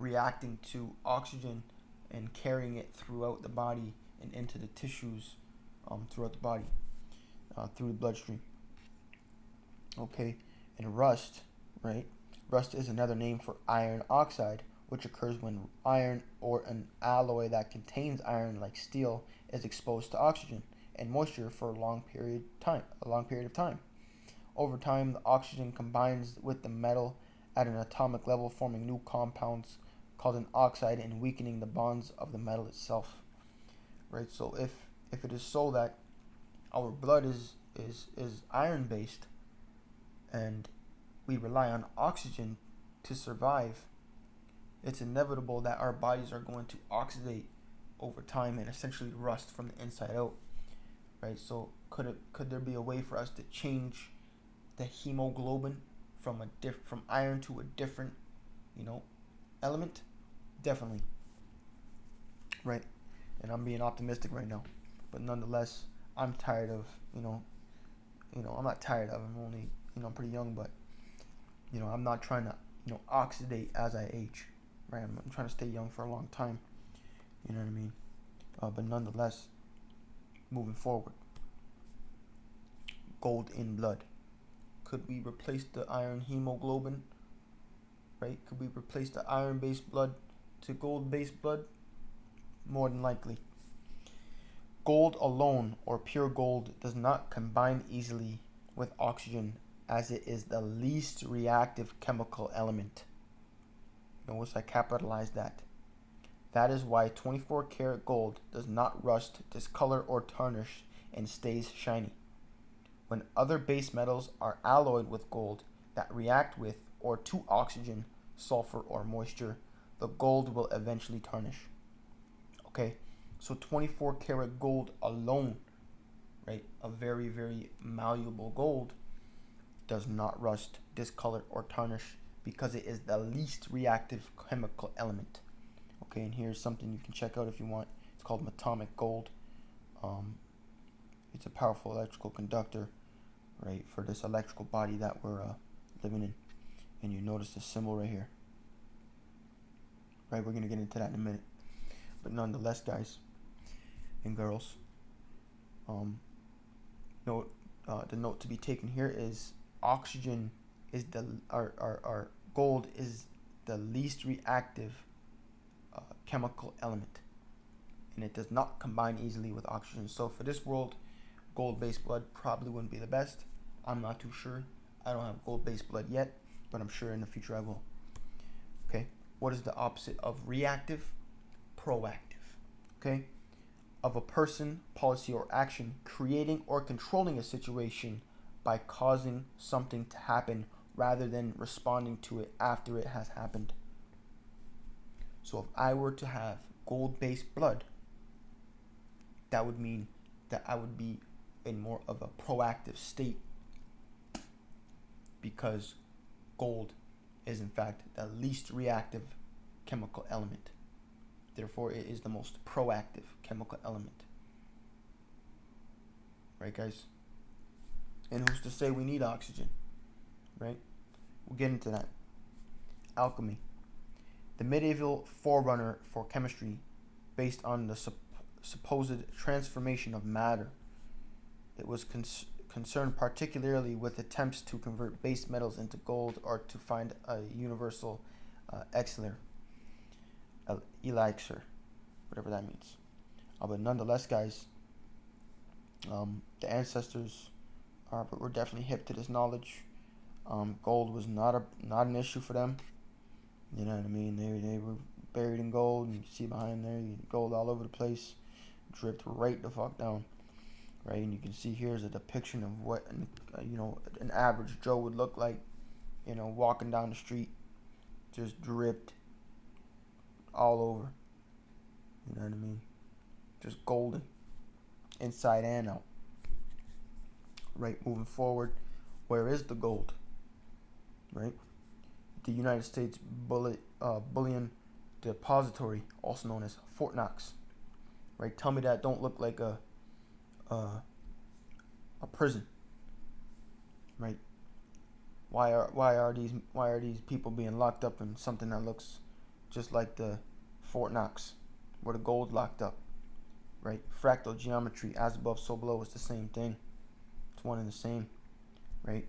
reacting to oxygen and carrying it throughout the body and into the tissues throughout the body through the bloodstream. Okay? And rust, right? Rust is another name for iron oxide which occurs when iron or an alloy that contains iron, like steel, is exposed to oxygen and moisture for a long period of time. Over time, the oxygen combines with the metal at an atomic level, forming new compounds called an oxide and weakening the bonds of the metal itself. Right? So if it is so that our blood is iron based and we rely on oxygen to survive, it's inevitable that our bodies are going to oxidate over time and essentially rust from the inside out. Right? So could there be a way for us to change the hemoglobin from iron to a different, element? Definitely. Right? And I'm being optimistic right now. But nonetheless, I'm tired of, I'm not tired of, I'm only, I'm pretty young, but, I'm not trying to, oxidate as I age, right? I'm trying to stay young for a long time, you know what I mean? But nonetheless, moving forward, gold in blood. Could we replace the iron hemoglobin, right? Could we replace the iron-based blood to gold-based blood? More than likely. Gold alone, or pure gold, does not combine easily with oxygen as it is the least reactive chemical element. Notice I capitalized that. That is why 24 karat gold does not rust, discolor, or tarnish and stays shiny. When other base metals are alloyed with gold that react with or to oxygen, sulfur, or moisture, the gold will eventually tarnish. Okay, so 24 karat gold alone, right, a very, very malleable gold, does not rust, discolor, or tarnish because it is the least reactive chemical element. Okay, and here's something you can check out if you want. It's called atomic gold. It's a powerful electrical conductor, right, for this electrical body that we're living in. And you notice the symbol right here. Right, we're going to get into that in a minute. But nonetheless, guys and girls, the note to be taken here is oxygen is our gold is the least reactive chemical element, and it does not combine easily with oxygen. So for this world, gold-based blood probably wouldn't be the best. I'm not too sure. I don't have gold-based blood yet, but I'm sure in the future I will. Okay, what is the opposite of reactive? Proactive. Okay, of a person, policy, or action creating or controlling a situation by causing something to happen rather than responding to it after it has happened. So if I were to have gold-based blood, that would mean that I would be in more of a proactive state, because gold is in fact the least reactive chemical element. Therefore, it is the most proactive chemical element. Right, guys? And who's to say we need oxygen? Right? We'll get into that. Alchemy. The medieval forerunner for chemistry, based on the supposed transformation of matter. It was concerned particularly with attempts to convert base metals into gold or to find a universal elixir, whatever that means. But nonetheless, guys, the ancestors were definitely hip to this knowledge. Gold was not an issue for them. You know what I mean? They were buried in gold, and you can see behind there, gold all over the place, dripped right the fuck down, right? And you can see here's a depiction of what an average Joe would look like, walking down the street, just dripped all over. You know what I mean? Just golden, inside and out. Right, moving forward, where is the gold? Right? The United States Bullion Depository, also known as Fort Knox. Right? Tell me that don't look like a prison. Right? Why are these people being locked up in something that looks just like the Fort Knox, where the gold locked up? Right? Fractal geometry, as above, so below, is the same thing. It's one and the same. Right?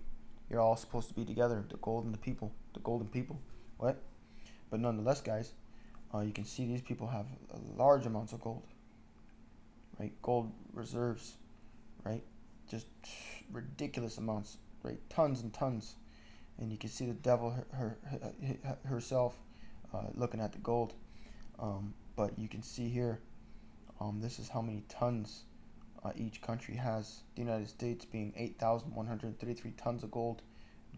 You're all supposed to be together. The golden people. What? But nonetheless, guys, you can see these people have large amounts of gold, right? Gold reserves, right? Just ridiculous amounts, right? Tons and tons. And you can see the devil herself looking at the gold. But you can see here, this is how many tons each country has. The United States being 8,133 tons of gold.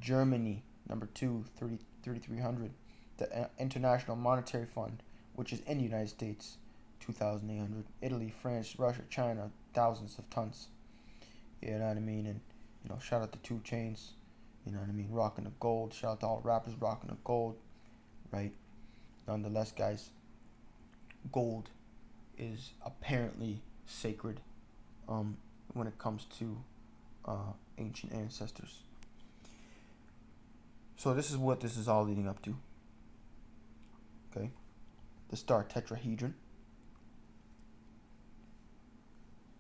Germany, number 2, 3,300. The International Monetary Fund, which is in the United States, 2,800. Italy, France, Russia, China, thousands of tons. You know what I mean? And, you know, shout out to 2 Chainz. You know what I mean? Rocking the gold. Shout out to all rappers rocking the gold. Right? Nonetheless, guys, gold is apparently sacred when it comes to ancient ancestors. So this is what this is all leading up to. Okay? The star tetrahedron.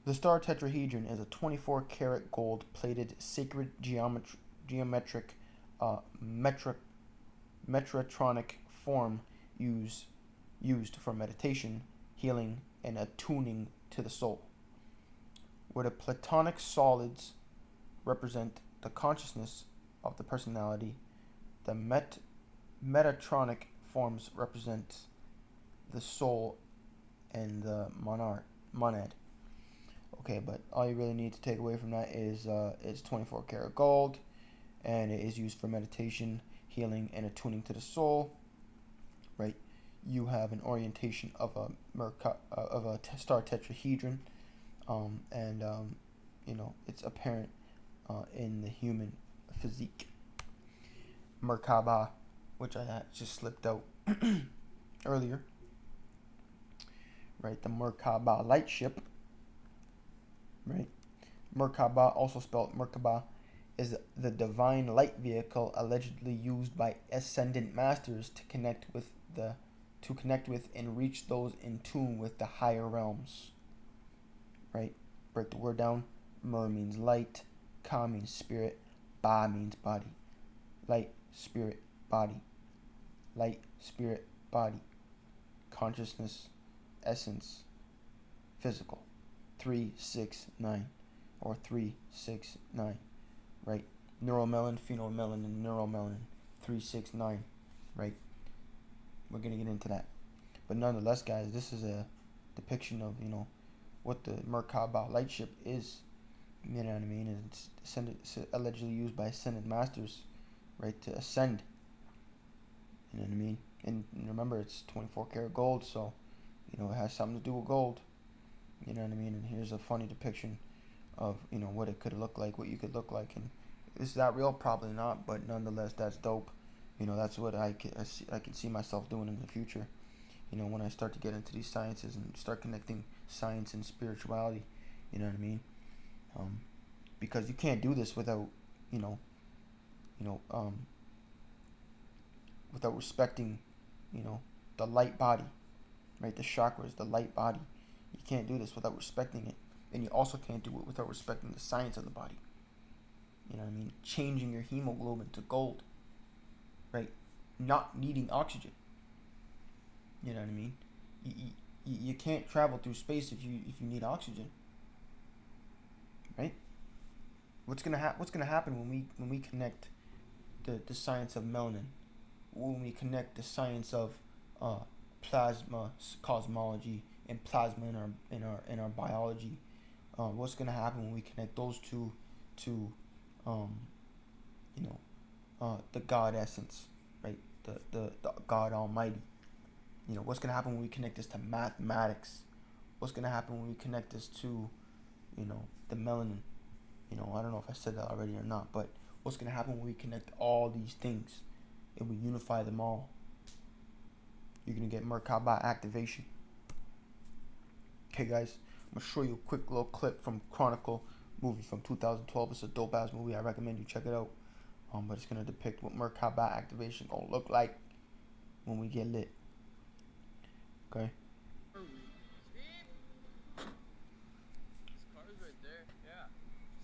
The star tetrahedron is a 24 karat gold plated sacred geometric metratronic form used for meditation, healing, and attuning to the soul. Where the platonic solids represent the consciousness of the personality, the metatronic forms represent the soul and the monad. Okay, but all you really need to take away from that is it's 24 karat gold, and it is used for meditation, healing, and attuning to the soul. Right? You have an orientation of a star tetrahedron, and you know, it's apparent in the human physique. Merkaba, which I had just slipped out earlier. Right, the Merkaba light ship. Right, Merkaba, also spelled Merkaba, is the divine light vehicle allegedly used by ascendant masters to connect with and reach those in tune with the higher realms. Right, break the word down. Mer means light, Ka means spirit, Ba means body. Light, spirit, body. Light, spirit, body. Consciousness, essence, physical. 369 or 369, right? Neuromelanin, phenomelanin, neuromelanin, 369, right? We're gonna get into that, but nonetheless, guys, this is a depiction of, you know, what the Merkaba light ship is. You know what I mean? And it's allegedly used by ascended masters, right, to ascend. You know what I mean? And remember, it's 24 karat gold, so you know it has something to do with gold. You know what I mean? And here's a funny depiction of, you know, what it could look like, what you could look like. And is that real? Probably not, but nonetheless, that's dope. You know, that's what I can see myself doing in the future. You know, when I start to get into these sciences and start connecting science and spirituality. You know what I mean? Because you can't do this without, without respecting, you know, the light body, right? The chakras, the light body. You can't do this without respecting it. And you also can't do it without respecting the science of the body. You know what I mean? Changing your hemoglobin to gold, right? Not needing oxygen. You know what I mean? You can't travel through space if you need oxygen, right? What's gonna happen when we connect the science of melanin, when we connect the science of plasma cosmology and plasma in our biology? What's gonna happen when we connect those two to the God essence, right? The God Almighty. You know, what's gonna happen when we connect this to mathematics? What's gonna happen when we connect this to, you know, the melanin? You know, I don't know if I said that already or not, but what's gonna happen when we connect all these things and we unify them all? You're gonna get Merkaba activation. Okay, guys, I'm gonna show you a quick little clip from Chronicle movie from 2012. It's a dope ass movie. I recommend you check it out. But it's gonna depict what Merkaba activation gonna look like when we get lit. Okay.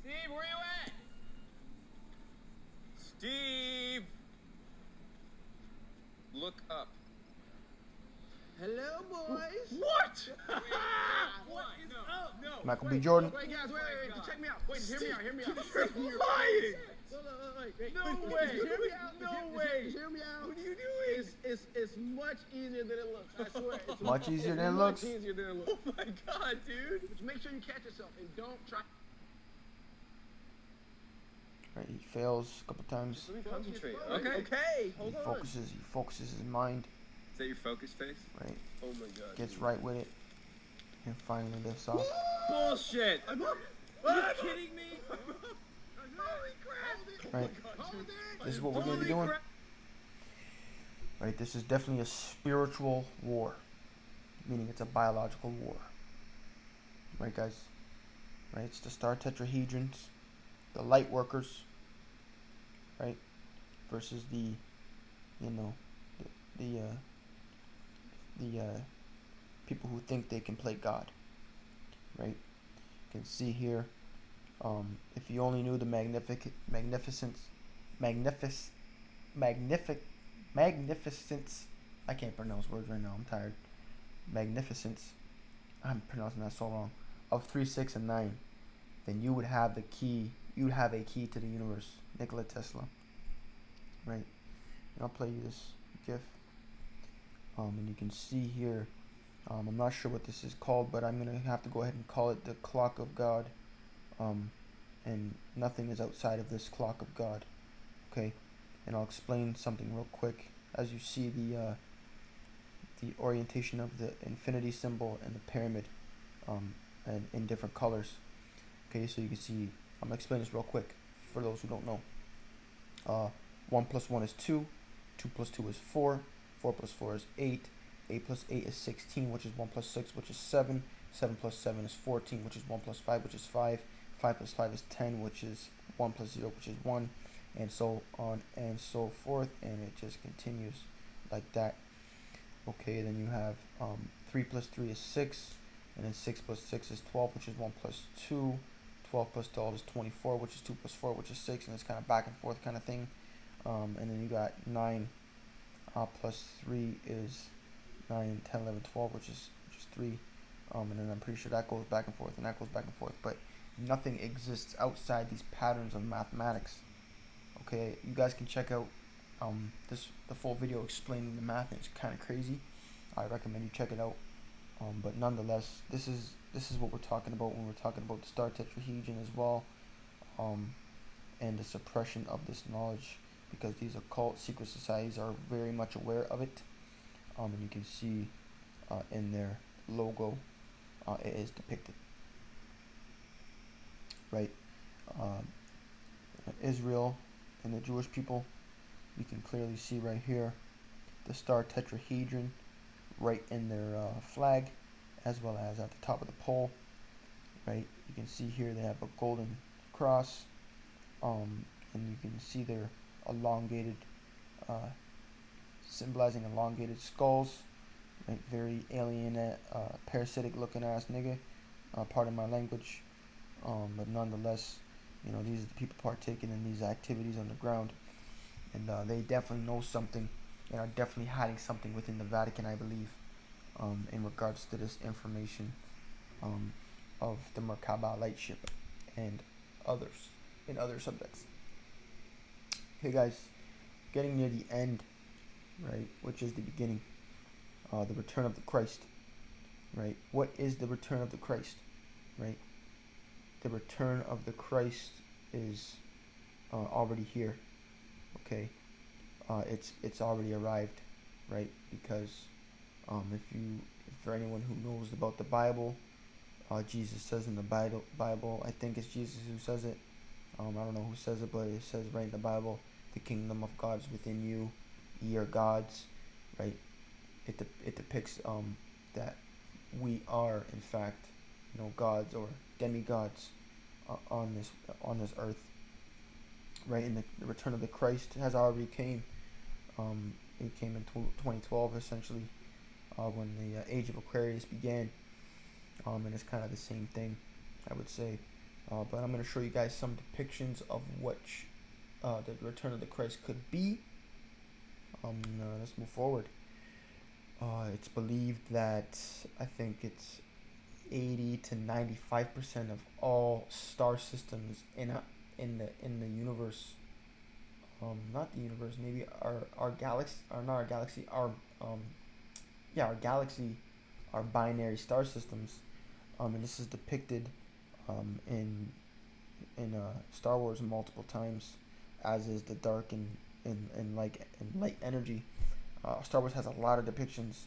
Steve, where you at? Steve! Look up. Hello, boys. What? What is up? No. Michael B. Jordan. Wait, guys, wait. Check me out. Wait, hear me out. You're lying. Wait. No way. Hear me out. No way. Hear me out. What are you doing? It's much easier than it looks. I swear. It's Much easier than it looks? Much easier than it looks. Oh my God, dude. Just make sure you catch yourself and don't try. Right, he fails a couple times. Let me concentrate. Okay. Hold He on. focuses his mind. Is that your focus face? Right. Oh my God. Gets right with it. And finally lifts off. Bullshit. I'm up. Are you kidding me? Holy crap. Right. This is what we're going to be doing. Right, this is definitely a spiritual war. Meaning it's a biological war. Right, guys? Right, it's the star tetrahedrons, the light workers, right? Versus the, you know, the people who think they can play God. Right? You can see here, if you only knew the magnificence, I can't pronounce words right now, I'm tired. Magnificence, I'm pronouncing that so wrong, of 3, 6, and 9, then you would have the key, you would have a key to the universe, Nikola Tesla. Right? And I'll play you this GIF. And you can see here, I'm not sure what this is called, but I'm going to have to go ahead and call it the clock of God. And nothing is outside of this clock of God. Okay? And I'll explain something real quick. As you see the orientation of the infinity symbol and the pyramid, and in different colors. Okay, so you can see, I'm going to explain this real quick for those who don't know. 1 plus 1 is 2, 2 plus 2 is 4, 4 plus 4 is 8, 8 plus 8 is 16, which is 1 plus 6, which is 7, 7 plus 7 is 14, which is 1 plus 5, which is 5, 5 plus 5 is 10, which is 1 plus 0, which is 1, and so on and so forth, and it just continues like that. Okay, then you have 3 plus 3 is 6, and then 6 plus 6 is 12, which is 1 plus 2, 12 plus 12 is 24, which is 2 plus 4, which is 6, and it's kind of back and forth kind of thing. And then you got 9 plus 3 is 9, 10, 11, 12, which is 3. And then I'm pretty sure that goes back and forth, and that goes back and forth. But nothing exists outside these patterns of mathematics. Okay, you guys can check out the full video explaining the math. It's kind of crazy. I recommend you check it out. But nonetheless, this is what we're talking about when we're talking about the star tetrahedron as well, and the suppression of this knowledge, because these occult secret societies are very much aware of it. And you can see in their logo, it is depicted. Right, Israel and the Jewish people, you can clearly see right here the star tetrahedron right in their flag, as well as at the top of the pole. Right, you can see here they have a golden cross, and you can see their elongated, symbolizing elongated skulls. Right, very alien, parasitic looking ass nigga, pardon my language, but nonetheless, you know, these are the people partaking in these activities on the ground, and they definitely know something, and are definitely hiding something within the Vatican, I believe, in regards to this information of the Merkaba lightship and others in other subjects. Okay, guys, getting near the end, right, which is the beginning, the return of the Christ. Right, what is the return of the Christ? Right, the return of the Christ is already here. Okay, it's already arrived, right? Because for anyone who knows about the Bible, Jesus says in the Bible, I think it's Jesus who says it. I don't know who says it, but it says right in the Bible, the kingdom of God is within you, ye are gods, right? It depicts that we are in fact, you know, gods or demigods on this earth, right? And the return of the Christ has already came. It came in 2012 essentially, when the age of Aquarius began, and it's kind of the same thing, I would say. But I'm going to show you guys some depictions of what the return of the Christ could be. Let's move forward. It's believed that I think it's 80 to 95% of all star systems in the universe, not the universe, maybe our galaxy, or not our galaxy, our um yeah, our galaxy, our binary star systems, and this is depicted in Star Wars multiple times, as is the dark and light energy. Star Wars has a lot of depictions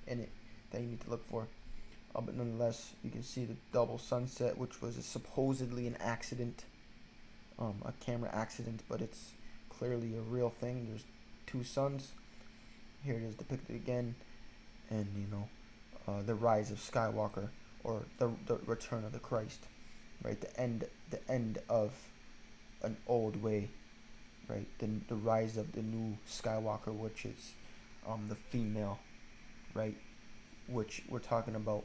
in it that you need to look for. But nonetheless, you can see the double sunset, which was supposedly an accident, a camera accident, but it's clearly a real thing. There's two suns. Here it is depicted again, and the rise of Skywalker, or the return of the Christ, right? The end of an old way, right? The rise of the new Skywalker, which is the female, right? Which we're talking about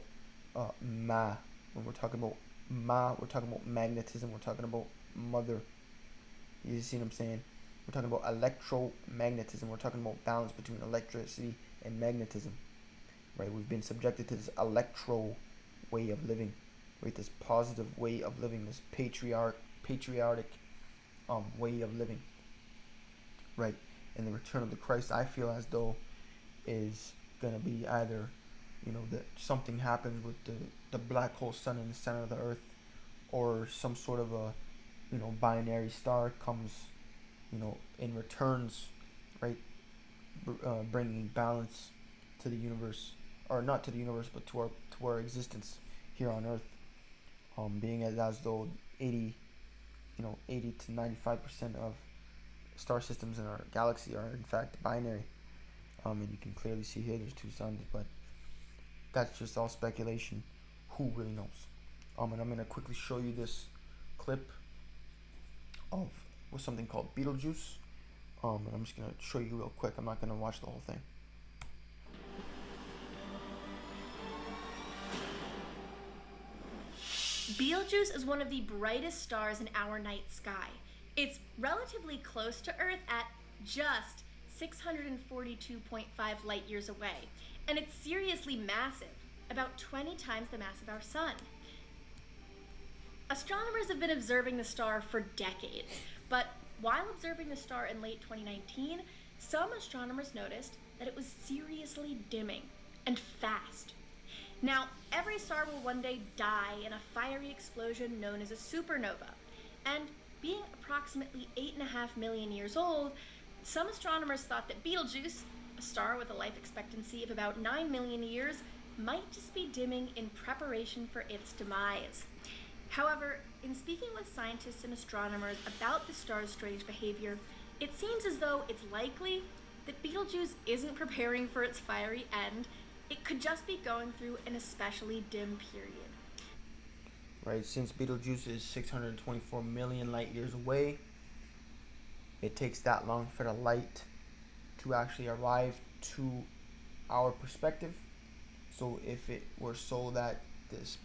Ma. When we're talking about Ma, we're talking about magnetism. We're talking about mother. You see what I'm saying? We're talking about electromagnetism. We're talking about balance between electricity and magnetism, right? We've been subjected to this electro way of living, right? This positive way of living, this patriotic way of living, right? And the return of the Christ, I feel as though, is gonna be either, that something happens with the black hole sun in the center of the earth, or some sort of a, binary star comes, and returns, right, bringing balance to the universe, or not to the universe, but to our existence here on Earth, being as though 80 to 95% of star systems in our galaxy are in fact binary. And you can clearly see here there's two suns, but that's just all speculation. Who really knows? And I'm gonna quickly show you this clip of something called Beetlejuice. And I'm just gonna show you real quick. I'm not gonna watch the whole thing. Betelgeuse is one of the brightest stars in our night sky. It's relatively close to Earth at just 642.5 light years away, and it's seriously massive, about 20 times the mass of our sun. Astronomers have been observing the star for decades, but while observing the star in late 2019, some astronomers noticed that it was seriously dimming, and fast. Now, every star will one day die in a fiery explosion known as a supernova, and being approximately 8.5 million years old, some astronomers thought that Betelgeuse, a star with a life expectancy of about 9 million years, might just be dimming in preparation for its demise. However, in speaking with scientists and astronomers about the star's strange behavior, it seems as though it's likely that Betelgeuse isn't preparing for its fiery end. It could just be going through an especially dim period. Right, since Betelgeuse is 624 million light years away, it takes that long for the light to actually arrive to our perspective. So if it were so that this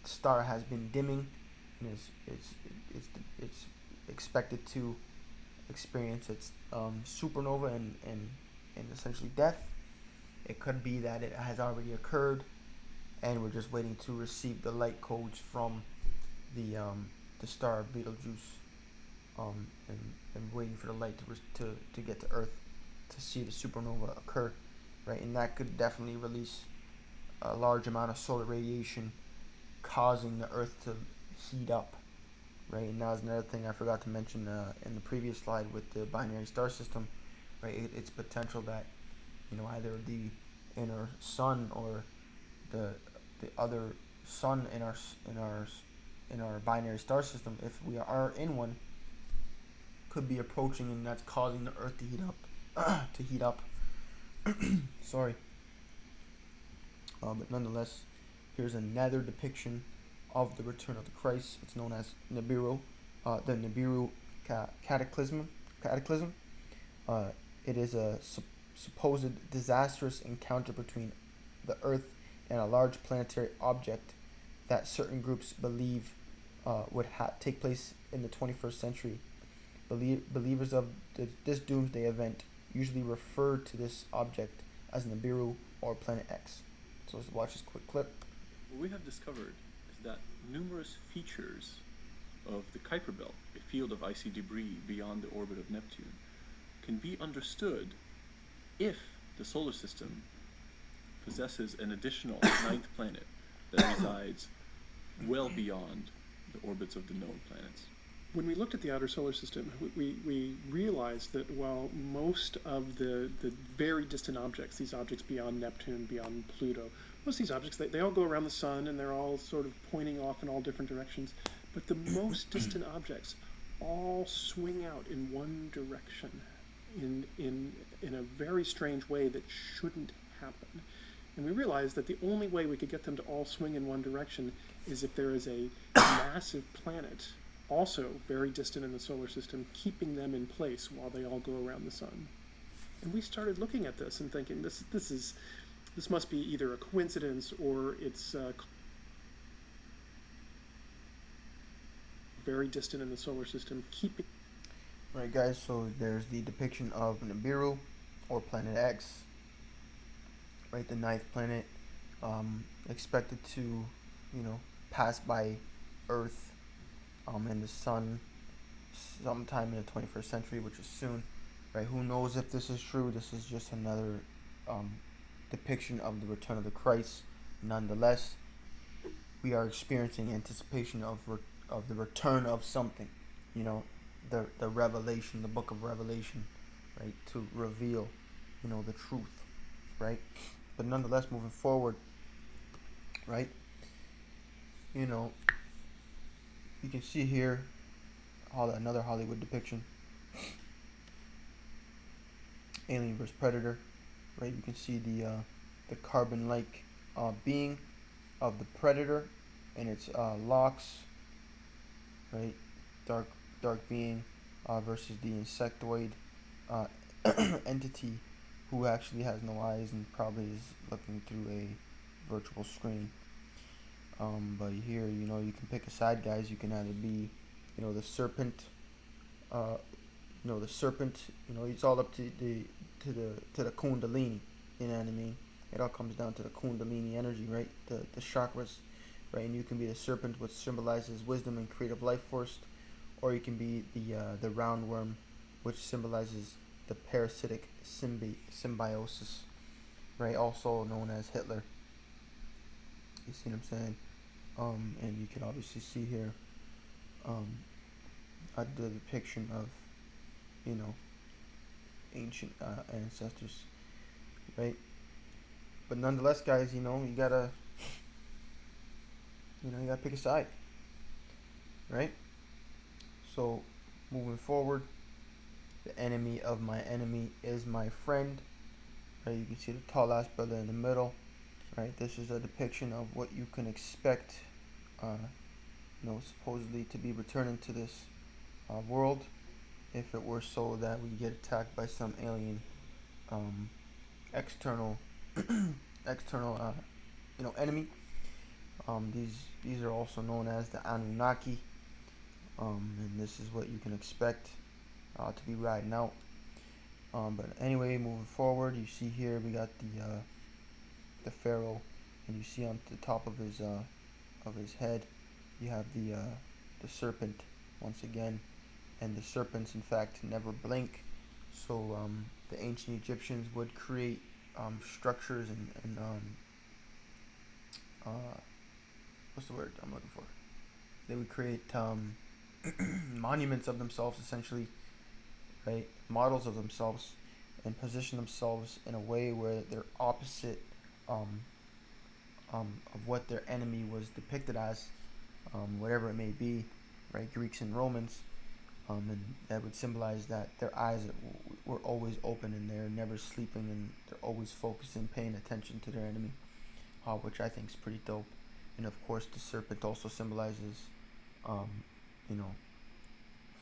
star has been dimming and it's expected to experience its supernova and essentially death, it could be that it has already occurred, and we're just waiting to receive the light codes from the star Betelgeuse, and waiting for the light to get to Earth to see the supernova occur, right? And that could definitely release a large amount of solar radiation, causing the Earth to heat up, right? And that was another thing I forgot to mention in the previous slide with the binary star system, right? It's potential that either the inner sun or the other sun in our binary star system, if we are in one, could be approaching, and that's causing the Earth to heat up. Sorry. But nonetheless, here's another depiction of the return of the Christ. It's known as Nibiru, the Nibiru cataclysm. It is a supposed disastrous encounter between the Earth and a large planetary object that certain groups believe would take place in the 21st century. Believers of this doomsday event usually refer to this object as Nibiru or Planet X. So let's watch this quick clip. What we have discovered is that numerous features of the Kuiper Belt, a field of icy debris beyond the orbit of Neptune, can be understood if the solar system possesses an additional ninth planet that resides well beyond the orbits of the known planets. When we looked at the outer solar system, we realized that while most of the very distant objects, these objects beyond Neptune, beyond Pluto, most of these objects, they all go around the sun and they're all sort of pointing off in all different directions, but the most distant objects all swing out in one direction in a very strange way that shouldn't happen. And we realized that the only way we could get them to all swing in one direction is if there is a massive planet, also very distant in the solar system, keeping them in place while they all go around the sun. And we started looking at this and thinking, this must be either a coincidence or it's very distant in the solar system, keeping. Right, guys, so there's the depiction of Nibiru or Planet X, right, the ninth planet, expected to, pass by Earth and the sun sometime in the 21st century, which is soon, right? Who knows if this is true? This is just another depiction of the return of the Christ. Nonetheless, we are experiencing anticipation of the return of something, the revelation, the book of Revelation, right, to reveal, the truth, right? But nonetheless, moving forward, right, you can see here another Hollywood depiction, Alien vs. Predator, right? You can see the carbon-like being of the Predator and its locks, right? Dark being versus the insectoid entity who actually has no eyes and probably is looking through a virtual screen. But here, you can pick a side, guys. You can either be, the serpent. The serpent. It's all up to the Kundalini. You know what I mean? It all comes down to the Kundalini energy, right? The chakras, right? And you can be the serpent, which symbolizes wisdom and creative life force, or you can be the roundworm, which symbolizes the parasitic symbiosis, right? Also known as Hitler. You see what I'm saying? And you can obviously see here the depiction of, ancient ancestors, right? But nonetheless, guys, you gotta pick a side, right? So, moving forward, the enemy of my enemy is my friend. Right? You can see the tall ass brother in the middle. Right? This is a depiction of what you can expect, supposedly to be returning to this world, if it were so that we get attacked by some alien, external, enemy. These are also known as the Anunnaki, and this is what you can expect to be riding out. But anyway, moving forward, you see here we got the pharaoh, and you see on the top of his head, you have the serpent once again, and the serpents in fact never blink. So the ancient Egyptians would create structures and what's the word I'm looking for? They would create monuments of themselves, essentially, right? Models of themselves, and position themselves in a way where they're opposite of what their enemy was depicted as, whatever it may be, right? Greeks and Romans, and that would symbolize that their eyes were always open and they're never sleeping and they're always focused and paying attention to their enemy, which I think is pretty dope. And of course, the serpent also symbolizes,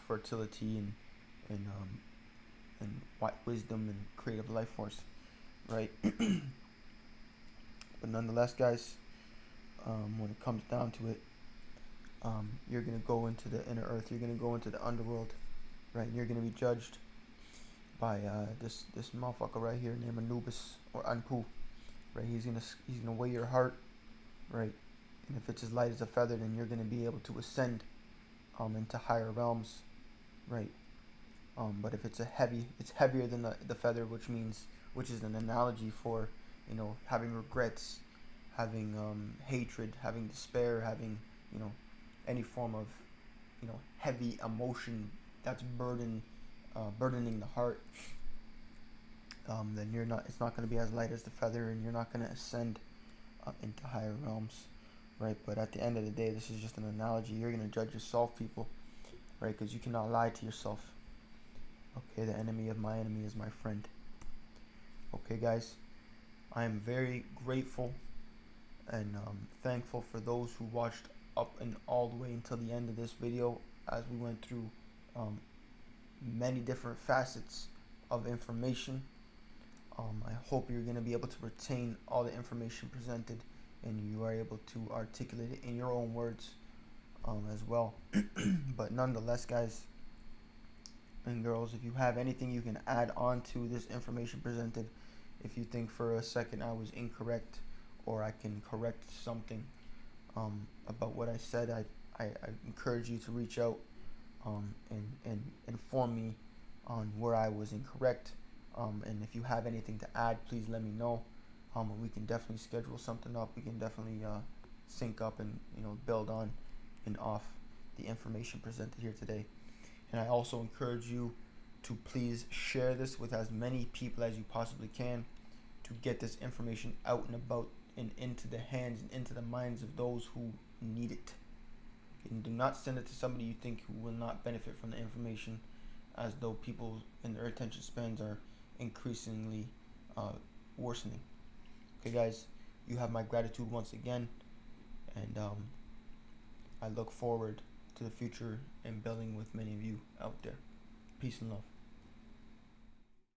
fertility and wisdom and creative life force, right? But nonetheless, guys, when it comes down to it, you're gonna go into the inner earth. You're gonna go into the underworld, right? And you're gonna be judged by this motherfucker right here named Anubis or Anpu. Right, he's gonna weigh your heart, right, and if it's as light as a feather, then you're gonna be able to ascend into higher realms, right. But if it's it's heavier than the feather, which is an analogy for, you know, having regrets, having hatred, having despair, having, you know, any form of, you know, heavy emotion that's burdening the heart. Then it's not going to be as light as the feather, and you're not going to ascend into higher realms, right? But at the end of the day, this is just an analogy. You're going to judge yourself, people, right? Because you cannot lie to yourself. Okay, the enemy of my enemy is my friend. Okay, guys, I am very grateful and thankful for those who watched up and all the way until the end of this video, as we went through many different facets of information. I hope you're going to be able to retain all the information presented, and you are able to articulate it in your own words as well. But nonetheless, guys and girls, if you have anything you can add on to this information presented, if you think for a second I was incorrect, or I can correct something about what I said, I encourage you to reach out and inform me on where I was incorrect. And if you have anything to add, please let me know. We can definitely schedule something up. We can definitely sync up and, you know, build on and off the information presented here today. And I also encourage you to please share this with as many people as you possibly can, to get this information out and about and into the hands and into the minds of those who need it. And do not send it to somebody you think who will not benefit from the information, as though people and their attention spans are increasingly worsening. Okay, guys, you have my gratitude once again, and I look forward to the future and building with many of you out there. Peace and love.